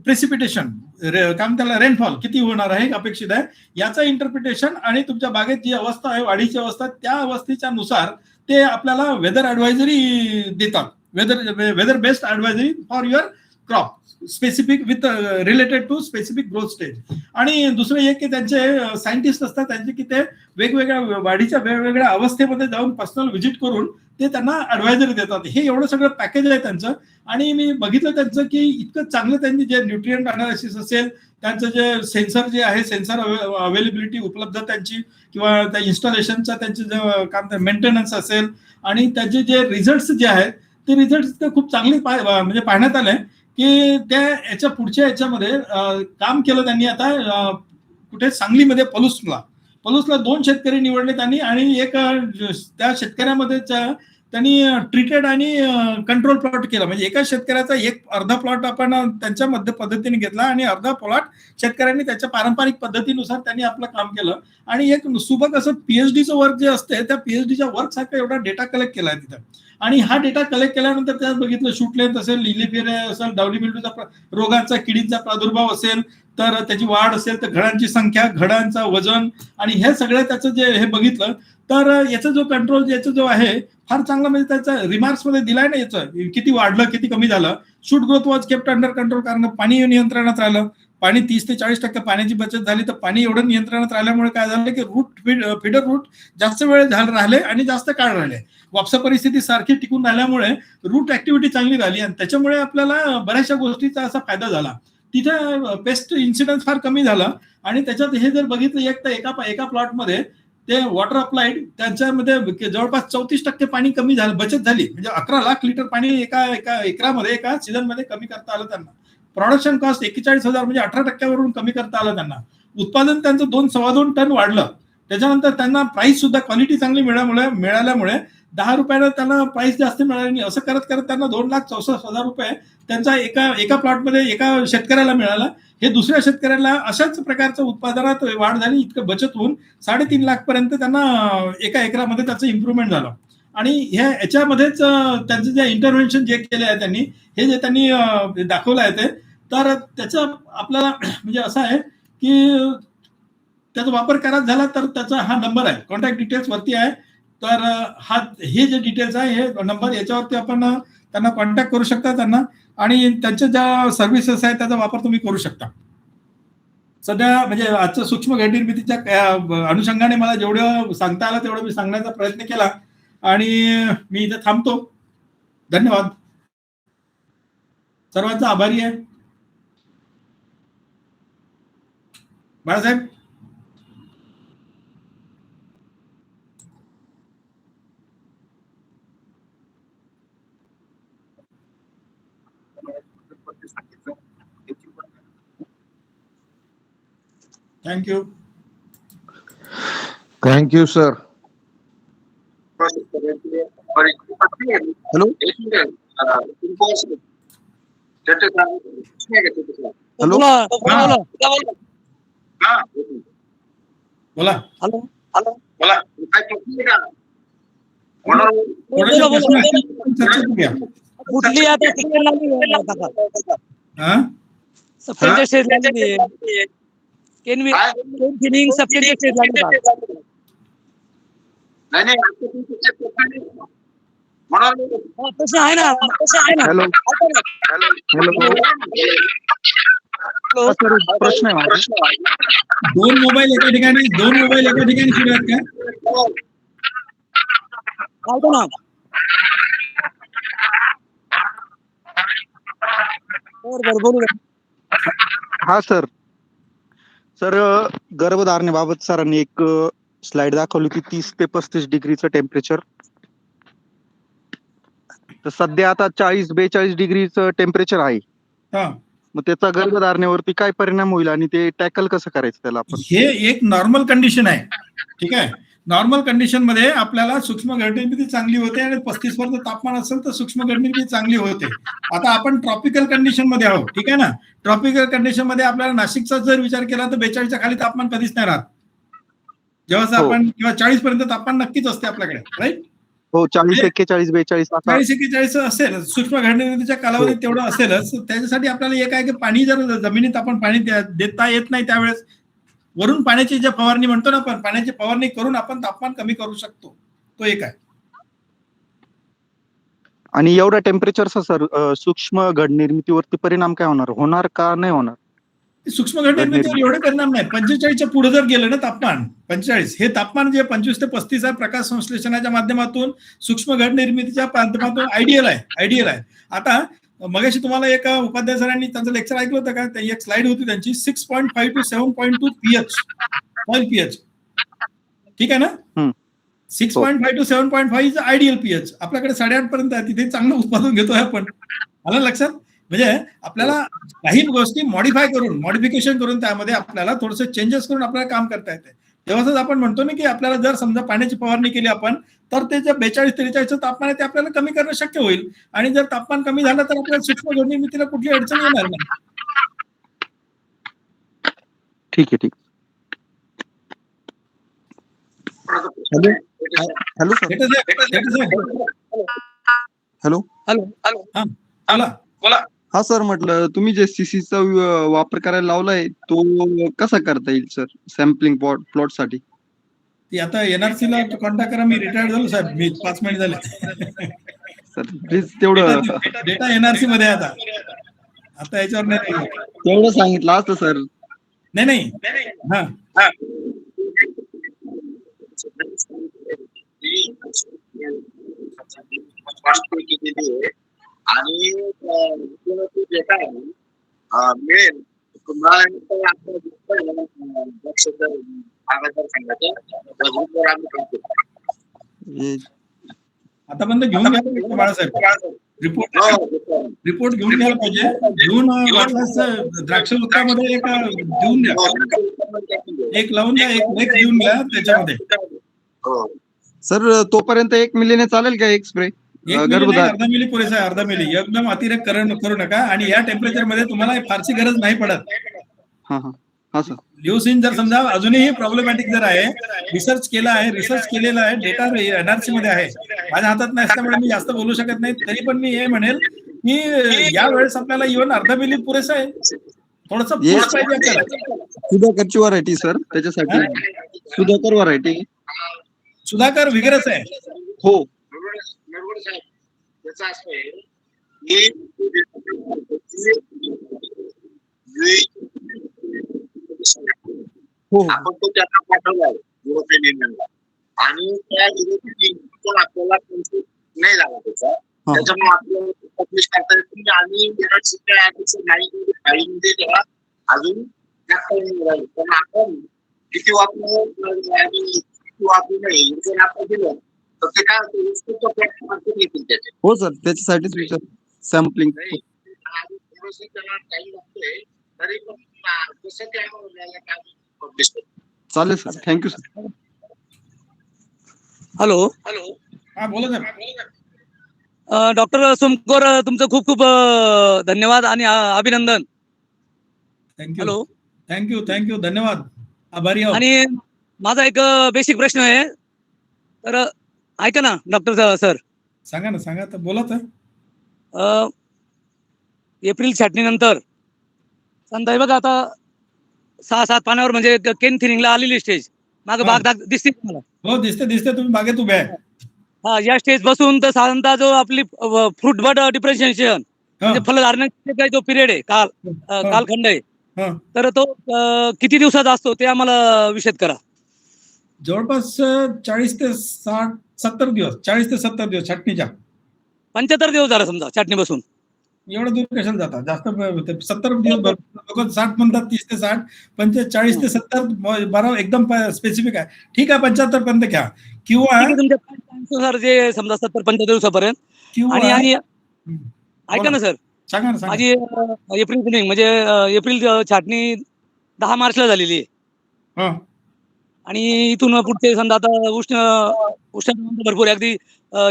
प्रेसिपिटेशन, काय त्याला रेनफॉल किती होणार आहे अपेक्षित आहे याचं इंटरप्रिटेशन, आणि तुमच्या बागेत जी अवस्था आहे, वाढीची अवस्था, त्या अवस्थेच्या नुसार ते आपल्याला वेदर ॲडव्हायझरी देतात. Weather based advisory for your crop specific with related to specific growth stage. आणि दुसरं एक की त्यांचे सायंटिस्ट असतात त्यांचे की ते वेगवेगळ्या वाढीच्या वेगवेगळ्या अवस्थेमध्ये जाऊन पर्सनल व्हिजिट करून ते त्यांना ॲडव्हायझरी देतात. हे एवढं सगळं पॅकेज आहे त्यांचं. आणि मी बघितलं त्यांचं की इतकं चांगलं त्यांनी जे न्यूट्रिएंट अनालिसिस असेल, त्यांचं जे सेन्सर जे आहे, सेन्सर अवेलेबिलिटी उपलब्ध त्यांची, किंवा त्या इन्स्टॉलेशनचा त्यांचे जे काम मेंटेनन्स असेल, आणि त्याचे जे रिझल्ट जे आहेत ते रिझल्ट खूप चांगले म्हणजे पाहण्यात आले की त्या याच्या पुढच्या याच्यामध्ये काम केलं त्यांनी. आता कुठे सांगलीमध्ये पलूसला 2 शेतकरी निवडले त्यांनी, आणि एक त्या शेतकऱ्यामध्ये त्यांनी ट्रीटेड आणि कंट्रोल प्लॉट केला. म्हणजे एका शेतकऱ्याचा अर्धा प्लॉट आपण त्यांच्या पद्धतीने घेतला आणि अर्धा प्लॉट शेतकऱ्यांनी त्याच्या पारंपरिक पद्धतीनुसार त्यांनी आपलं काम केलं. आणि एक सुबक असं PhDचं वर्क जे असते त्या PhDच्या वर्क सारखं एवढा डेटा कलेक्ट केलाय तिथं. आणि हा डेटा कलेक्ट केल्यानंतर त्यात बघितलं शूट लेंथ असेल, लिलीफेरे असेल, डावली मिल्ड्यूचा रोगांचा, किडींचा प्रादुर्भाव असेल, तर त्याची वाढ असेल, तर घडांची संख्या, घडांचा वजन, आणि हे सगळं त्याचं जे हे बघितलं, तर याचा जो कंट्रोल याचा जो आहे फार चांगला, म्हणजे त्याचा रिमार्क्स मध्ये दिलाय ना, याचं किती वाढलं किती कमी झालं. Shoot growth was kept under control, कारण पाणी नियंत्रणात राहिलं. पाणी 30 ते 40% पाण्याची बचत झाली. तर पाणी एवढं नियंत्रणात राहिल्यामुळे काय झालं की फिडर रूट जास्त वेळ राहिले आणि जास्त काळ राहिले. वापसा परिस्थिती सारखी टिकून राहिल्यामुळे रूट ऍक्टिव्हिटी चांगली राहिली आणि त्याच्यामुळे आपल्याला बऱ्याचशा गोष्टीचा असा फायदा झाला. तिथे पेस्ट इन्सिडन्स फार कमी झाला. आणि त्याच्यात हे जर बघितलं एक तर एका प्लॉटमध्ये ते वॉटर अप्लाइड त्यांच्यामध्ये जवळपास 34% पाणी कमी झालं, बचत झाली. म्हणजे 11 लाख लिटर पाणी एका एकरामध्ये एका सीझन मध्ये कमी करता आलं त्यांना. प्रोडक्शन कॉस्ट 41,000 म्हणजे 18% कमी करता आलं त्यांना. उत्पादन त्यांचं 2-2.25 टन वाढलं. त्याच्यानंतर त्यांना प्राइस सुद्धा क्वालिटी चांगली मिळाल्यामुळे 10 रुपयाला त्यांना प्राइस जास्त मिळाली. असं करत करत त्यांना 2,64,000 रुपये त्यांचा एका प्लॉटमध्ये एका शेतकऱ्याला मिळाला. हे दुसऱ्या शेतकऱ्याला अशाच प्रकारचं उत्पादनात वाढ झाली, इतकं बचत होऊन 3.5 लाख पर्यंत त्यांना एका एकरामध्ये त्याचं इम्प्रुव्हमेंट झालं. आणि याच्यामध्येच त्यांचं जे इंटरव्हेन्शन जे केले आहे त्यांनी, हे जे त्यांनी दाखवलं आहे ते, तर त्याचं आपल्याला म्हणजे असं आहे की त्याचा वापर करायचा झाला तर त्याचा हा नंबर आहे, कॉन्टॅक्ट डिटेल्स वरती आहे. तर हे जे डिटेल्स आहे हे नंबर, याच्यावरती आपण त्यांना कॉन्टॅक्ट करू शकता त्यांना, आणि त्यांच्या ज्या सर्व्हिसेस आहेत त्याचा वापर तुम्ही करू शकता. सध्या म्हणजे आजच्या सूक्ष्म घड निर्मितीच्या अनुषंगाने मला जेवढं सांगता आलं तेवढं मी सांगण्याचा प्रयत्न केला, आणि मी इथे थांबतो. धन्यवाद. सर्वांचा आभारी आहे. Balasaheb. Thank you. Thank you sir. Hello hello बोला. हॅलो बोला. कुठली आता सबस्टेंसच्या स्टेजला सबस्टेंसच्या स्टेजला तसं आहे ना, हॅलो हॅलो प्रश्न आहे माझा. दोन मोबाईल एका ठिकाणी सुरू आहेत का? चालतो ना. बरोबर बोलू. हा सर. गर्भधारणेबाबत सरांनी एक स्लाइड दाखवली की 30 ते 35 डिग्रीचं टेम्परेचर. तर सध्या आता 40-42 डिग्रीचं टेम्परेचर आहे. मग त्याचा गर्भधारणेवरती काय परिणाम होईल आणि ते टॅकल कसं करायचं त्याला आपण? हे एक नॉर्मल कंडिशन आहे. ठीक आहे. नॉर्मल कंडिशन मध्ये आपल्याला सूक्ष्म घड निर्मिती चांगली होते, आणि 35 वर तापमान असेल तर सूक्ष्म घड निर्मिती चांगली होते. आता आपण ट्रॉपिकल कंडिशन मध्ये आहोत. ठीक आहे ना. ट्रॉपिकल कंडिशन मध्ये आपल्याला नाशिकचा जर विचार केला तर 42च्या खाली तापमान कधीच नाही राहत. जेव्हा आपण किंवा 40 पर्यंत तापमान नक्कीच असते आपल्याकडे, राईट? हो, 40, 41, 42 40-41 असेल सूक्ष्म घड निर्मितीच्या कालावधीत, तेवढं असेलच. त्याच्यासाठी आपल्याला एक आहे की पाणी जर जमिनीत आपण पाणी देता येत नाही त्यावेळेस वरून पाण्याची जे फवारणी म्हणतो ना आपण, पाण्याची फवारणी करून आपण तापमान कमी करू शकतो. तो एक आहे. आणि एवढ्या टेम्परेचरचा सर सूक्ष्म घड निर्मितीवरती परिणाम काय होणार का नाही होणार? सूक्ष्म घड निर्मितीवर एवढे परिणाम नाही. 45च्या पुढे जर गेलं ना तापमान, 45 हे तापमान जे 25 ते 35 आहे, प्रकाश संश्लेषणाच्या माध्यमातून सूक्ष्म घड निर्मितीच्या माध्यमातून आयडियल आहे. आता मगाशी तुम्हाला एका उपाध्याय सरांनी त्यांचं लेक्चर ऐकलं होतं का? एक स्लाइड होती त्यांची, 6.5 to 7.2 pH. ठीक आहे ना. 6.5 to 7.5 इज आयडियल pH. आपल्याकडे 8.5 पर्यंत आहे, तिथे चांगलं उत्पादन घेतोय आपण. आलं लक्षात? म्हणजे आपल्याला काही गोष्टी मॉडिफिकेशन करून त्यामध्ये आपल्याला थोडंसं चेंजेस करून आपल्याला काम करता येते. तेव्हाच आपण म्हणतो ना की आपल्याला जर समजा पाण्याची फवारणी केली आपण, तर ते जे 42-43 तापमान आहे ते आपल्याला कमी करणं शक्य होईल. आणि जर तापमान कमी झालं तर आपल्याला सूक्ष्म घड निर्मितीला कुठली अडचण येणार नाही. ठीक आहे. Hello sir. हॅलो. बोला. हा सर, म्हटलं तुम्ही जे सीसीचा वापर करायला लावलाय तो कसा करता येईल सर सॅम्पलिंग प्लॉट साठी? ती आता एनआरसी ला कॉन्टॅक्ट करा. मी रिटायर्ड झालो साहेब, मी 5 मिनिट झाले. सर प्लीज तेवढं डेटा एनआरसी मध्ये आहे आता याच्यावर नाही. तेवढं सांगितलं असतं सर. नाही. हा आणि डेटा मिळेल आतापर्यंत घेऊन घ्यायला पाहिजे बाळासाहेब. रिपोर्ट घेऊन घ्यायला पाहिजे. घेऊन वाटल्यास द्राक्ष उत्पादनामध्ये एक देऊन द्या, एक लावून द्या, एक लेख देऊन द्या त्याच्यामध्ये. सर तोपर्यंत 1 मिलीने चालेल का एक स्प्रे? अर्धा मिली पुरेसा आहे. अर्धा मिली एकदम अतिरेक करू नका. आणि या टेम्परेचर मध्ये तुम्हाला फारशी गरज नाही पडत. हा सर. ल्युसीन जर समजा अजूनही प्रॉब्लेमॅटिक जर आहे, रिसर्च केलेला आहे, डेटा एनआरसी मध्ये आहे, माझ्या हातात नसल्यामुळे मी जास्त बोलू शकत नाही. तरी पण मी हे म्हणेल की या वेळेस आपल्याला इव्हन अर्धा मिली पुरेसा आहे. थोडस पाहिजे आपल्याला. सुधाकरची व्हरायटी सर त्याच्यासाठी. सुधाकर व्हरायटी. सुधाकर विगरस आहे. हो. आपण तो त्यांना पाठवलाय युरोपियन युनियनला, आणि त्या युरोपियन युनियन आपल्याला नाही झाला त्याच्यामुळे आपल्याला पब्लिश करता येत नाही. आणि नाही तेव्हा अजून पण आपण किती वापरू किती वापरू नये जर आपण दिलं तर ते काय येतील त्याचे. हो सर, त्याच्यासाठीच विचार सॅम्पलिंग. थोडंसं त्याला टाइम लागतोय, तरी पण कसं काय पब्लिश चालेल सर. Thank you sir. हॅलो. हा बोला सर. डॉक्टर सोमकर, तुमचं खूप खूप धन्यवाद आणि अभिनंदन. हॅलो. थँक्यू धन्यवाद. आभारी आहोत. आणि माझा एक बेसिक प्रश्न आहे. तर ऐका ना डॉक्टर सर. सांगा तर, बोला तर. एप्रिल छाटणीनंतर समजा बघा आता 6-7 पानावर म्हणजे केन थिनिंगला आलेली स्टेज, मागे बाग दिसते तुम्हाला? हो, दिसते. तुम्ही बागेत उभे आहे. हा, या स्टेज बसून तर साधारणतः जो आपली फ्रूट बड डिफरन्शिएशन म्हणजे फलधारणेचा काही जो पिरियड आहे, कालखंड आहे, तर तो किती दिवसाचा असतो ते आम्हाला विशद करा. जवळपास 40 ते 70 दिवस. 40 ते 70 दिवस छाटणीच्या. 75 दिवस झाला समजा छाटणी बसून. एवढं दूर कशाला जातात? जास्त 70 दिवस लोक 60 म्हणतात, 30 ते 60, 40 ते 70 बरोबर, एकदम स्पेसिफिक आहे. ठीक आहे, 75 पर्यंत घ्या. किंवा जे समजा 70-75 दिवसापर्यंत. आणि ऐका ना सर, सांगा ना. माझी एप्रिल थिनिंग म्हणजे एप्रिल छाटणी 10 मार्चला झालेली आहे. आणि इथून पुढचे समजा आता उष्ण भरपूर आहे, अगदी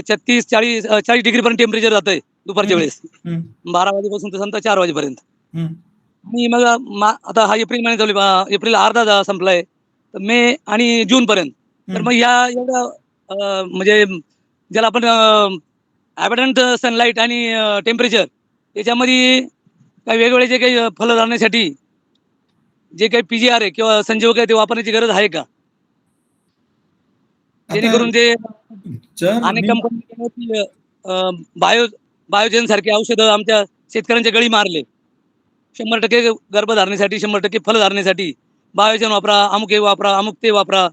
36-40 डिग्री पर्यंत टेम्परेचर जात आहे दुपारच्या वेळेस, 12 वाजेपासून तर समजा 4 वाजेपर्यंत. आणि मग आता हा एप्रिल महिना चालू, एप्रिल अर्धा संपलाय, तर मे आणि जून पर्यंत. तर मग या एवढं म्हणजे ज्याला आपण ॲबंडंट सनलाईट आणि टेम्परेचर याच्यामध्ये काही वेगवेगळे जे काही फलं धरण्यासाठी जे काही PGR आहे किंवा संजीवक आहे ते वापरण्याची गरज आहे का? जेणेकरून ते अनेक कंपनी बायोजेन सारखे औषधं आमच्या शेतकऱ्यांच्या गळी मारले. 100% गर्भधारणेसाठी, 100% फलधारणेसाठी बायोजेन वापरा, अमुक हे वापरा, अमुक ते वापरा.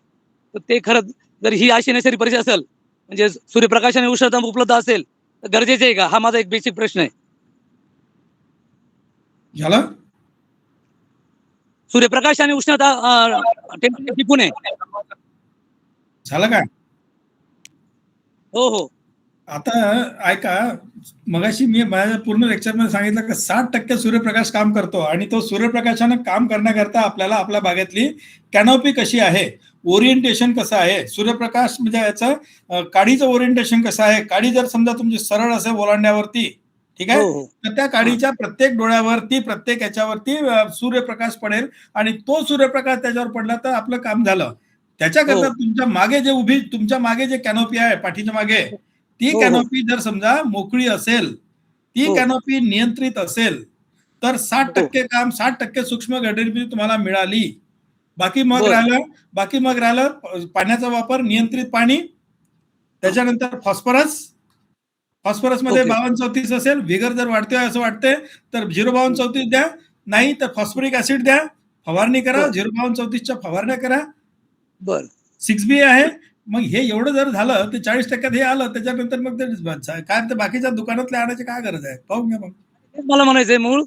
तर ते खरंच जर ही अशी नैसर्गिक परिस्थिती असेल, म्हणजे सूर्यप्रकाश आणि उष्णता उपलब्ध असेल, तर गरजेचे आहे का? हा माझा एक बेसिक प्रश्न आहे. झाला? सूर्यप्रकाश आणि उष्णता टेम्परेचर टिकून आहे. झालं काय? हो. आता ऐका, मगाशी मी माझ्या पूर्ण लेक्चरमध्ये सांगितलं की 60% सूर्यप्रकाश काम करतो, आणि तो सूर्यप्रकाशानं काम करण्याकरता आपल्याला आपल्या बागेतली कॅनोपी कशी आहे, ओरिएंटेशन कसं आहे, सूर्यप्रकाश म्हणजे याचं काडीचं ओरिएंटेशन कसं आहे. काडी जर समजा तुमची सरळ असेल ओलांड्यावरती, ठीक आहे, तर त्या काडीच्या प्रत्येक डोळ्यावरती, प्रत्येक याच्यावरती सूर्यप्रकाश पडेल, आणि तो सूर्यप्रकाश त्याच्यावर पडला तर आपलं काम झालं. त्याच्याकरता तुमच्या मागे जे कॅनोपी आहे पाठीच्या मागे, ती हो. कॅनॉपी जर समजा मोकळी असेल, ती हो. कॅनॉपी नियंत्रित असेल, तर 60% काम 60% सूक्ष्म घटनिर्मिती तुम्हाला मिळाली. बाकी मग राहिलं पाण्याचा वापर, नियंत्रित पाणी, त्याच्यानंतर फॉस्फरस मध्ये ओके. 52-34 असेल. विगर जर वाढतोय असं वाटतंय तर 052-34 द्या, नाही तर फॉस्फरिक ऍसिड द्या, फवारणी करा, 052-34च्या फवारण्या करा. बर 6B आहे. मग हे एवढं जर झालं ते 40% हे आलं, त्याच्यानंतर मग ते काय ते बाकीच्या दुकानातल्या आणायची काय गरज आहे? पाहून घ्या मग. मला म्हणायचंय मूळ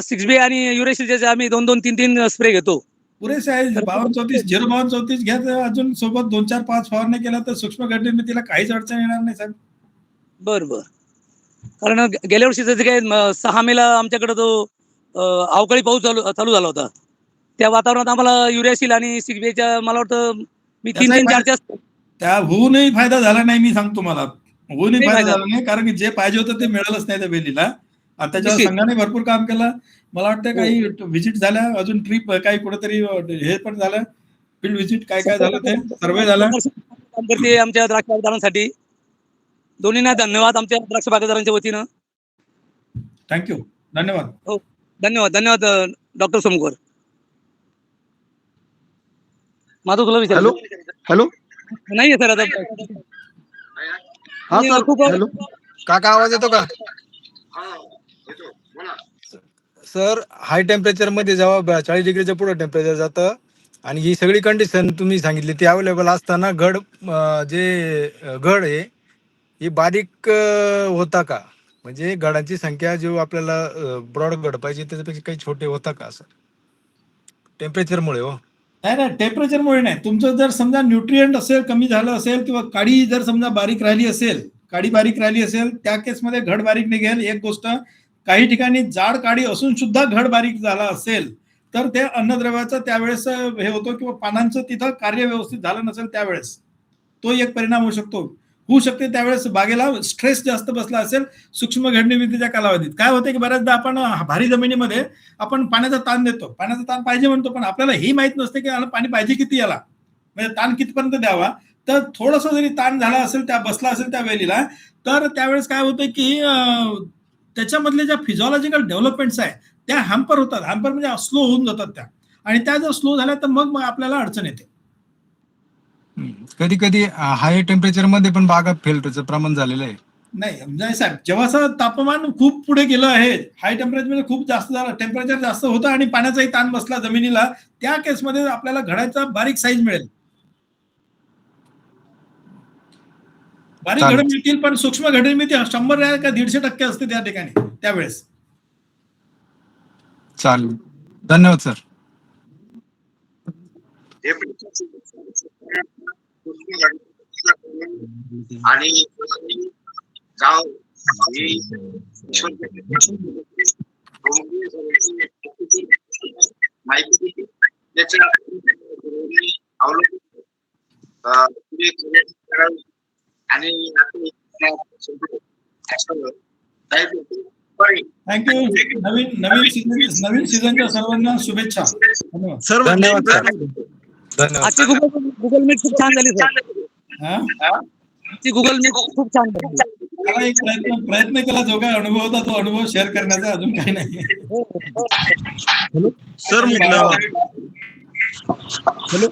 6B आणि युरेसिलचे आम्ही 2-2, 3-3 स्प्रे घेतो. पुरेसे आहे. 52-34 052-34 घ्या, अजून सोबत 2-4-5 फवारण्या केल्या तर सूक्ष्म घटनिर्मितीला काहीच अडचण येणार नाही साहेब. बर कारण गेल्या वर्षीचं जे काय 6 मेला आमच्याकडे तो अवकाळी पाऊस चालू झाला होता. त्या वातावरणात आम्हाला युरेसिल आणि 6Bच्या मला वाटतं मी 3-3, 4 त्या होऊनही फायदा झाला नाही. मी सांगतो तुम्हाला, होऊनही नाही फायदा फायदा. झाला नाही, कारण की जे पाहिजे होतं ते मिळालंच नाही त्या वेलीला. आणि त्याच्यावर निश्चित. संघाने भरपूर काम केलं. मला वाटतं काही व्हिजिट झाल्या, अजून ट्रिप काही कुठेतरी हे पण झालं, फील्ड व्हिजिट काय झालं, ते सर्वे झाला. काम करते आमच्या द्राक्ष बागेदारांसाठी. दोन्हींना धन्यवाद आमच्या द्राक्ष बागेदारांच्या वतीनं. थँक्यू, धन्यवाद. हो, धन्यवाद डॉक्टर सोमकर. माझं तुला हॅलो हॅलो नाहीये सर आता. हा सर, खूप हॅलो काका आवाज येतो का? बोला. सर, हाय टेम्परेचर मध्ये जेव्हा 40 डिग्रीच्या पुढे टेम्परेचर जातं आणि ही सगळी कंडिशन तुम्ही सांगितली ती अवेलेबल असताना घड आहे ही बारीक होता का? म्हणजे घडांची संख्या जो आपल्याला ब्रॉड घड पाहिजे त्याच्यापेक्षा काही छोटे होता का असं टेम्परेचरमुळे? हो नाही, टेम्परेचरमुळे नाही. तुमचं जर समजा न्यूट्रिएंट असेल, कमी झालं असेल, किंवा काडी जर समजा बारीक राहिली असेल, त्या केसमध्ये घड बारीक निघेल. एक गोष्ट, काही ठिकाणी जाड काडी असून सुद्धा घड बारीक झाला असेल तर ते अन्नद्रव्याचं त्यावेळेस हे होतं, किंवा पानांचं तिथं कार्य व्यवस्थित झालं नसेल त्यावेळेस तो एक परिणाम होऊ शकते. त्यावेळेस बागेला स्ट्रेस जास्त बसला असेल सूक्ष्म घटनिर्मितीच्या कालावधीत. काय होते की बऱ्याचदा आपण भारी जमिनीमध्ये आपण पाण्याचा ताण देतो, पाण्याचा ताण पाहिजे म्हणतो, पण आपल्याला ही माहित नसते की याला पाणी पाहिजे किती, याला म्हणजे ताण कितीपर्यंत द्यावा. तर थोडासा जरी ताण झाला असेल, बसला असेल त्या वेलीला, तर त्यावेळेस काय होतं की त्याच्यामधले ज्या फिजिओलॉजिकल डेव्हलपमेंट्स आहे त्या हॅम्पर होतात. हॅम्पर म्हणजे स्लो होऊन जातात त्या, आणि त्या जर स्लो झाल्या तर मग आपल्याला अडचण येते. कधी कधी हाय टेम्परेचर मध्ये पण बागा फेल्टचं प्रमाण झालेलं आहे. नाही साहेब, जेव्हा तापमान खूप पुढे गेलं आहे, हाय टेम्परेचर खूप जास्त झालं, टेम्परेचर जास्त होतं आणि पाण्याचाही ताण बसला जमिनीला, त्या केसमध्ये आपल्याला घडाचा बारीक साईज मिळेल. बारीक घड मिळतील, पण सूक्ष्म घटनिर्मिती 100 का 150% असते त्या ठिकाणी त्यावेळेस. चालेल, धन्यवाद सर. आणि माहिती त्याच्या आणि थँक्यू. नवीन सीझनच्या सर्वांना शुभेच्छा. धन्यवाद. धन्यवाद सर. धन्यवाद. आजची गुगल मीट खूप छान झाली सर. आजची गुगल मीट खूप छान झाली. मला एक प्रयत्न केला, जो काय अनुभव होता तो अनुभव शेअर करण्याचा, अजून काही नाही. सर म्हटलं हॅलो